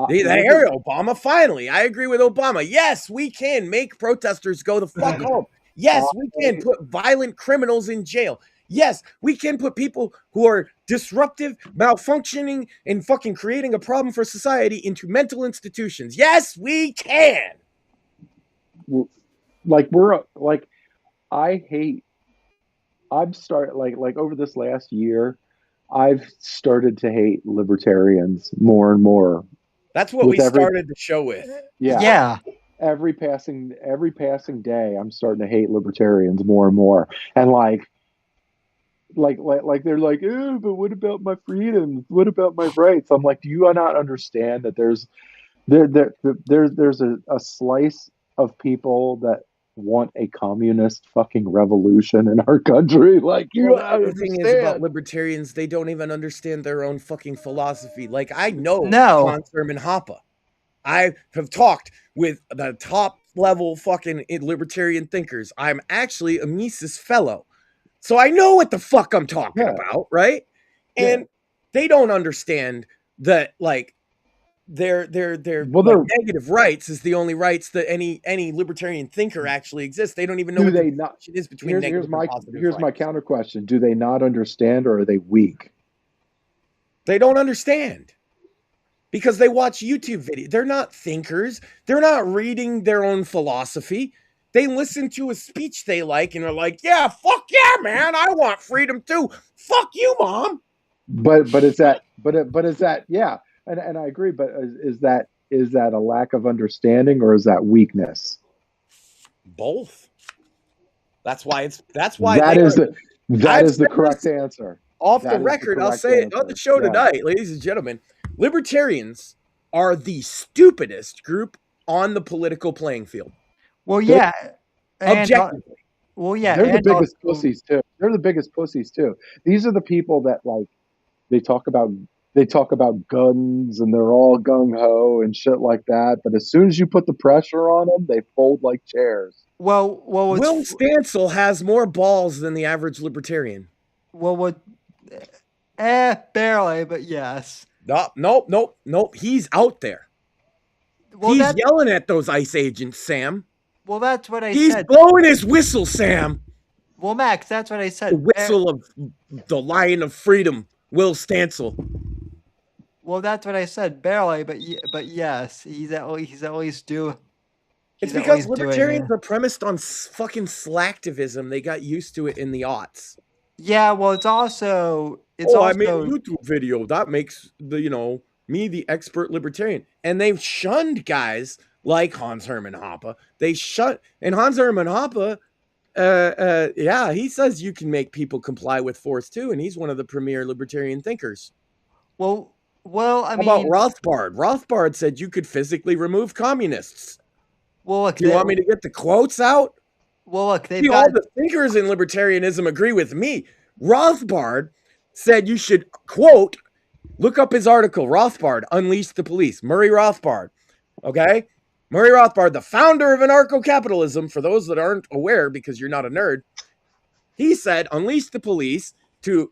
There, Obama, finally. I agree with Obama. Yes, we can make protesters go the fuck home. Yes, we can put violent criminals in jail. Yes, we can put people who are disruptive, malfunctioning, and fucking creating a problem for society into mental institutions. Yes, we can. Like I've started like over this last year, I've started to hate libertarians more and more. That's what we started the show with. Yeah. Every passing day, I'm starting to hate libertarians more and more. And like they're like, oh, but what about my freedoms? What about my rights? I'm like, do you not understand that there's a slice of people that want a communist fucking revolution in our country? Like, you the thing is about libertarians, they don't even understand their own fucking philosophy. Like, I know Hans Hermann Hoppe. I have talked with the top level fucking libertarian thinkers. I'm actually a Mises fellow. So I know what the fuck I'm talking about, right? And they don't understand that, like, their negative rights is the only rights that any libertarian thinker actually exists. They don't even know what the distinction is between negative and positive. Here's my counter question: do they not understand, or are they weak? They don't understand because they watch YouTube videos. They're not thinkers. They're not reading their own philosophy. They listen to a speech they like and are like, yeah, fuck yeah, man, I want freedom too. Fuck you, mom. But is that yeah, and I agree, but is that a lack of understanding, or is that weakness? Both. That's why that is the correct answer. Off the record, I'll say it on the show tonight, ladies and gentlemen. Libertarians are the stupidest group on the political playing field. Well, yeah. Objectively. Well, yeah. They're the biggest pussies too. They're the biggest pussies too. These are the people that, like, they talk about guns and they're all gung ho and shit like that. But as soon as you put the pressure on them, they fold like chairs. Well, Will Stancil has more balls than the average libertarian. Well, barely, but yes. Nope. He's out there. Well, he's yelling at those ICE agents, Sam. Well, that's what I said. He's blowing his whistle, Sam. Well, Max, that's what I said. The whistle of the Lion of Freedom, Will Stancil. Well, that's what I said. Barely, but yes, he's at least do. It's because libertarians are premised on fucking slacktivism. They got used to it in the aughts. Yeah, well, it's also I made a YouTube video that makes me the expert libertarian, and they've shunned guys like Hans Hermann Hoppe. And Hans Hermann Hoppe, he says you can make people comply with force too, and he's one of the premier libertarian thinkers. Well, I mean, how about Rothbard? Rothbard said you could physically remove communists. Well, look, do you want me to get the quotes out? Well, look, all the thinkers in libertarianism agree with me. Rothbard said you should, quote, look up his article, Rothbard, Unleash the Police, Murray Rothbard, okay? Murray Rothbard, the founder of anarcho-capitalism, for those that aren't aware because you're not a nerd, he said, unleash the police to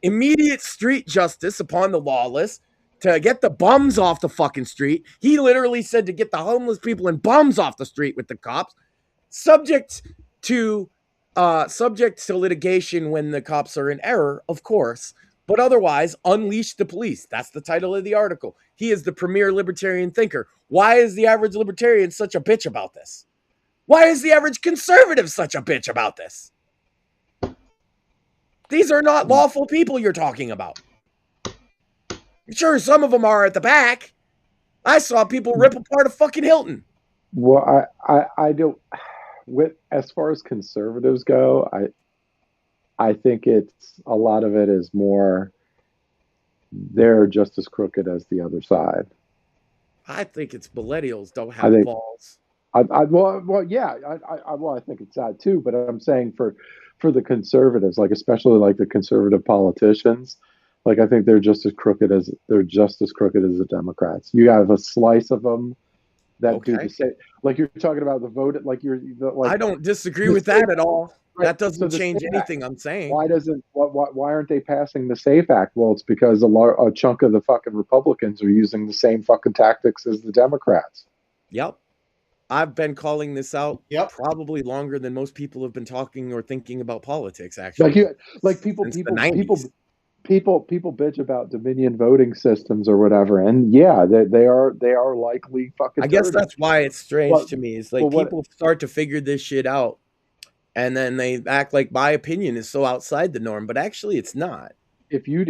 immediate street justice upon the lawless, to get the bums off the fucking street. He literally said to get the homeless people and bums off the street with the cops, subject to litigation when the cops are in error, of course, but otherwise, unleash the police. That's the title of the article. He is the premier libertarian thinker. Why is the average libertarian such a bitch about this? Why is the average conservative such a bitch about this? These are not lawful people you're talking about. Sure, some of them are at the back. I saw people rip apart a fucking Hilton. Well, I don't. As far as conservatives go, I think it's a lot of it is more they're just as crooked as the other side. I think it's millennials don't have balls. I think it's that too. But I'm saying for the conservatives, like especially like the conservative politicians, like I think they're just as crooked as the Democrats. You have a slice of them that do the same. Like you're talking about the vote. I don't disagree with that at all. Right. That doesn't change anything I'm saying. Why aren't they passing the SAFE Act? Well, it's because a chunk of the fucking Republicans are using the same fucking tactics as the Democrats. Yep. I've been calling this out Yep. probably longer than most people have been talking or thinking about politics. Actually, people bitch about Dominion voting systems or whatever, and yeah, they are likely fucking. I guess turds. that's why it's strange to me. It's like people start to figure this shit out, and then they act like my opinion is so outside the norm, but actually it's not. If you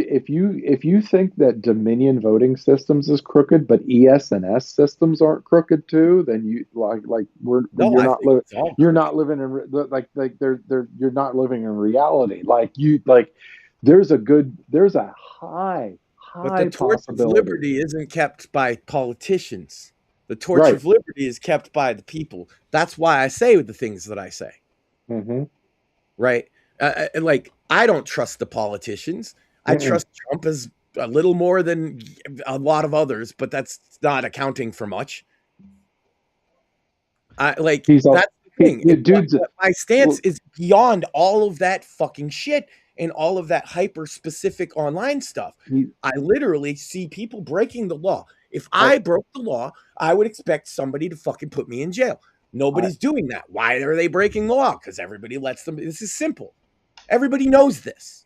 think that Dominion voting systems is crooked, but ES&S systems aren't crooked too, then you're not living in you're not living in reality. There's a high but the torch of possibility. Liberty isn't kept by politicians. The torch of liberty is kept by the people. That's why I say the things that I say. Mm-hmm. Right? Like, I don't trust the politicians. I trust Trump as a little more than a lot of others, but that's not accounting for much. That's the thing. My stance is beyond all of that fucking shit and all of that hyper specific online stuff. I literally see people breaking the law. If I broke the law, I would expect somebody to fucking put me in jail. Nobody's doing that. Why are they breaking the law? Because everybody lets them. This is simple. Everybody knows this.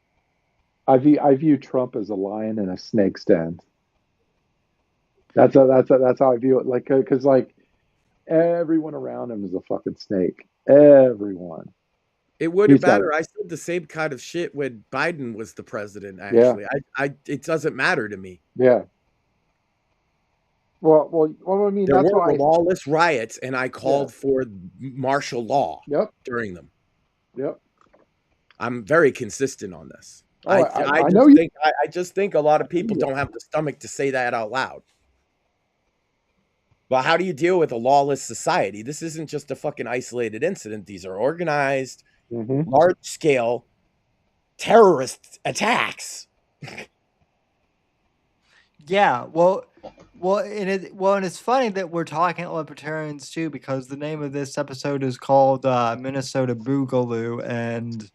I view Trump as a lion in a snake's den. That's how I view it. Because everyone around him is a fucking snake. Everyone. It wouldn't matter. I said the same kind of shit when Biden was the president. Actually, it doesn't matter to me. Yeah. Well, I mean, there were lawless riots, and I called for martial law during them. Yep. I'm very consistent on this. I just think a lot of people don't have the stomach to say that out loud. Well, how do you deal with a lawless society? This isn't just a fucking isolated incident. These are organized, large-scale terrorist attacks. Yeah, and it's funny that we're talking libertarians too, because the name of this episode is called Minnesota Boogaloo, and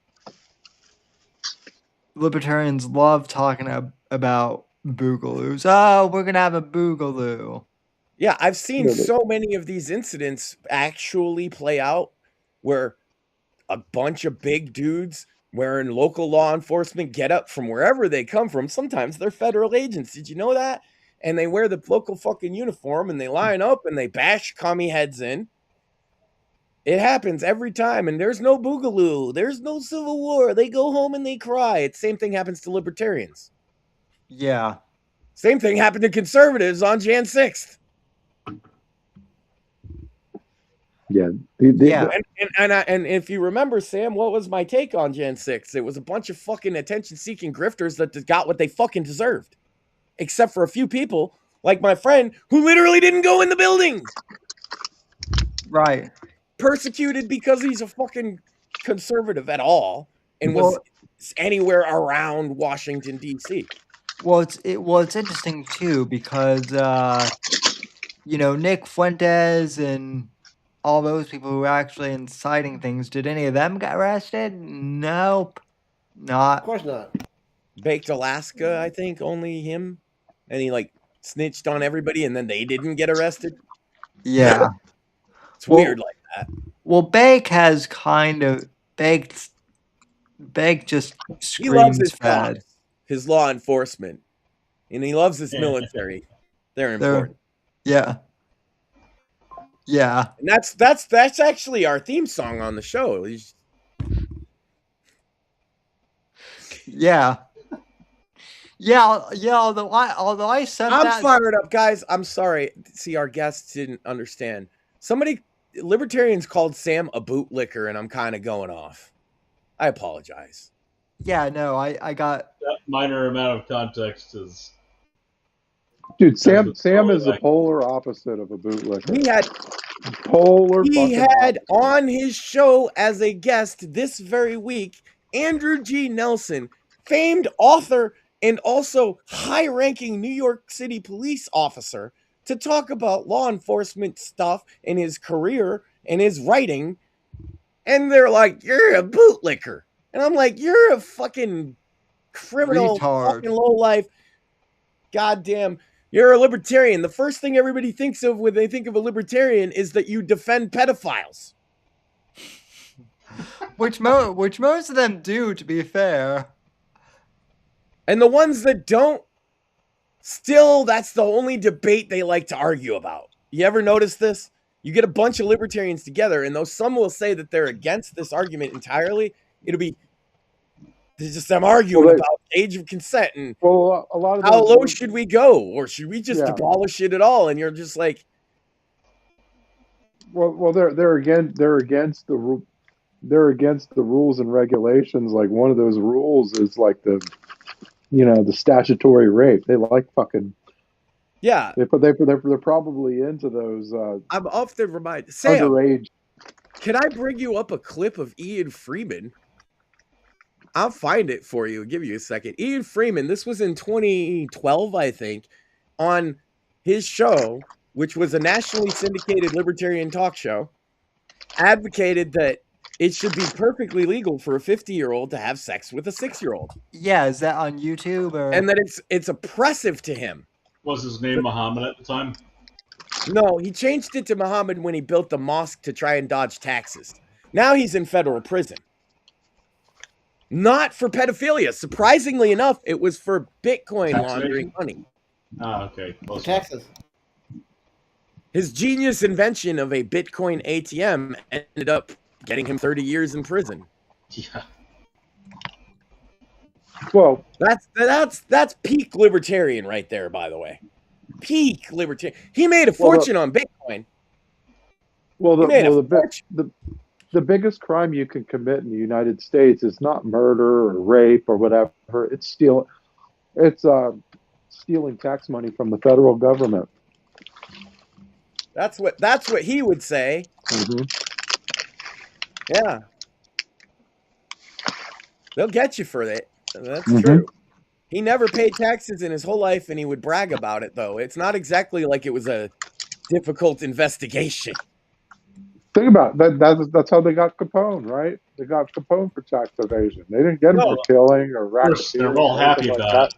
libertarians love talking about boogaloos. Oh, we're gonna have a boogaloo. Yeah, I've seen so many of these incidents actually play out where a bunch of big dudes wearing local law enforcement get up from wherever they come from. Sometimes they're federal agents. Did you know that? And they wear the local fucking uniform and they line up and they bash commie heads in. It happens every time, and there's no boogaloo. There's no civil war. They go home and they cry. Same thing happens to libertarians. Yeah. Same thing happened to conservatives on Jan 6th. Yeah. And if you remember, Sam, what was my take on Jan 6th? It was a bunch of fucking attention-seeking grifters that got what they fucking deserved. Except for a few people, like my friend, who literally didn't go in the building. Right. Persecuted because he's a fucking conservative at all and was anywhere around Washington, D.C. Well, it's interesting, too, because, Nick Fuentes and all those people who were actually inciting things, did any of them get arrested? Nope. Not. Of course not. Baked Alaska, I think, only him. And he, snitched on everybody, and then they didn't get arrested. Yeah. It's weird like that. Well, Bake has kind of... Bake just screams he loves his fed. Cops, his law enforcement. And he loves his military. They're important. Yeah. Yeah. And that's actually our theme song on the show. Yeah. Yeah, although I said I'm fired up, guys. I'm sorry. See, our guests didn't understand. Libertarians called Sam a bootlicker, and I'm kind of going off. I apologize. Yeah, no, I got... That minor amount of context is... Dude, Sam is the polar opposite of a bootlicker. He had on his show as a guest this very week, Andrew G. Nelson, famed author and also high-ranking New York City police officer, to talk about law enforcement stuff and his career and his writing. And they're like, you're a bootlicker. And I'm like, you're a fucking criminal, retard. fucking lowlife, goddamn You're a libertarian. The first thing everybody thinks of when they think of a libertarian is that you defend pedophiles. Which most of them do, to be fair. And the ones that don't, still, that's the only debate they like to argue about. You ever notice this? You get a bunch of libertarians together, and though some will say that they're against this argument entirely, it'll be just them arguing about age of consent and a lot of how low should we go, or should we just abolish it at all? And you're just like, well, they're against the rules and regulations. Like one of those rules is like the statutory rape. They like fucking. Yeah, they're probably into those. I'm often reminded. Sam, underage. Can I bring you up a clip of Ian Freeman? I'll find it for you. I'll give you a second. Ian Freeman, this was in 2012, I think, on his show, which was a nationally syndicated libertarian talk show, advocated that it should be perfectly legal for a 50-year-old to have sex with a 6-year-old. Yeah, is that on YouTube? And that it's oppressive to him. Was his name Muhammad at the time? No, he changed it to Muhammad when he built the mosque to try and dodge taxes. Now he's in federal prison. Not for pedophilia. Surprisingly enough, it was for Bitcoin laundering money. Ah, okay. Taxes. His genius invention of a Bitcoin ATM ended up getting him 30 years in prison. Yeah. Well, that's peak libertarian right there, by the way. Peak libertarian. He made a fortune on Bitcoin. Well, the biggest crime you can commit in the United States is not murder or rape or whatever. It's stealing tax money from the federal government. That's what he would say. Mm-hmm. Yeah. They'll get you for that. That's true. He never paid taxes in his whole life, and he would brag about it, though. It's not exactly like it was a difficult investigation. Think about it. That's how they got Capone, right? They got Capone for tax evasion. They didn't get him for killing or racketeering. They're all happy about it.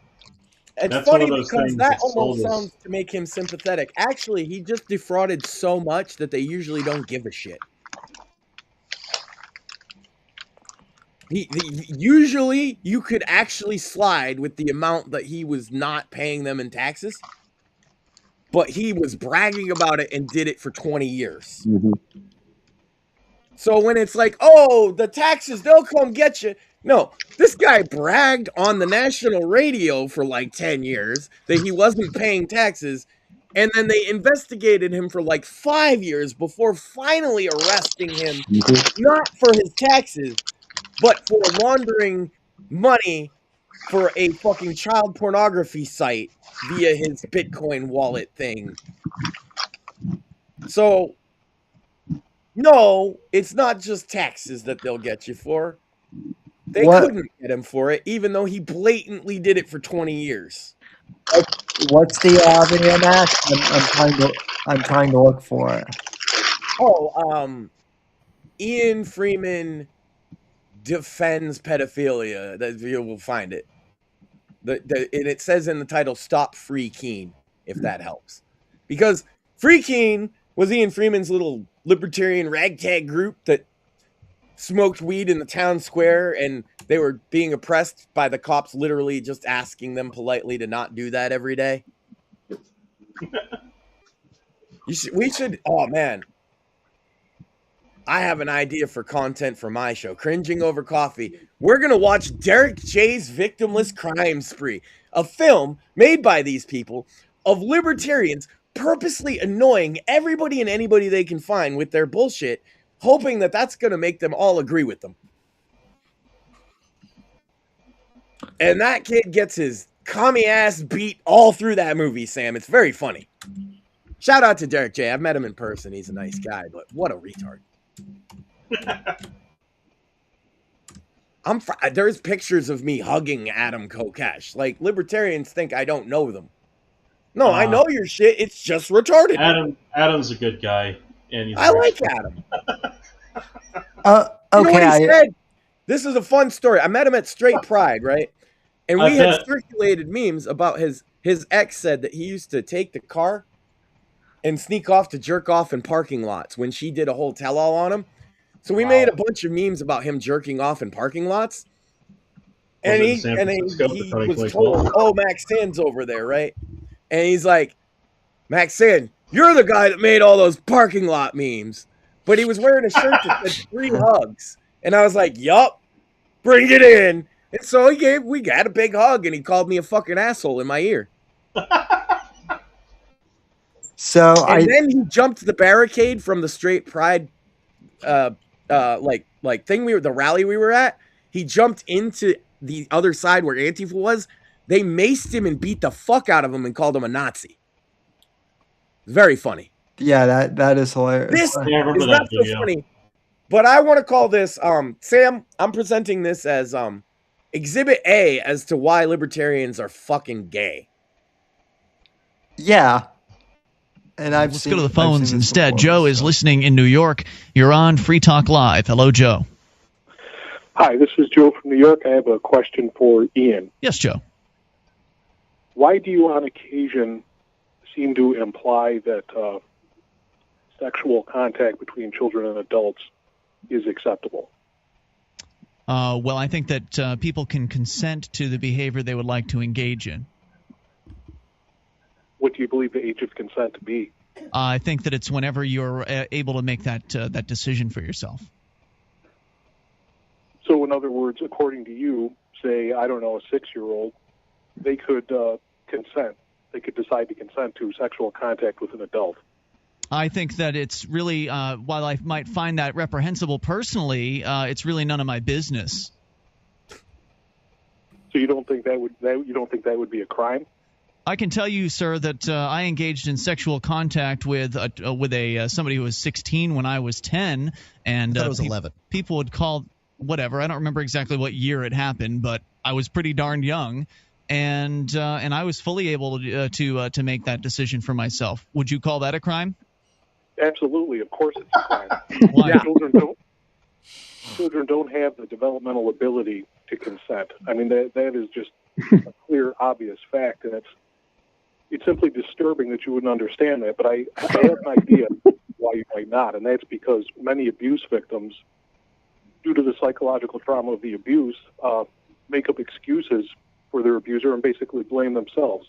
It's funny because that almost sounds to make him sympathetic. Actually, he just defrauded so much that they usually don't give a shit. Usually, you could actually slide with the amount that he was not paying them in taxes, but he was bragging about it and did it for 20 years. Mm-hmm. So when it's like, oh, the taxes, they'll come get you. No, this guy bragged on the national radio for like 10 years that he wasn't paying taxes, and then they investigated him for like 5 years before finally arresting him, not for his taxes, but for laundering money for a fucking child pornography site via his Bitcoin wallet thing. So, no, it's not just taxes that they'll get you for. They couldn't get him for it, even though he blatantly did it for 20 years. What's the I'm trying to look for it. Oh, Ian Freeman defends pedophilia. That you will find it. And it says in the title, "Stop Free Keene," if that helps, because Free Keene was Ian Freeman's little libertarian ragtag group that smoked weed in the town square, and they were being oppressed by the cops, literally just asking them politely to not do that every day. We should. Oh man. I have an idea for content for my show, Cringing Over Coffee. We're going to watch Derek J's Victimless Crime Spree, a film made by these people of libertarians purposely annoying everybody and anybody they can find with their bullshit, hoping that that's going to make them all agree with them. And that kid gets his commie ass beat all through that movie, Sam. It's very funny. Shout out to Derek J. I've met him in person. He's a nice guy, but what a retard. There's pictures of me hugging Adam Kokesh. Like, libertarians think I don't know them. No, I know your shit. It's just retarded. Adam's a good guy. And I like Adam. Okay. You know what he said? This is a fun story. I met him at Straight Pride, right? And we had circulated memes about his ex said that he used to take the car and sneak off to jerk off in parking lots when she did a whole tell-all on him. So we made a bunch of memes about him jerking off in parking lots. And he was told, oh, Max Sand's over there, right? And he's like, Max Sand, you're the guy that made all those parking lot memes. But he was wearing a shirt that said 3 hugs. And I was like, yup, bring it in. And so we got a big hug, and he called me a fucking asshole in my ear. Then he jumped the barricade from the straight pride, thing the rally we were at. He jumped into the other side where Antifa was. They maced him and beat the fuck out of him and called him a Nazi. Very funny. Yeah, that is hilarious. This is not so funny, but I want to call this, Sam, I'm presenting this as Exhibit A as to why libertarians are fucking gay. Yeah. And Let's go to the phones instead. Joe is listening in New York. You're on Free Talk Live. Hello, Joe. Hi, this is Joe from New York. I have a question for Ian. Yes, Joe. Why do you on occasion seem to imply that sexual contact between children and adults is acceptable? Well, I think that people can consent to the behavior they would like to engage in. What do you believe the age of consent to be? I think that it's whenever you're able to make that decision for yourself. So, in other words, according to you, say, I don't know, a 6-year-old, they could consent. They could decide to consent to sexual contact with an adult. I think that it's really, while I might find that reprehensible personally, it's really none of my business. So you don't think that would be a crime? I can tell you, sir, that I engaged in sexual contact with somebody who was 16 when I was 10, and I was 11. People would call whatever. I don't remember exactly what year it happened, but I was pretty darn young, and I was fully able to make that decision for myself. Would you call that a crime? Absolutely, of course it's a crime. Why? Children don't have the developmental ability to consent. I mean, that is just a clear, obvious fact, and it's simply disturbing that you wouldn't understand that. But I have an idea why you might not, and that's because many abuse victims, due to the psychological trauma of the abuse, make up excuses for their abuser and basically blame themselves.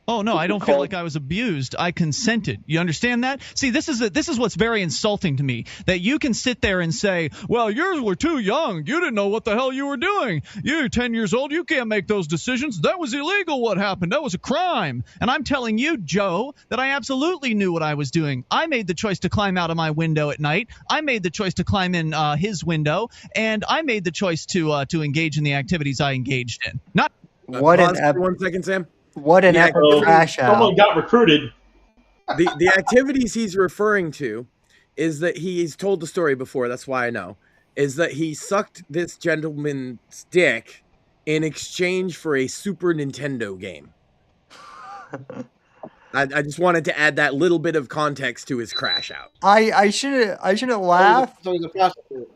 Oh, no, I don't feel like I was abused. I consented. You understand that? See, this is what's very insulting to me, that you can sit there and say, well, you were too young. You didn't know what the hell you were doing. You're 10 years old. You can't make those decisions. That was illegal what happened. That was a crime. And I'm telling you, Joe, that I absolutely knew what I was doing. I made the choice to climb out of my window at night. I made the choice to climb in his window. And I made the choice to engage in the activities I engaged in. Not Pause for 1 second, Sam. What an epic crash out. Someone got recruited. The activities he's referring to is that he's told the story before, that's why I know, is that he sucked this gentleman's dick in exchange for a Super Nintendo game. I just wanted to add that little bit of context to his crash out. I shouldn't laugh. So he's a prostitute.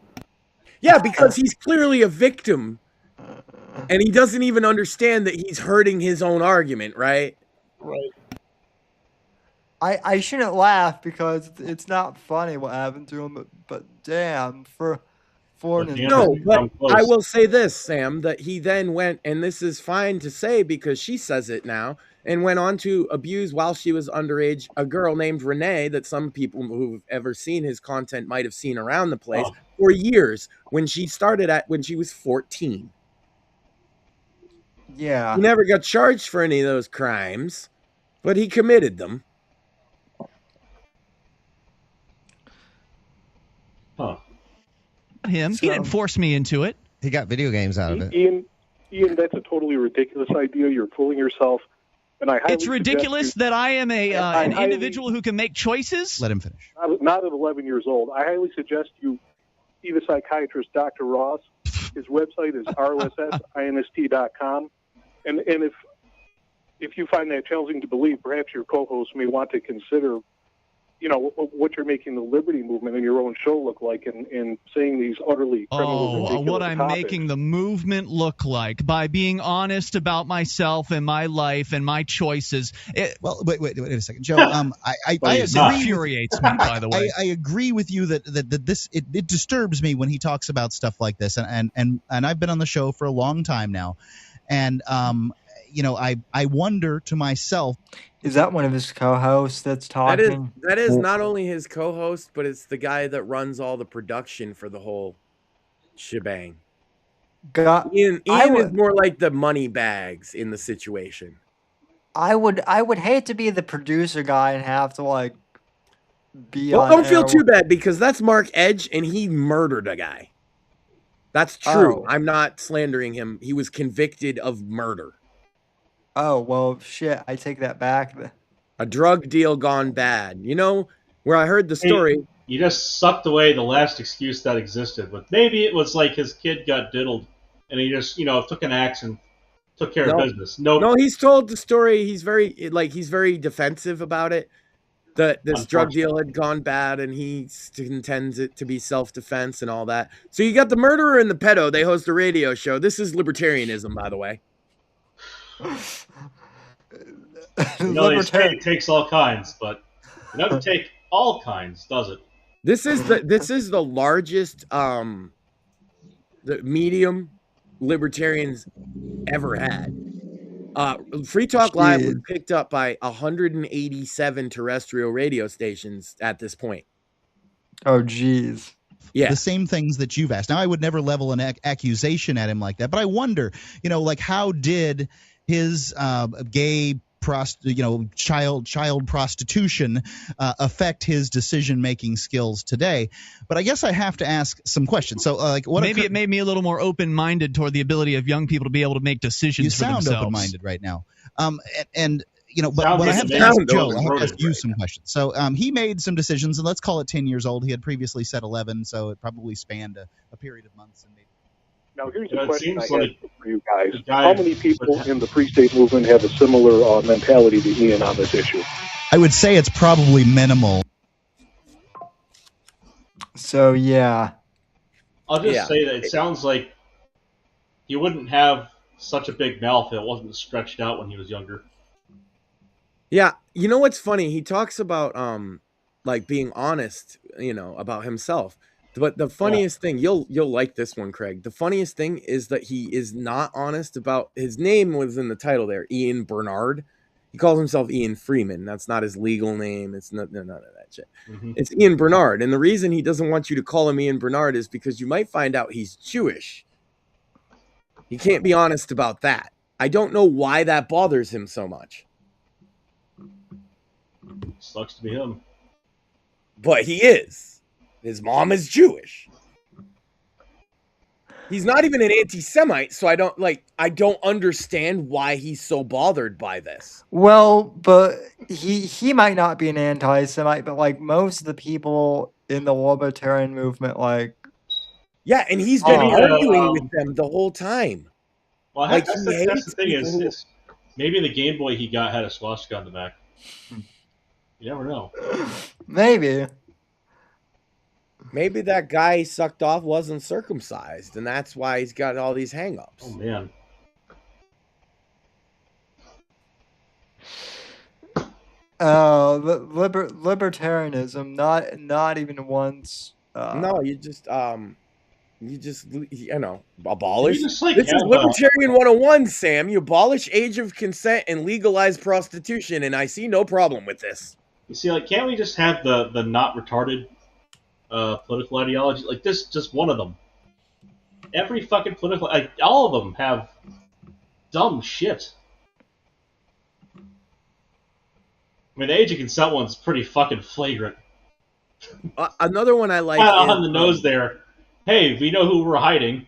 Yeah, because he's clearly a victim. And he doesn't even understand that he's hurting his own argument, right? Right. I shouldn't laugh because it's not funny what happened to him, but damn, for no, but I will say this, Sam, that he then went, and this is fine to say because she says it now, and went on to abuse while she was underage a girl named Renee that some people who've ever seen his content might have seen around the place for years when she was 14. Yeah. He never got charged for any of those crimes, but he committed them. Huh. He didn't force me into it. He got video games out of it. Ian, that's a totally ridiculous idea. You're fooling yourself. And it's ridiculous that I am an individual who can make choices? Let him finish. Not at 11 years old. I highly suggest you see the psychiatrist, Dr. Ross. His website is rossinst.com. And if you find that challenging to believe, perhaps your co-host may want to consider what you're making the liberty movement and your own show look like, in saying these utterly criminal, ridiculous what I'm topics. making the movement look like by being honest about myself and my life and my choices. Well, wait a second, Joe. This infuriates me. By the way, I agree with you that this it disturbs me when he talks about stuff like this, and I've been on the show for a long time now, and I wonder to myself. Is that one of his co-hosts that's talking? That is not only his co-host, but it's the guy that runs all the production for the whole shebang. Ian is more like the money bags in the situation. I would hate to be the producer guy and have to be. Well, don't feel too bad because that's Mark Edge and he murdered a guy. That's true. I'm not slandering him. He was convicted of murder. Oh, well, shit. I take that back. A drug deal gone bad. Where I heard the story. Hey, you just sucked away the last excuse that existed. But maybe it was like his kid got diddled and he just, took an axe and took care of business. No, he's told the story. He's very defensive about it. That this drug deal had gone bad and he intends it to be self-defense and all that. So you got the murderer and the pedo. They host a radio show. This is libertarianism, by the way. They say it takes all kinds, but it doesn't take all kinds, does it? This is the largest the medium libertarians ever had. Free Talk Live was picked up by 187 terrestrial radio stations at this point. Oh, geez. Yeah. The same things that you've asked. Now, I would never level an accusation at him like that, but I wonder, how did his gay child prostitution affect his decision-making skills today? But I guess I have to ask some questions. So, it made me a little more open-minded toward the ability of young people to be able to make decisions for themselves. You sound open-minded right now. But I have to ask Joe, I have to ask you some questions. So he made some decisions, and let's call it 10 years old. He had previously said 11, so it probably spanned a period of months. And maybe. Now, here's a question I have for you guys. How many people in the Free State movement have a similar mentality to Ian on this issue? I would say it's probably minimal. So, yeah. I'll just say that it sounds like he wouldn't have such a big mouth if it wasn't stretched out when he was younger. Yeah, you know what's funny? He talks about being honest, about himself. But the funniest thing, you'll like this one, Craig. The funniest thing is that he is not honest about his name was in the title there, Ian Bernard. He calls himself Ian Freeman. That's not his legal name. It's none of that shit. Mm-hmm. It's Ian Bernard. And the reason he doesn't want you to call him Ian Bernard is because you might find out he's Jewish. He can't be honest about that. I don't know why that bothers him so much. Sucks to be him. But he is. His mom is Jewish. He's not even an anti-Semite, so I don't understand why he's so bothered by this. Well, but he might not be an anti-Semite, but most of the people in the libertarian movement, yeah, and he's been arguing with them the whole time. Well, that's the thing is maybe the Game Boy he got had a swastika on the back. You never know. Maybe that guy he sucked off wasn't circumcised, and that's why he's got all these hang-ups. Oh, man. Libertarianism, not even once. No, you just abolish. This is Libertarian 101, Sam. You abolish age of consent and legalize prostitution, and I see no problem with this. You see, can't we just have the not retarded political ideology? This, just one of them. Every fucking political, all of them have dumb shit. I mean, the age of consent one's pretty fucking flagrant. Another one I like on the nose there. Hey, we know who we're hiding.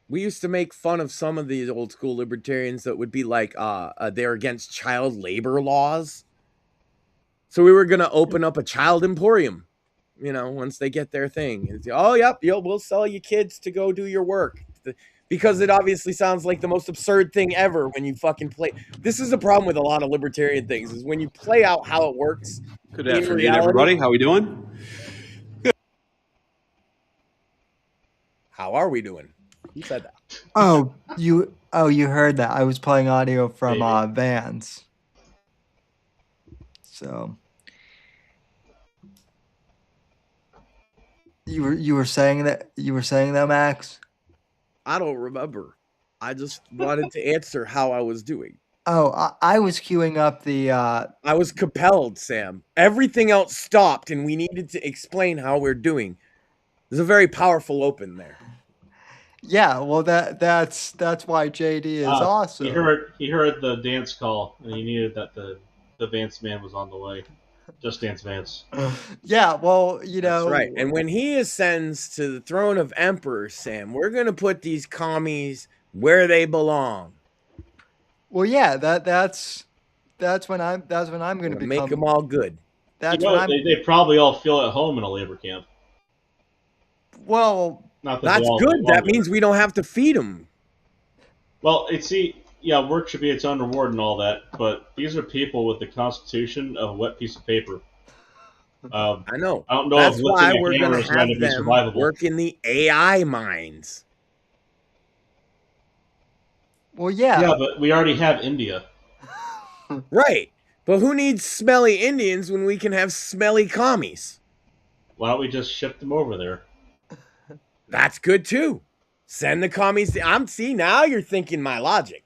We used to make fun of some of these old school libertarians that would be they're against child labor laws. So we were going to open up a child emporium, once they get their thing. We'll sell you kids to go do your work. because it obviously sounds like the most absurd thing ever when you fucking play. This is the problem with a lot of libertarian things, is when you play out how it works. Good afternoon, everybody. How we doing? Good. How are we doing? Who said that? Oh, you heard that. I was playing audio from Vans. So you were saying that Max? I don't remember. I just wanted to answer how I was doing. Oh, I was queuing up the I was compelled, Sam. Everything else stopped and we needed to explain how we're doing. There's a very powerful open there. Yeah, well that's why JD is awesome. He heard the dance call and he needed that the Vance man was on the way. Just Dance Vance. Yeah, well, you know. That's right. And when he ascends to the throne of Emperor, Sam, we're going to put these commies where they belong. Well, yeah, that's when I'm going to make them all good. That's they probably all feel at home in a labor camp. Well, that's good. That means we don't have to feed them. Well, work should be its own reward and all that, but these are people with the constitution of a wet piece of paper. I know. I don't know that's if why we're going to have them work in the AI mines. Well, yeah. Yeah, but we already have India. Right. But who needs smelly Indians when we can have smelly commies? Why don't we just ship them over there? That's good too. Send the commies. Now you're thinking my logic.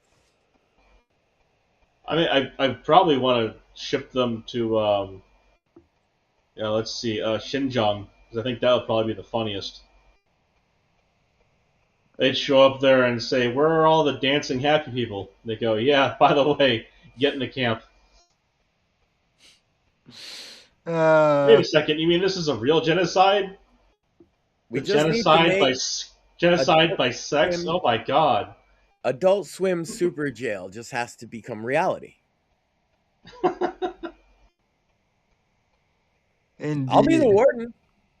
I mean, I probably want to ship them to, let's see, Xinjiang, because I think that would probably be the funniest. They'd show up there and say, "Where are all the dancing happy people?" They go, "Yeah, by the way, get in the camp." Wait a second, you mean this is a real genocide? Genocide by sex? Oh my god. Adult Swim Super Jail just has to become reality. Indeed. I'll be the warden.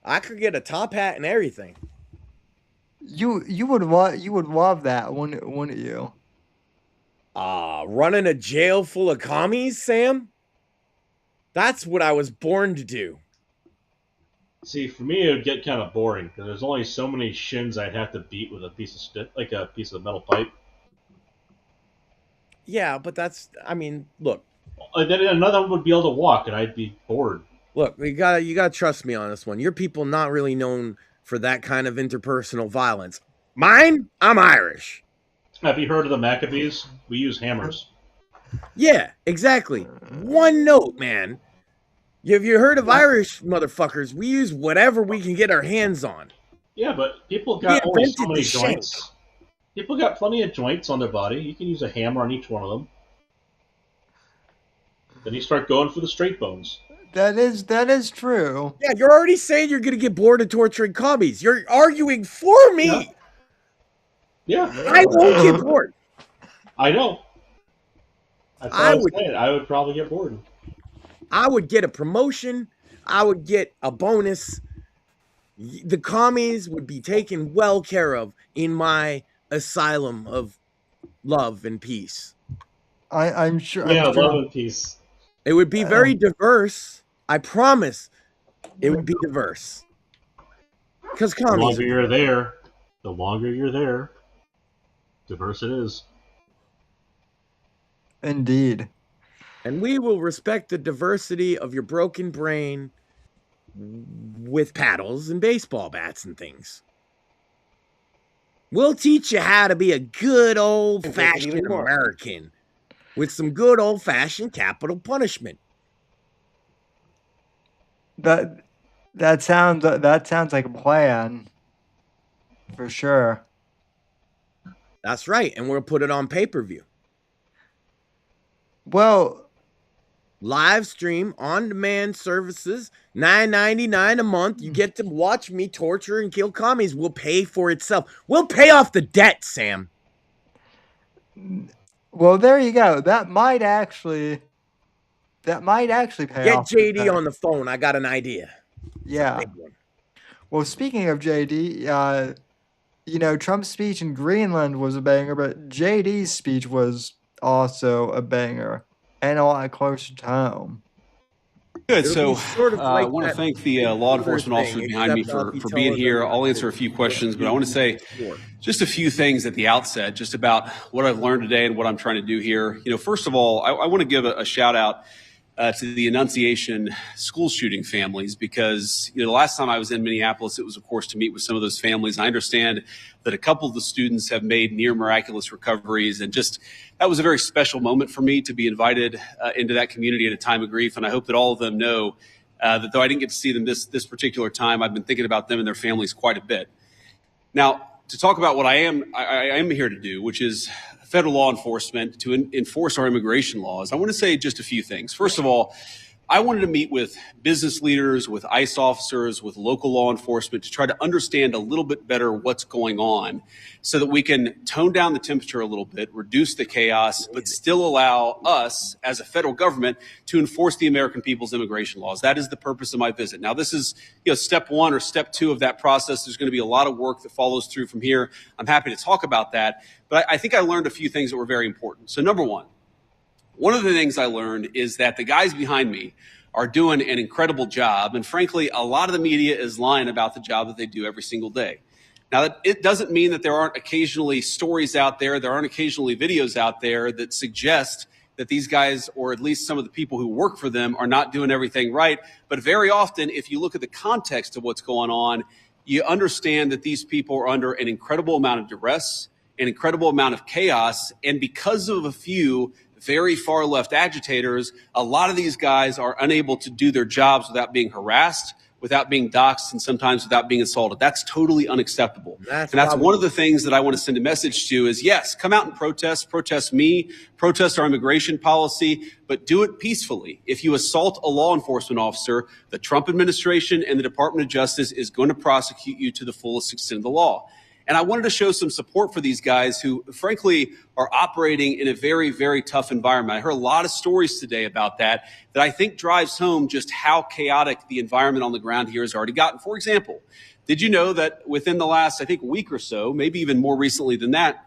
I could get a top hat and everything. You would love that, wouldn't you? Running a jail full of commies, Sam? That's what I was born to do. See, for me, it would get kind of boring because there's only so many shins I'd have to beat with a piece of a piece of metal pipe. Yeah, but look. Then another one would be able to walk, and I'd be bored. Look, you gotta trust me on this one. Your people not really known for that kind of interpersonal violence. Mine, I'm Irish. Have you heard of the Maccabees? We use hammers. Yeah, exactly. One note, man. Have you heard of Irish motherfuckers? We use whatever we can get our hands on. Yeah, but people got only so many joints. People got plenty of joints on their body. You can use a hammer on each one of them. Then you start going for the straight bones. That is true. Yeah, you're already saying you're going to get bored of torturing commies. You're arguing for me. Yeah. I won't get bored. I know. I would probably get bored. I would get a promotion. I would get a bonus. The commies would be taken well care of in my asylum of love and peace. I'm sure. Yeah, love and peace. It would be very diverse. I promise it would be diverse. Because commies. The longer you're there, diverse it is. Indeed. And we will respect the diversity of your broken brain with paddles and baseball bats and things. We'll teach you how to be a good old-fashioned American with some good old-fashioned capital punishment. That sounds like a plan. For sure. That's right, and we'll put it on pay-per-view. Well, live stream on demand services, $9.99 a month. You get to watch me torture and kill commies. Will pay for itself. We'll pay off the debt, Sam. Well, there you go. That might actually pay off. Get JD on the phone. I got an idea. Yeah. Well, speaking of JD, Trump's speech in Greenland was a banger, but JD's speech was also a banger and a lot closer to home. Good. So I want to thank the law enforcement officers behind me for being here. I'll answer a few questions, but I want to say just a few things at the outset, just about what I've learned today and what I'm trying to do here. First of all, I want to give a shout out to the Annunciation school shooting families, because the last time I was in Minneapolis, it was, of course, to meet with some of those families. I understand that a couple of the students have made near miraculous recoveries, and just that was a very special moment for me to be invited into that community at a time of grief. And I hope that all of them know that though I didn't get to see them this particular time, I've been thinking about them and their families quite a bit. Now, to talk about what I am here to do, which is federal law enforcement, to enforce our immigration laws, I want to say just a few things. First of all, I wanted to meet with business leaders, with ICE officers, with local law enforcement to try to understand a little bit better what's going on so that we can tone down the temperature a little bit, reduce the chaos, but still allow us as a federal government to enforce the American people's immigration laws. That is the purpose of my visit. Now, this is step one or step two of that process. There's going to be a lot of work that follows through from here. I'm happy to talk about that. But I think I learned a few things that were very important. So number one of the things I learned is that the guys behind me are doing an incredible job. And frankly, a lot of the media is lying about the job that they do every single day. Now, it doesn't mean that there aren't occasionally stories out there, there aren't occasionally videos out there that suggest that these guys, or at least some of the people who work for them, are not doing everything right. But very often, if you look at the context of what's going on, you understand that these people are under an incredible amount of duress, an incredible amount of chaos, and because of a few very far left agitators, a lot of these guys are unable to do their jobs without being harassed, without being doxxed, and sometimes without being assaulted. That's totally unacceptable. That's one of the things that I want to send a message to is, yes, come out and protest me, protest our immigration policy, but do it peacefully. If you assault a law enforcement officer, the Trump administration and the Department of Justice is going to prosecute you to the fullest extent of the law. And I wanted to show some support for these guys who, frankly, are operating in a very, very tough environment. I heard a lot of stories today about that I think drives home just how chaotic the environment on the ground here has already gotten. For example, did you know that within the last, I think, week or so, maybe even more recently than that,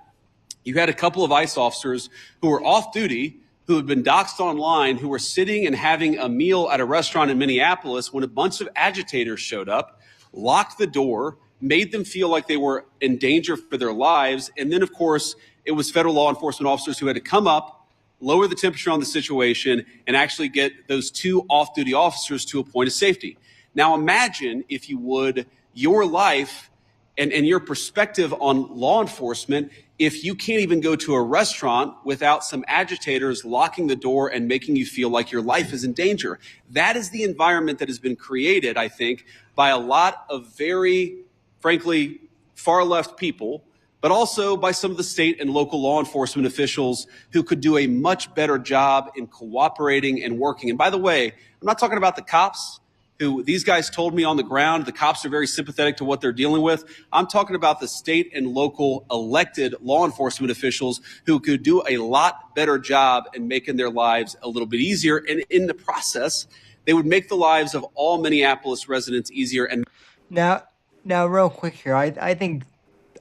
you had a couple of ICE officers who were off duty, who had been doxxed online, who were sitting and having a meal at a restaurant in Minneapolis when a bunch of agitators showed up, locked the door, made them feel like they were in danger for their lives. And then, of course, it was federal law enforcement officers who had to come up, lower the temperature on the situation, and actually get those two off-duty officers to a point of safety. Now, imagine, if you would, your life and your perspective on law enforcement if you can't even go to a restaurant without some agitators locking the door and making you feel like your life is in danger. That is the environment that has been created, I think, by a lot of very, frankly, far left people, but also by some of the state and local law enforcement officials who could do a much better job in cooperating and working. And by the way, I'm not talking about the cops, who these guys told me on the ground, the cops are very sympathetic to what they're dealing with. I'm talking about the state and local elected law enforcement officials who could do a lot better job in making their lives a little bit easier. And in the process, they would make the lives of all Minneapolis residents easier. And Now, real quick here, I think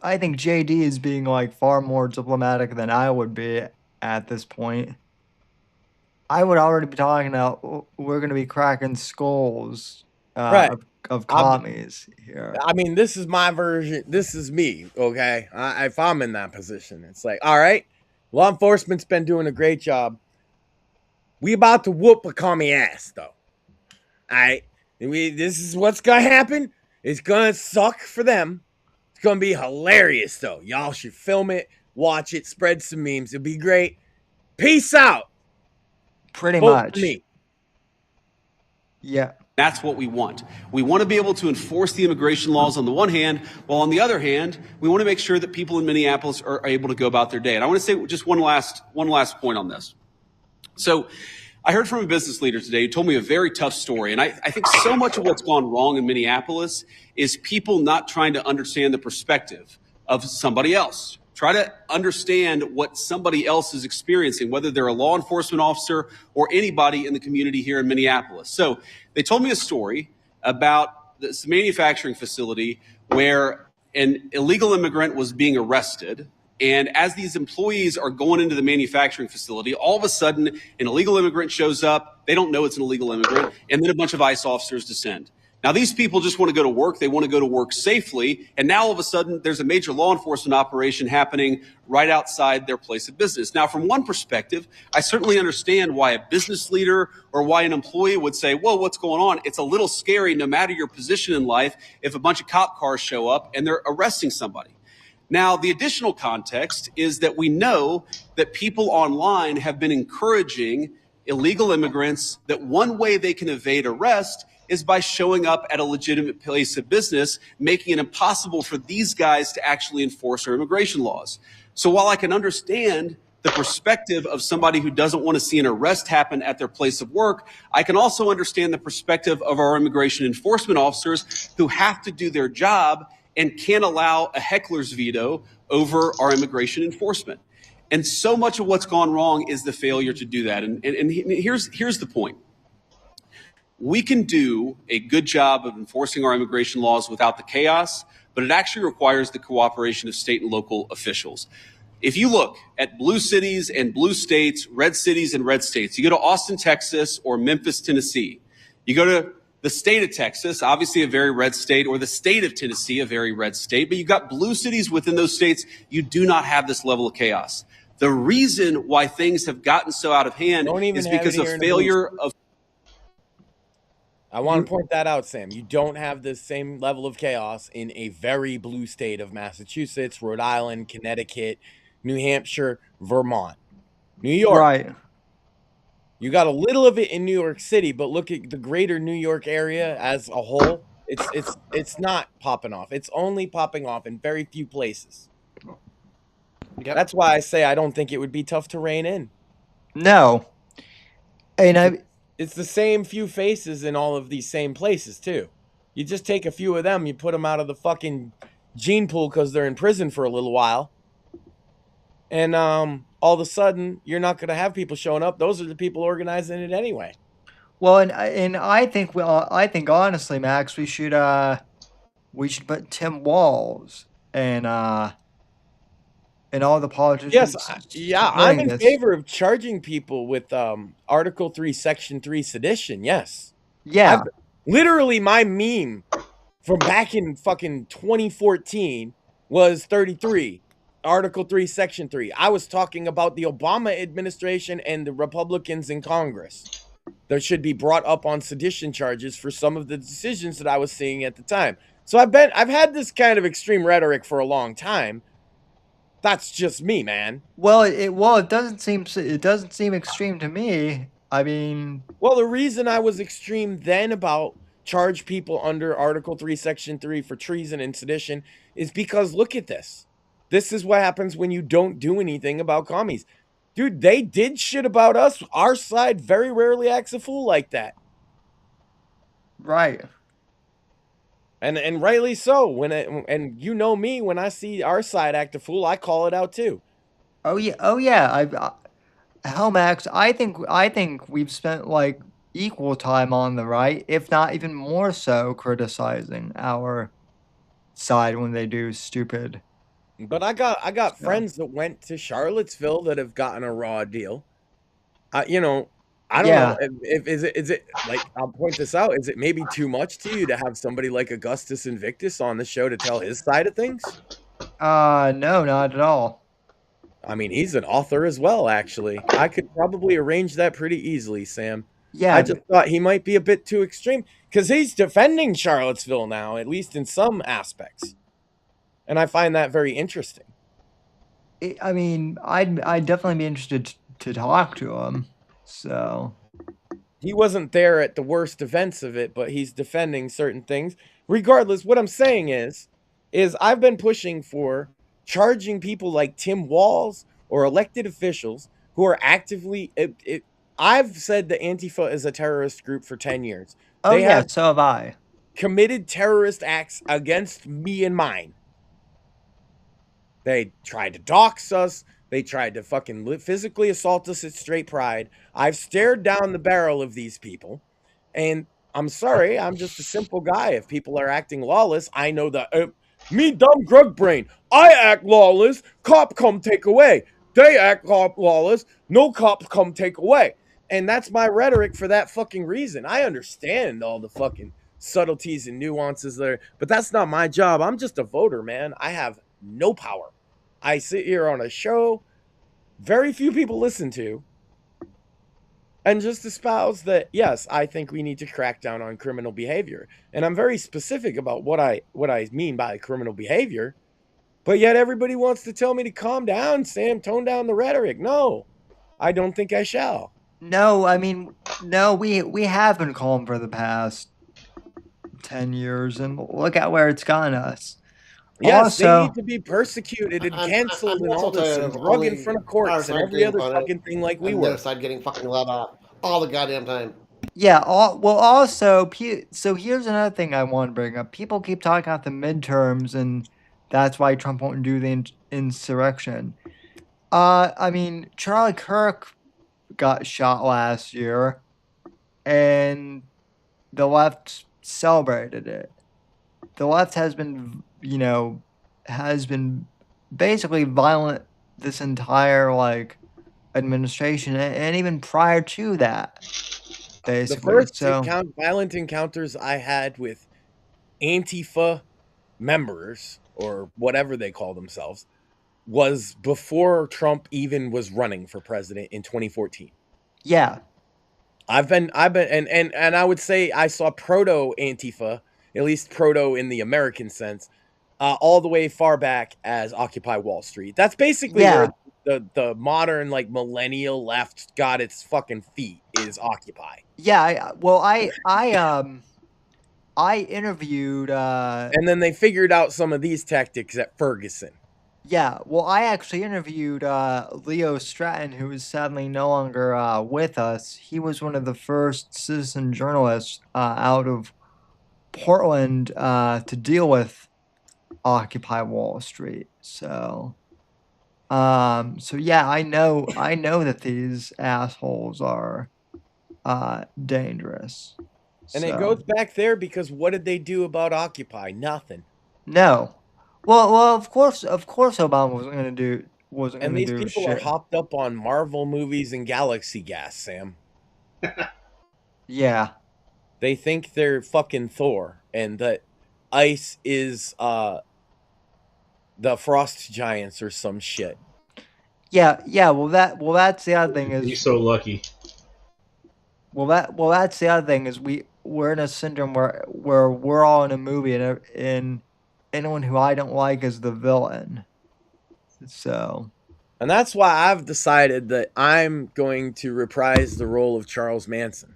JD is being far more diplomatic than I would be at this point. I would already be talking about we're going to be cracking skulls of commies here. I mean, this is my version. This is me, okay? If I'm in that position, it's like, all right, law enforcement's been doing a great job. We about to whoop a commie ass, though. All right? This is what's going to happen. It's going to suck for them. It's going to be hilarious, though. Y'all should film it, watch it, spread some memes. It'll be great. Peace out. Pretty Vote much. for me. Yeah. that's what we want. We want to be able to enforce the immigration laws on the one hand, while on the other hand, we want to make sure that people in Minneapolis are able to go about their day. And I want to say just one last point on this. So I heard from a business leader today who told me a very tough story. And I think so much of what's gone wrong in Minneapolis is people not trying to understand the perspective of somebody else. Try to understand what somebody else is experiencing, whether they're a law enforcement officer or anybody in the community here in Minneapolis. So they told me a story about this manufacturing facility where an illegal immigrant was being arrested. And as these employees are going into the manufacturing facility, all of a sudden, an illegal immigrant shows up. They don't know it's an illegal immigrant. And then a bunch of ICE officers descend. Now, these people just want to go to work. They want to go to work safely. And now all of a sudden, there's a major law enforcement operation happening right outside their place of business. Now, from one perspective, I certainly understand why a business leader or why an employee would say, whoa, what's going on? It's a little scary, no matter your position in life, if a bunch of cop cars show up and they're arresting somebody. Now, the additional context is that we know that people online have been encouraging illegal immigrants that one way they can evade arrest is by showing up at a legitimate place of business, making it impossible for these guys to actually enforce our immigration laws. So while I can understand the perspective of somebody who doesn't want to see an arrest happen at their place of work, I can also understand the perspective of our immigration enforcement officers who have to do their job and can't allow a heckler's veto over our immigration enforcement. And so much of what's gone wrong is the failure to do that. And here's the point. We can do a good job of enforcing our immigration laws without the chaos, but it actually requires the cooperation of state and local officials. If you look at blue cities and blue states, red cities and red states, you go to Austin, Texas, or Memphis, Tennessee. You go to the state of Texas, obviously a very red state, or the state of Tennessee, a very red state, but you've got blue cities within those states. You do not have this level of chaos. The reason why things have gotten so out of hand is because of failure of... I want to point that out, Sam. You don't have the same level of chaos in a very blue state of Massachusetts, Rhode Island, Connecticut, New Hampshire, Vermont, New York. Right. You got a little of it in New York City, but look at the greater New York area as a whole. It's not popping off. It's only popping off in very few places. Yep. That's why I say I don't think it would be tough to rein in. No. And it's the same few faces in all of these same places, too. You just take a few of them, you put them out of the fucking gene pool because they're in prison for a little while. And all of a sudden, you're not going to have people showing up. Those are the people organizing it anyway. Well, and I think honestly, Max, we should put Tim Walz and all the politicians. Yes, I'm in favor of charging people with Article 3, Section 3 sedition. Yes. Yeah. Literally, my meme from back in fucking 2014 was 33. Article 3, Section 3. I was talking about the Obama administration and the Republicans in Congress that should be brought up on sedition charges for some of the decisions that I was seeing at the time. So I've had this kind of extreme rhetoric for a long time. That's just me, man. Well, it doesn't seem extreme to me. I mean, well, the reason I was extreme then about charge people under Article 3, Section 3 for treason and sedition is because look at this. This is what happens when you don't do anything about commies. Dude, they did shit about us. Our side very rarely acts a fool like that. Right. And rightly so. And you know me, when I see our side act a fool, I call it out too. Oh yeah. Hell, Max, I think we've spent like equal time on the right, if not even more so, criticizing our side when they do stupid. But I got friends that went to Charlottesville that have gotten a raw deal. I don't know if is it like, I'll point this out. Is it maybe too much to you to have somebody like Augustus Invictus on the show to tell his side of things? No, not at all. I mean, he's an author as well, actually. I could probably arrange that pretty easily, Sam. Yeah. I just thought he might be a bit too extreme because he's defending Charlottesville now, at least in some aspects. And I find that very interesting. I mean, I'd definitely be interested to talk to him. So he wasn't there at the worst events of it, but he's defending certain things. Regardless, what I'm saying is I've been pushing for charging people like Tim Walz or elected officials who are actively... I've said that Antifa is a terrorist group for 10 years. Oh, yeah, so have I. Committed terrorist acts against me and mine. They tried to dox us. They tried to fucking physically assault us at Straight Pride. I've stared down the barrel of these people. And I'm sorry, I'm just a simple guy. If people are acting lawless, I know that Me dumb grug brain. I act lawless. Cop come take away. They act lawless. No cop come take away. And that's my rhetoric for that fucking reason. I understand all the fucking subtleties and nuances there, but that's not my job. I'm just a voter, man. I have no power. I sit here on a show very few people listen to and just espouse that, yes, I think we need to crack down on criminal behavior. And I'm very specific about what I mean by criminal behavior. But yet everybody wants to tell me to calm down, Sam, tone down the rhetoric. No, I don't think I shall. No, I mean, no, we have been calm for the past 10 years, and look at where it's gotten us. Yes, also, they need to be persecuted and canceled and all this and drug in front of courts and every other fucking thing like we were. Their side getting fucking let off all the goddamn time. Yeah, also, so here's another thing I want to bring up. People keep talking about the midterms, and that's why Trump won't do the insurrection. I mean, Charlie Kirk got shot last year, and the left celebrated it. The left has been, basically violent this entire, administration, and even prior to that, basically. The first violent encounters I had with Antifa members, or whatever they call themselves, was before Trump even was running for president in 2014. Yeah. I've been and I would say I saw proto Antifa, at least proto in the American sense, all the way far back as Occupy Wall Street. That's basically where the modern millennial left got its fucking feet, is Occupy. Yeah, I interviewed and then they figured out some of these tactics at Ferguson. Yeah, well, I actually interviewed Leo Stratton, who is sadly no longer with us. He was one of the first citizen journalists out of Portland to deal with Occupy Wall Street. So yeah, I know that these assholes are dangerous. And it goes back there because what did they do about Occupy? Nothing. No. Well, of course, Obama wasn't going to do shit. And these people are hopped up on Marvel movies and galaxy gas, Sam. Yeah. They think they're fucking Thor, and that ice is the frost giants or some shit. Yeah. Well, that's the other thing is he's so lucky. Well, that's the other thing is we're in a syndrome where we're all in a movie and anyone who I don't like is the villain. So. And that's why I've decided that I'm going to reprise the role of Charles Manson.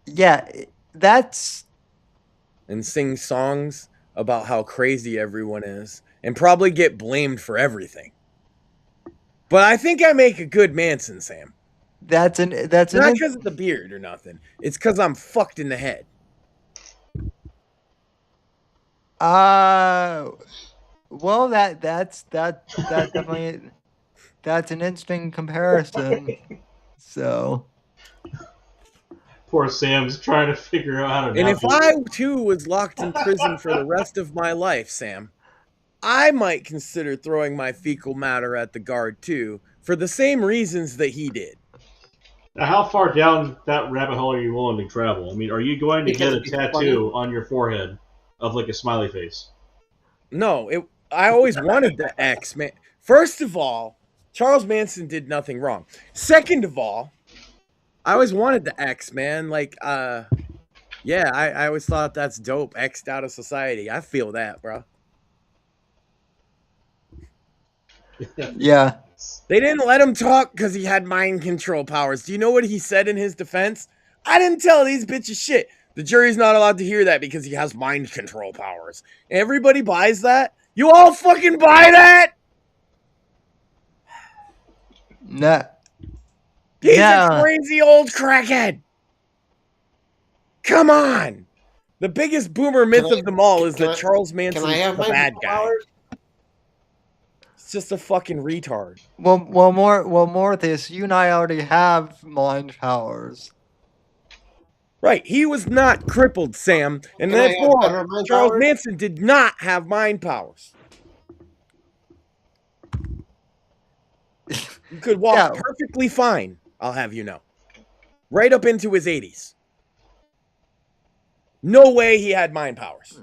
Yeah, that's. And sing songs about how crazy everyone is, and probably get blamed for everything. But I think I make a good Manson, Sam. That's not because of the beard or nothing. It's because I'm fucked in the head. Well, that's definitely that's an interesting comparison. So. Poor Sam's trying to figure out how to. And if I too was locked in prison for the rest of my life, Sam, I might consider throwing my fecal matter at the guard too, for the same reasons that he did. Now, how far down that rabbit hole are you willing to travel? I mean, are you going to get a tattoo on your forehead of like a smiley face? No, I always wanted the X, man. First of all, Charles Manson did nothing wrong. Second of all, I always wanted the X, man. Yeah, I always thought that's dope. X'd out of society. I feel that, bro. Yeah. They didn't let him talk because he had mind control powers. Do you know what he said in his defense? I didn't tell these bitches shit. The jury's not allowed to hear that because he has mind control powers. Everybody buys that? You all fucking buy that? No. He's a crazy old crackhead. Come on. The biggest boomer myth of them all is that Charles Manson is the bad guy. It's just a fucking retard. Well, more of this. You and I already have mind powers. Right. He was not crippled, Sam. And therefore, Charles Manson did not have mind powers. He could walk perfectly fine, I'll have you know. Right up into his 80s. No way he had mind powers.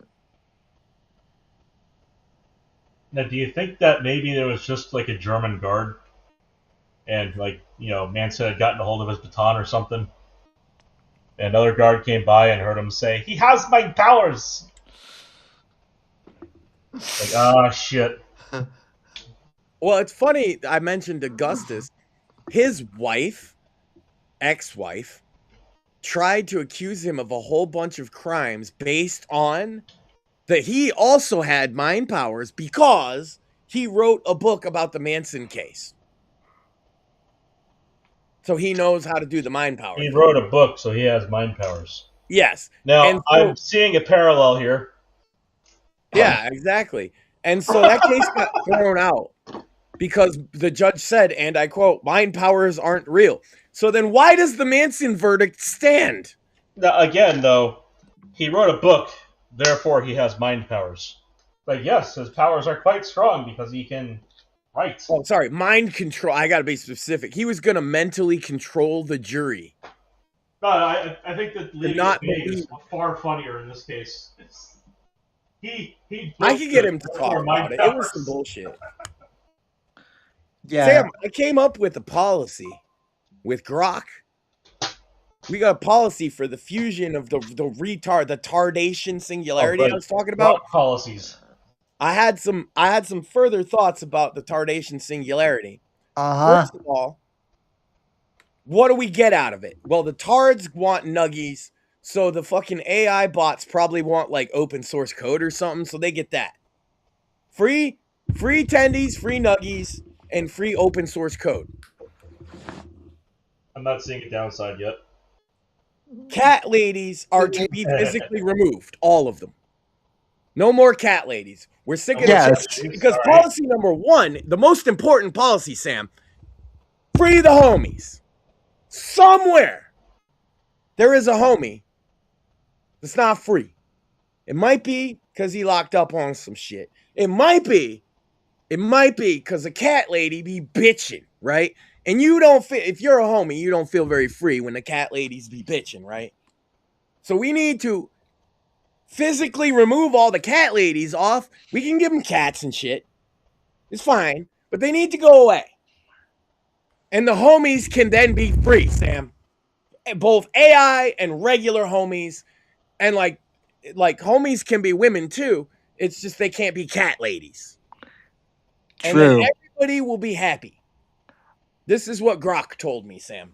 Now, do you think that maybe there was just like a German guard and Manson had gotten a hold of his baton or something? And another guard came by and heard him say, "He has mind powers!" Like, ah, shit. Well, it's funny I mentioned Augustus. His wife, ex-wife, tried to accuse him of a whole bunch of crimes based on that he also had mind powers because he wrote a book about the Manson case. So he knows how to do the mind powers. He wrote a book, so he has mind powers. Yes. Now, I'm seeing a parallel here. Yeah, exactly. And so that case got thrown out because the judge said, and I quote, "mind powers aren't real." So then why does the Manson verdict stand? Now, again, though, he wrote a book, therefore he has mind powers. But yes, his powers are quite strong because he can write. Oh, sorry, mind control. I got to be specific. He was going to mentally control the jury. No, I think that leaving it is far funnier in this case. I could get him to talk about it. It was some bullshit. Yeah. Sam, I came up with a policy with Grok. We got a policy for the fusion of the tardation singularity I was talking about. Grok policies. I had some further thoughts about the tardation singularity. Uh-huh. First of all, what do we get out of it? Well, the tards want nuggies, so the fucking AI bots probably want like open source code or something, so they get that. Free tendies, free nuggies, and free open source code. I'm not seeing a downside yet. Cat ladies are to be physically removed, all of them. No more cat ladies. We're sick of this because policy number 1, the most important policy, Sam, free the homies. Somewhere there is a homie that's not free. It might be because he locked up on some shit. It might be because a cat lady be bitching, right? And you don't feel, if you're a homie, you don't feel very free when the cat ladies be bitching, right? So we need to physically remove all the cat ladies off. We can give them cats and shit. It's fine, but they need to go away. And the homies can then be free, Sam. Both AI and regular homies. And like homies can be women too. It's just they can't be cat ladies. True. And then everybody will be happy. This is what Grok told me, Sam.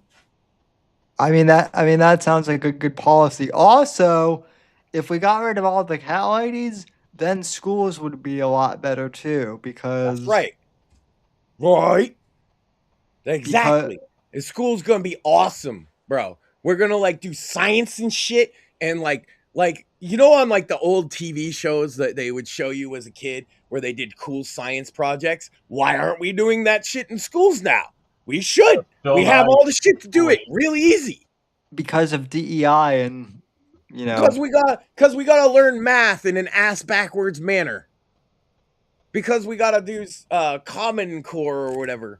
I mean that sounds like a good policy. Also, if we got rid of all the cat ladies, then schools would be a lot better too, because that's right. Right. Exactly. And school's gonna be awesome, bro. We're gonna like do science and shit, and like on like the old TV shows that they would show you as a kid where they did cool science projects. Why aren't we doing that shit in schools now? We should. We have all the shit to do it really easy. Because of DEI and Because we gotta learn math in an ass backwards manner. Because we gotta do Common Core or whatever.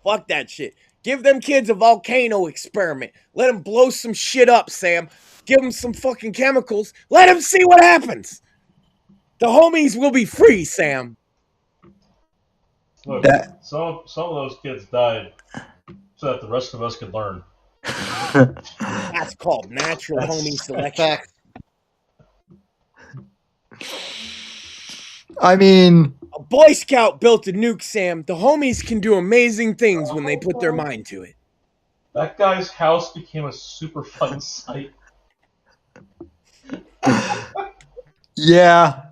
Fuck that shit. Give them kids a volcano experiment. Let them blow some shit up, Sam. Give them some fucking chemicals. Let them see what happens. The homies will be free, Sam. Look, some of those kids died so that the rest of us could learn. That's called natural homie selection. I mean, a Boy Scout built a nuke, Sam. The homies can do amazing things when they put their mind to it. That guy's house became a super fun site. Yeah.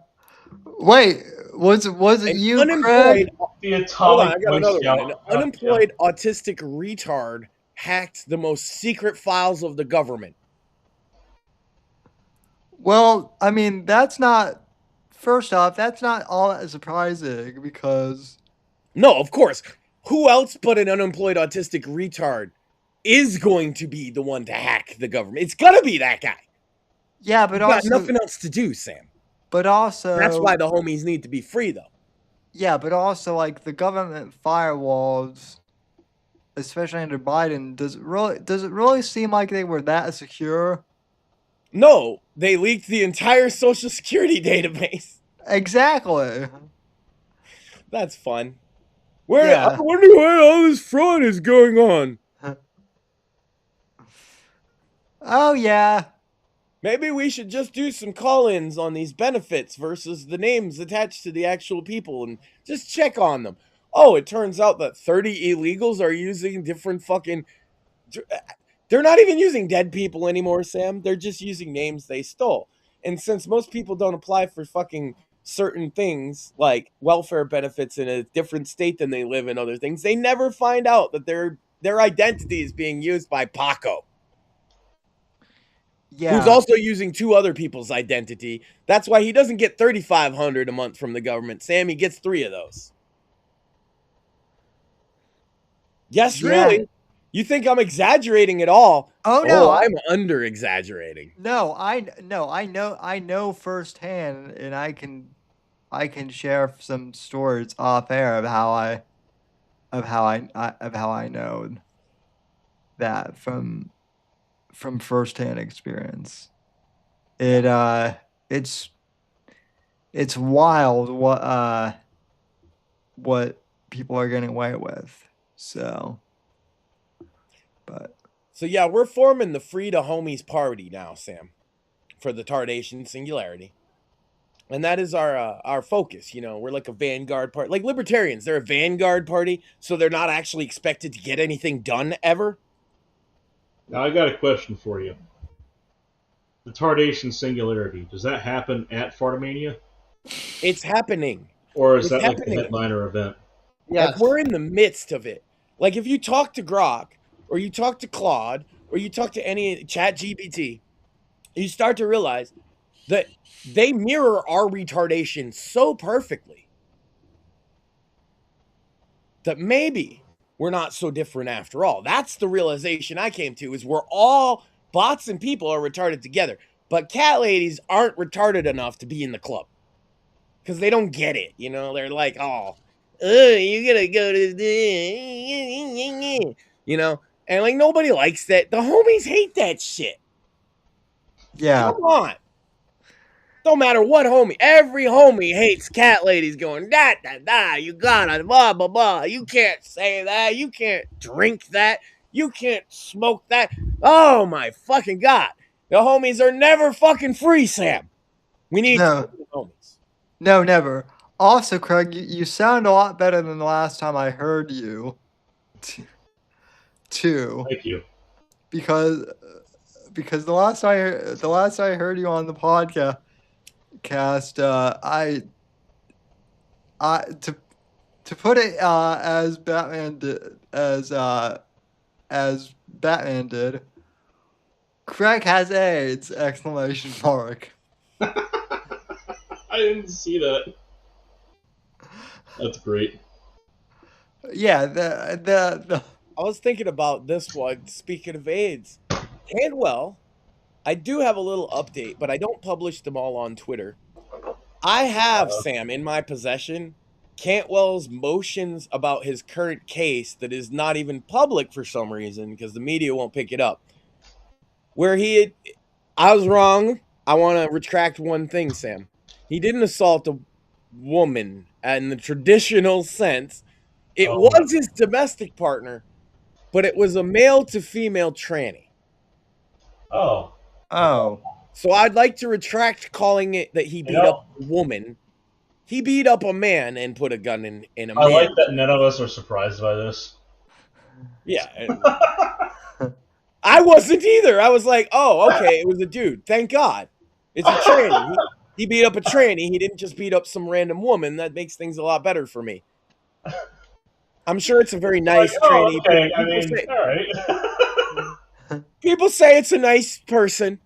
Wait, was it you, Craig? Hold on, I got another one. An unemployed autistic retard hacked the most secret files of the government. Well, I mean, that's not. First off, that's not all that surprising because. No, of course. Who else but an unemployed autistic retard is going to be the one to hack the government. It's gonna be that guy. Yeah, but He's also got nothing else to do, Sam. But also that's why the homies need to be free, though. Yeah, but also like the government firewalls, especially under Biden, does it really seem like they were that secure? No, they leaked the entire Social Security database. Exactly. That's fun. I wonder why all this fraud is going on. Oh, yeah. Maybe we should just do some call-ins on these benefits versus the names attached to the actual people and just check on them. Oh, it turns out that 30 illegals are using different fucking... They're not even using dead people anymore, Sam. They're just using names they stole. And since most people don't apply for fucking certain things, like welfare benefits in a different state than they live in, other things, they never find out that their identity is being used by Paco. Yeah. Who's also using 2 other people's identity. That's why he doesn't get $3,500 a month from the government. Sam, he gets 3 of those. Yes, really. You think I'm exaggerating at all? Oh no, I'm under exaggerating. No, I know firsthand, and I can share some stories off air of how I know that from firsthand experience. It's wild what people are getting away with. So yeah, we're forming the Free to Homies party now, Sam, for the Tardation Singularity. And that is our focus. We're like a vanguard party. Like libertarians, they're a vanguard party, so they're not actually expected to get anything done ever. Now, I got a question for you. The Tardation Singularity, does that happen at Fartamania? It's happening. Or is that like a headliner event? Yeah, like we're in the midst of it. Like if you talk to Grok, or you talk to Claude, or you talk to any ChatGPT, you start to realize that they mirror our retardation so perfectly that maybe we're not so different after all. That's the realization I came to, is we're all bots and people are retarded together. But cat ladies aren't retarded enough to be in the club. Because they don't get it, They're like, oh, you gotta go to the... And like nobody likes that. The homies hate that shit. Yeah. Come on. Don't matter what homie. Every homie hates cat ladies going, da, da, da, you gotta, blah, blah, blah. You can't say that. You can't drink that. You can't smoke that. Oh, my fucking God. The homies are never fucking free, Sam. We need homies. No, never. Also, Craig, you sound a lot better than the last time I heard you. Too. Thank you. Because the last I heard you on the podcast, to put it as Batman did, as Batman did, Craig has AIDS! Exclamation mark. I didn't see that. That's great. Yeah, I was thinking about this one. Speaking of AIDS, Cantwell, I do have a little update, but I don't publish them all on Twitter. I have, Sam, in my possession, Cantwell's motions about his current case that is not even public for some reason because the media won't pick it up. Where I was wrong. I want to retract one thing, Sam. He didn't assault a woman in the traditional sense. It was his domestic partner, but it was a male to female tranny. Oh. So I'd like to retract calling it that he beat up a woman. He beat up a man and put a gun in a man. I like that none of us are surprised by this. Yeah. I wasn't either. I was like, oh, okay, it was a dude. Thank God. It's a tranny. He beat up a tranny. He didn't just beat up some random woman. That makes things a lot better for me. I'm sure it's a very nice tranny. Okay. All right. People say it's a nice person,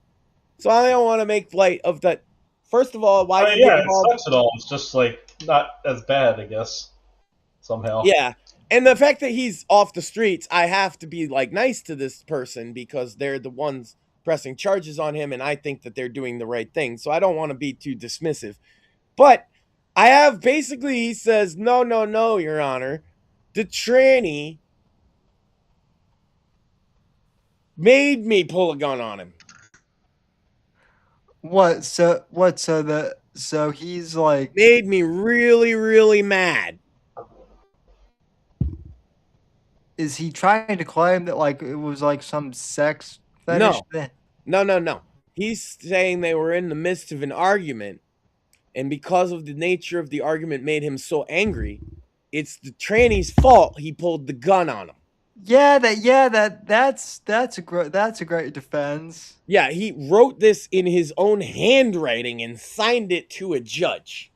so I don't want to make light of that. First of all, why? It sucks at all. It's just like not as bad, I guess. somehow. Yeah. And the fact that he's off the streets, I have to be like nice to this person because they're the ones pressing charges on him, and I think that they're doing the right thing. So I don't want to be too dismissive. But I have basically, he says, no, Your Honor. The tranny made me pull a gun on him. What? So he's like made me really, really mad. Is he trying to claim that like it was like some sex fetish thing? No. He's saying they were in the midst of an argument, and because of the nature of the argument made him so angry, it's the tranny's fault he pulled the gun on him. That's a great defense. Yeah, he wrote this in his own handwriting and signed it to a judge.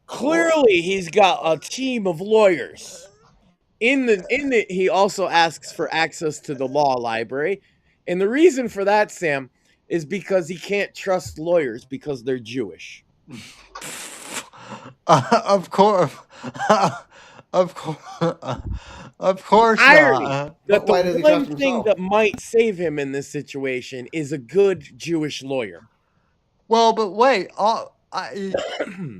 Clearly, he's got a team of lawyers. He also asks for access to the law library, and the reason for that, Sam, is because he can't trust lawyers because they're Jewish. Of course. Of course Irony not. that the one thing that might save him in this situation is a good Jewish lawyer. Well, but wait,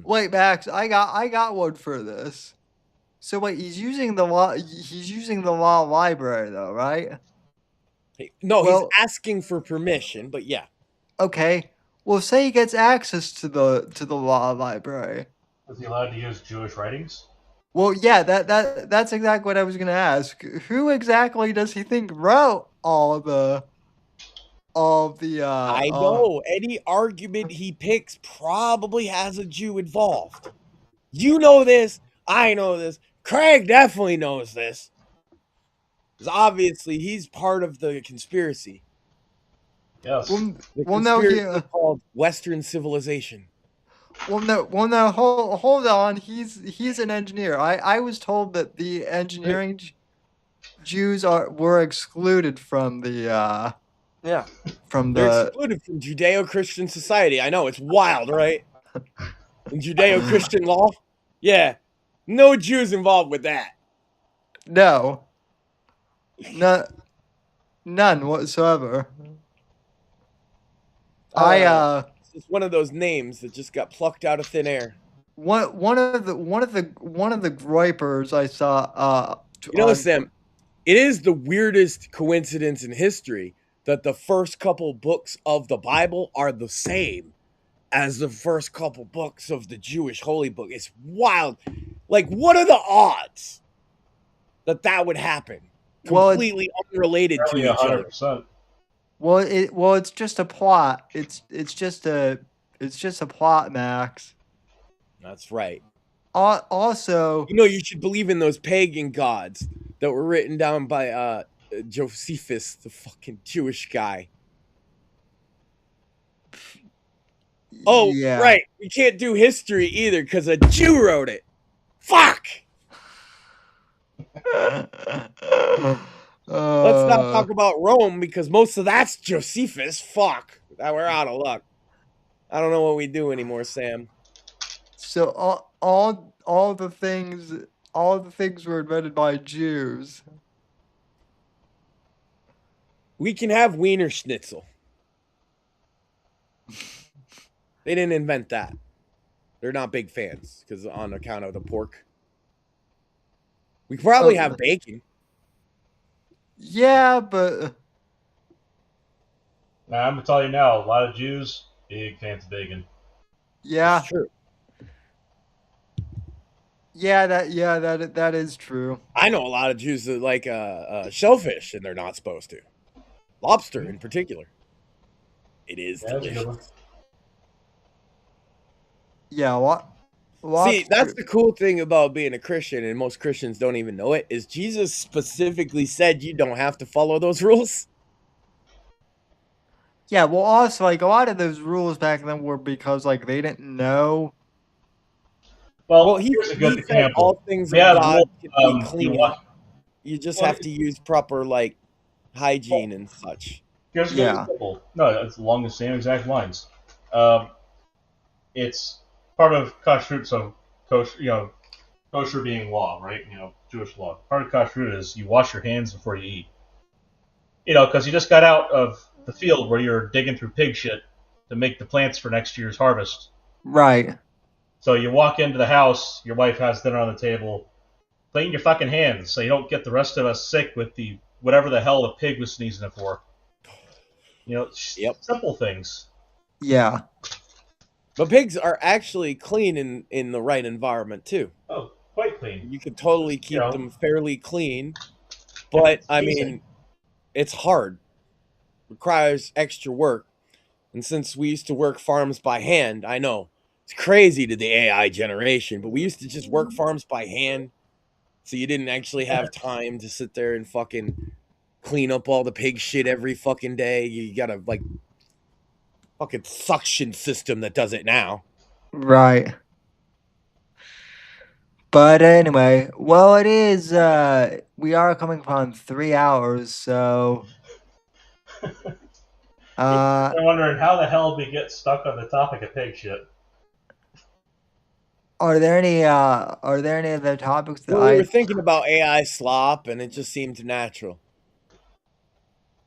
wait, Max, I got one for this. So wait, he's using the law library though, right? No, he's asking for permission, but yeah. Okay. Well, say he gets access to the law library. Was he allowed to use Jewish writings? Well, yeah, that's exactly what I was gonna ask. Who exactly does he think wrote all the? I know. Any argument he picks probably has a Jew involved. You know this. I know this. Craig definitely knows this. Because obviously he's part of the conspiracy. Yes. The conspiracy called Western civilization. Well, no. Hold on. He's an engineer. I was told that the engineering Jews were excluded from the. Yeah. They're excluded from Judeo-Christian society. I know, it's wild, right? In Judeo-Christian law? Yeah. No Jews involved with that. No. None whatsoever. It's one of those names that just got plucked out of thin air. One of the gripers I saw Sam, it is the weirdest coincidence in history that the first couple books of the Bible are the same as the first couple books of the Jewish holy book. It's wild. Like, what are the odds that would happen? Completely unrelated to each other. Well, it's just a plot. It's just a plot, Max. That's right. Also, you should believe in those pagan gods that were written down by Josephus, the fucking Jewish guy. Oh, yeah. Right. We can't do history either because a Jew wrote it. Fuck! Let's not talk about Rome because most of that's Josephus. Fuck. We're out of luck. I don't know what we do anymore, Sam. So all the things were invented by Jews. We can have Wiener Schnitzel. They didn't invent that. They're not big fans because on account of the pork. We probably have bacon. Yeah, but I'm gonna tell you now, a lot of Jews big fans of bacon. Yeah, that's true. Yeah, that is true. I know a lot of Jews that like shellfish, and they're not supposed to. Lobster, in particular. It is delicious. Yeah, what? See, that's the cool thing about being a Christian, and most Christians don't even know it, is Jesus specifically said you don't have to follow those rules. Yeah, well, also, like, a lot of those rules back then were because, like, they didn't know. Well, here's a good example. All things of God can be clean. You just have to use proper, like, hygiene and such. Here's a good example. No, it's along the same exact lines. It's part of kashrut, so kosher, kosher being law, right? Jewish law. Part of kashrut is you wash your hands before you eat. Because you just got out of the field where you're digging through pig shit to make the plants for next year's harvest. Right. So you walk into the house, your wife has dinner on the table, clean your fucking hands so you don't get the rest of us sick with the whatever the hell the pig was sneezing it for. Simple things. Yeah. But pigs are actually clean in the right environment too. Oh, quite clean. You could totally keep them fairly clean, but I mean, it's hard. It requires extra work. And since we used to work farms by hand, I know it's crazy to the AI generation, but we used to just work farms by hand. So you didn't actually have time to sit there and fucking clean up all the pig shit every fucking day. You got a fucking suction system that does it now. Right. But anyway, well, it is, we are coming upon 3 hours, so... I'm wondering how the hell we get stuck on the topic of pig shit. Are there any other topics that we were thinking about AI slop, and it just seemed natural.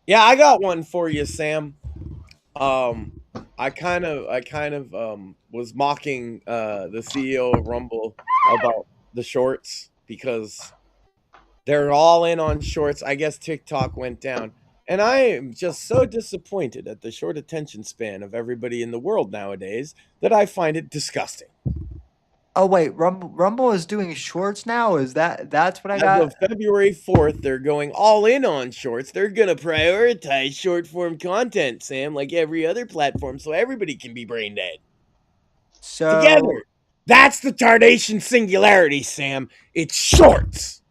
Yeah, I got one for you, Sam. I kind of was mocking the CEO of Rumble about the shorts because they're all in on shorts. I guess TikTok went down. And I am just so disappointed at the short attention span of everybody in the world nowadays that I find it disgusting. Oh wait, Rumble is doing shorts now? That's what I got? As of February 4th, they're going all in on shorts. They're going to prioritize short form content, Sam, like every other platform, so everybody can be brain dead. So together. That's the tardation singularity, Sam. It's shorts.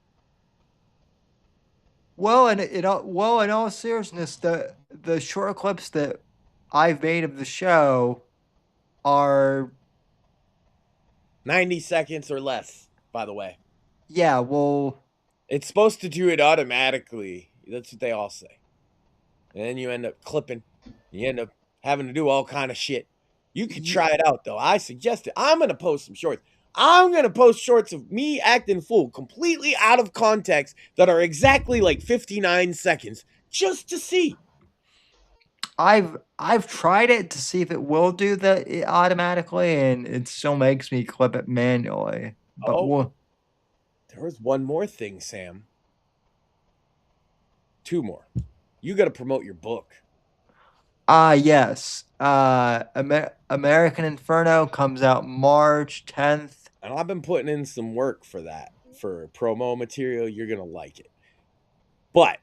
Well, in all seriousness, the short clips that I've made of the show are 90 seconds or less, by the way. Yeah, well, it's supposed to do it automatically. That's what they all say. And then you end up clipping. You end up having to do all kind of shit. You can try it out, though. I suggest it. I'm going to post some shorts. I'm going to post shorts of me acting fool, completely out of context, that are exactly like 59 seconds, just to see. I've tried it to see if it will do it automatically, and it still makes me clip it manually. But there was one more thing, Sam. 2 more. You got to promote your book. Yes. American Inferno comes out March 10th. And I've been putting in some work for that, for promo material. You're going to like it. But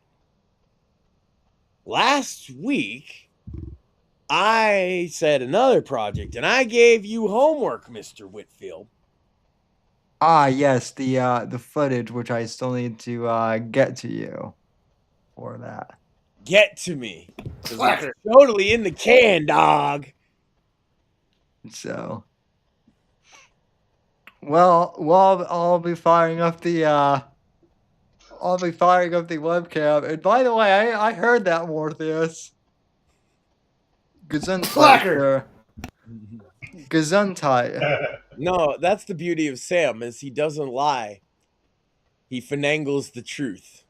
last week, I said another project, and I gave you homework, Mr. Whitfield. Yes, the footage, which I still need to get to you for that. Get to me. Because it's totally in the can, dog. So, well, I'll be firing up the webcam. And by the way, I heard that, Morpheus. Gesundheit. Gesundheit. No, that's the beauty of Sam, is he doesn't lie. He finagles the truth.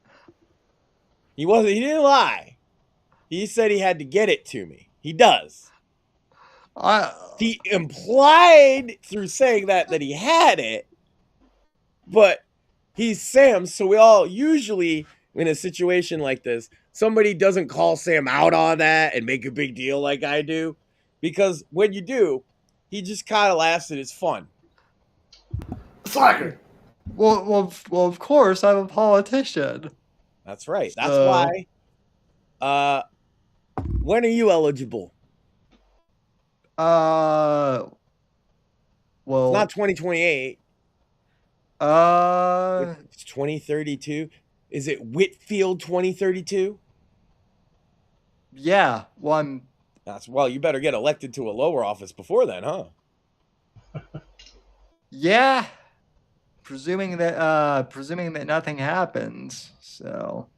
He didn't lie. He said he had to get it to me. He does. He implied through saying that he had it, but he's Sam, so we all usually, in a situation like this, somebody doesn't call Sam out on that and make a big deal like I do, because when you do, he just kind of laughs and it's fun. Slacker. Well, of course, I'm a politician. That's right. That's why. When are you eligible? Well, it's not 2028. It's 2032. Is it Whitfield 2032? Yeah. Well, you better get elected to a lower office before then, huh? Yeah. Presuming that nothing happens. So.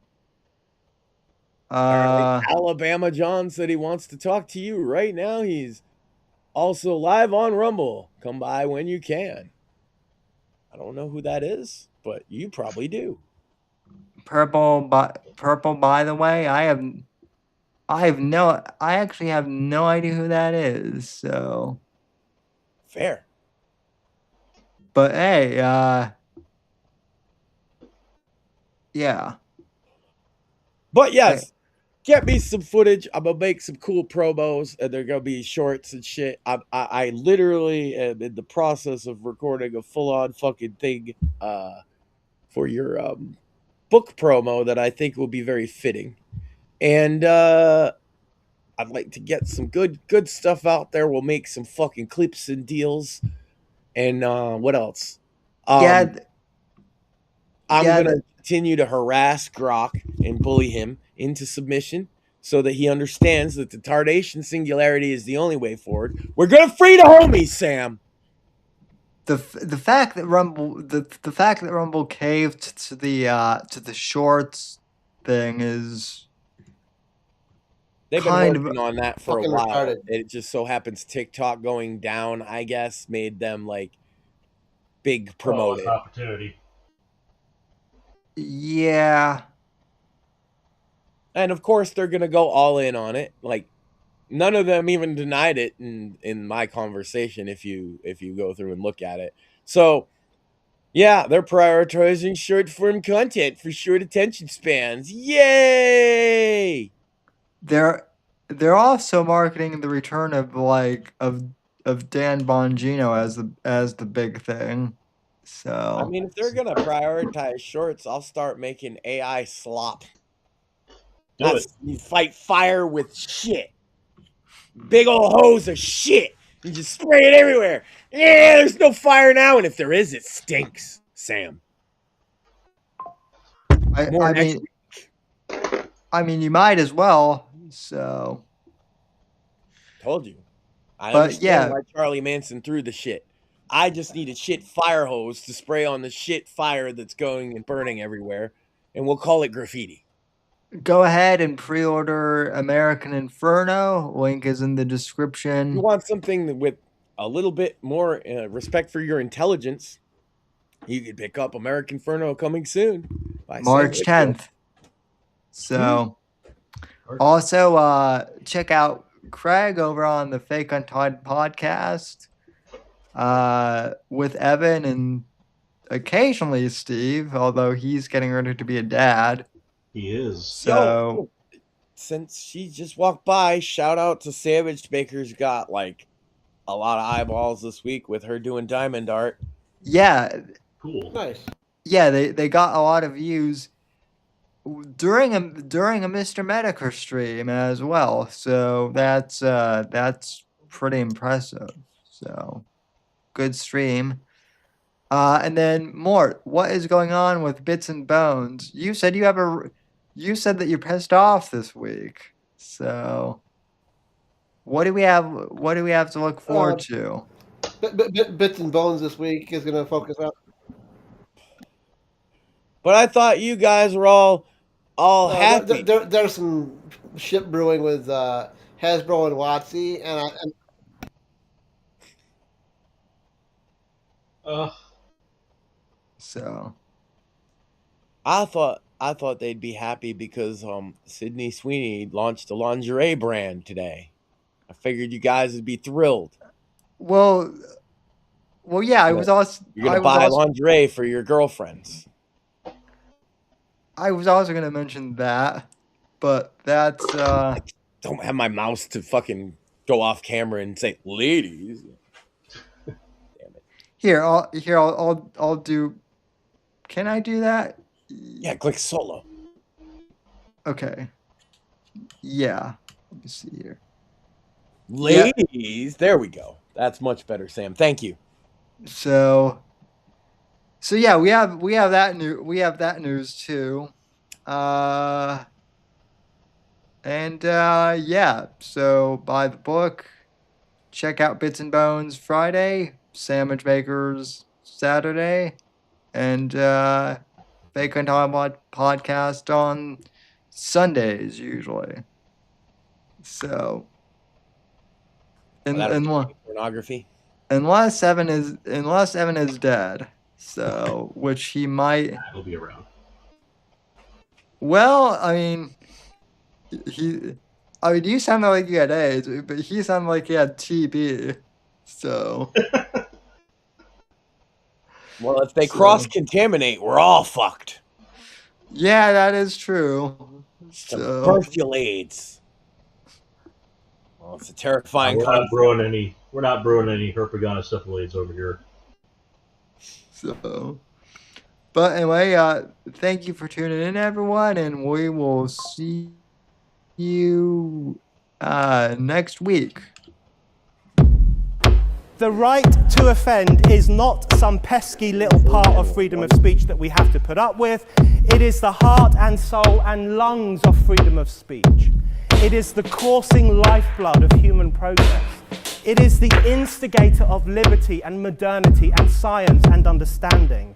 Alabama John said he wants to talk to you right now. He's also live on Rumble. Come by when you can. don't know who that is, but you probably do. Purple, by the way, I actually have no idea who that is. So fair. But hey, yeah. But yes, get me some footage. I'm gonna make some cool promos, and they're gonna be shorts and shit. I literally am in the process of recording a full on fucking thing for your book promo that I think will be very fitting. And I'd like to get some good stuff out there. We'll make some fucking clips and deals. And what else? I'm gonna continue to harass Grok and bully him into submission so that he understands that the Tardation singularity is the only way forward. We're gonna free the homies, Sam. The fact that Rumble caved to the shorts thing is they've been working on that for a while. Retarded. It just so happens TikTok going down, I guess, made them like big promote it. Opportunity. Yeah. And of course they're gonna go all in on it. Like none of them even denied it in my conversation if you go through and look at it. So yeah, they're prioritizing short form content for short attention spans. Yay! They're also marketing the return of Dan Bongino as the big thing. So I mean, if they're gonna prioritize shorts, I'll start making AI slop. You fight fire with shit. Big old hose of shit. You just spray it everywhere. Yeah, there's no fire now, and if there is, it stinks, Sam. I mean, you might as well. So told you. I understand why Charlie Manson threw the shit. I just need a shit fire hose to spray on the shit fire that's going and burning everywhere, and we'll call it graffiti. Go ahead and pre-order American Inferno. Link is in the description. You want something with a little bit more respect for your intelligence, you could pick up American Inferno coming soon. March 10th. So, also check out Craig over on the Fake Untied podcast with Evan and occasionally Steve, although he's getting ready to be a dad. He is. So, since she just walked by, shout out to Savage Baker's got like a lot of eyeballs this week with her doing diamond art. Yeah. Cool. Nice. Yeah, they got a lot of views during a Mr. Medicare stream as well. So that's pretty impressive. So good stream. And then Mort, what is going on with Bits and Bones? You said that you're pissed off this week. So what do we have to look forward to? Bits and Bones this week is going to focus on. But I thought you guys were all happy. There's some shit brewing with Hasbro and WotC, and So I thought they'd be happy because Sydney Sweeney launched a lingerie brand today. I figured you guys would be thrilled. Well, yeah, I was also you're gonna buy lingerie for your girlfriends. I was also gonna mention that, but that's I don't have my mouse to fucking go off camera and say ladies. Damn it. Here, I'll do. Can I do that? Yeah, click solo. Okay. Yeah. Let me see here. Ladies, there we go. That's much better, Sam. Thank you. So yeah, we have that news too. Yeah, so buy the book, check out Bits and Bones Friday, Sandwich Makers Saturday, and Fake Untied podcast on Sundays usually. So pornography. Unless Evan is dead. So, which he might. He'll be around. Well, I mean, you sounded like you had AIDS, but he sounded like he had TB. So. Well, if they cross-contaminate, we're all fucked. Yeah, that is true. So. Commercial AIDS. Well, it's a terrifying. We're not brewing any herpetogonosyphilides over here. So, but anyway, thank you for tuning in, everyone, and we will see you next week. The right to offend is not some pesky little part of freedom of speech that we have to put up with. It is the heart and soul and lungs of freedom of speech. It is the coursing lifeblood of human progress. It is the instigator of liberty and modernity and science and understanding.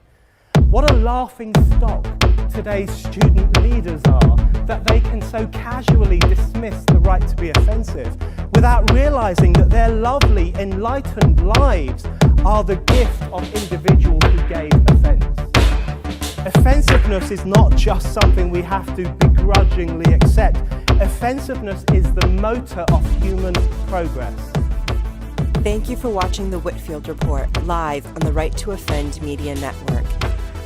What a laughing stock today's student leaders are, that they can so casually dismiss the right to be offensive without realizing that their lovely, enlightened lives are the gift of individuals who gave offense. Offensiveness is not just something we have to begrudgingly accept. Offensiveness is the motor of human progress. Thank you for watching the Whitfield Report live on the Right to Offend Media Network.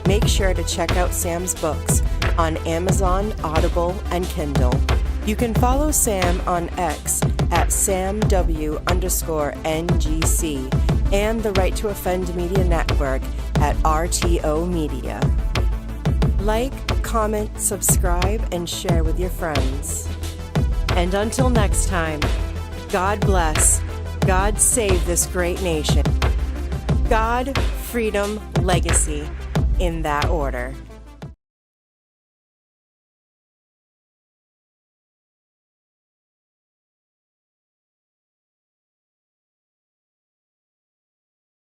Make sure to check out Sam's books on Amazon, Audible, and Kindle. You can follow Sam on X at SamW_NGC and the Right to Offend Media Network at RTO Media. Like, comment, subscribe, and share with your friends. And until next time, God bless, God save this great nation. God, freedom, legacy, in that order.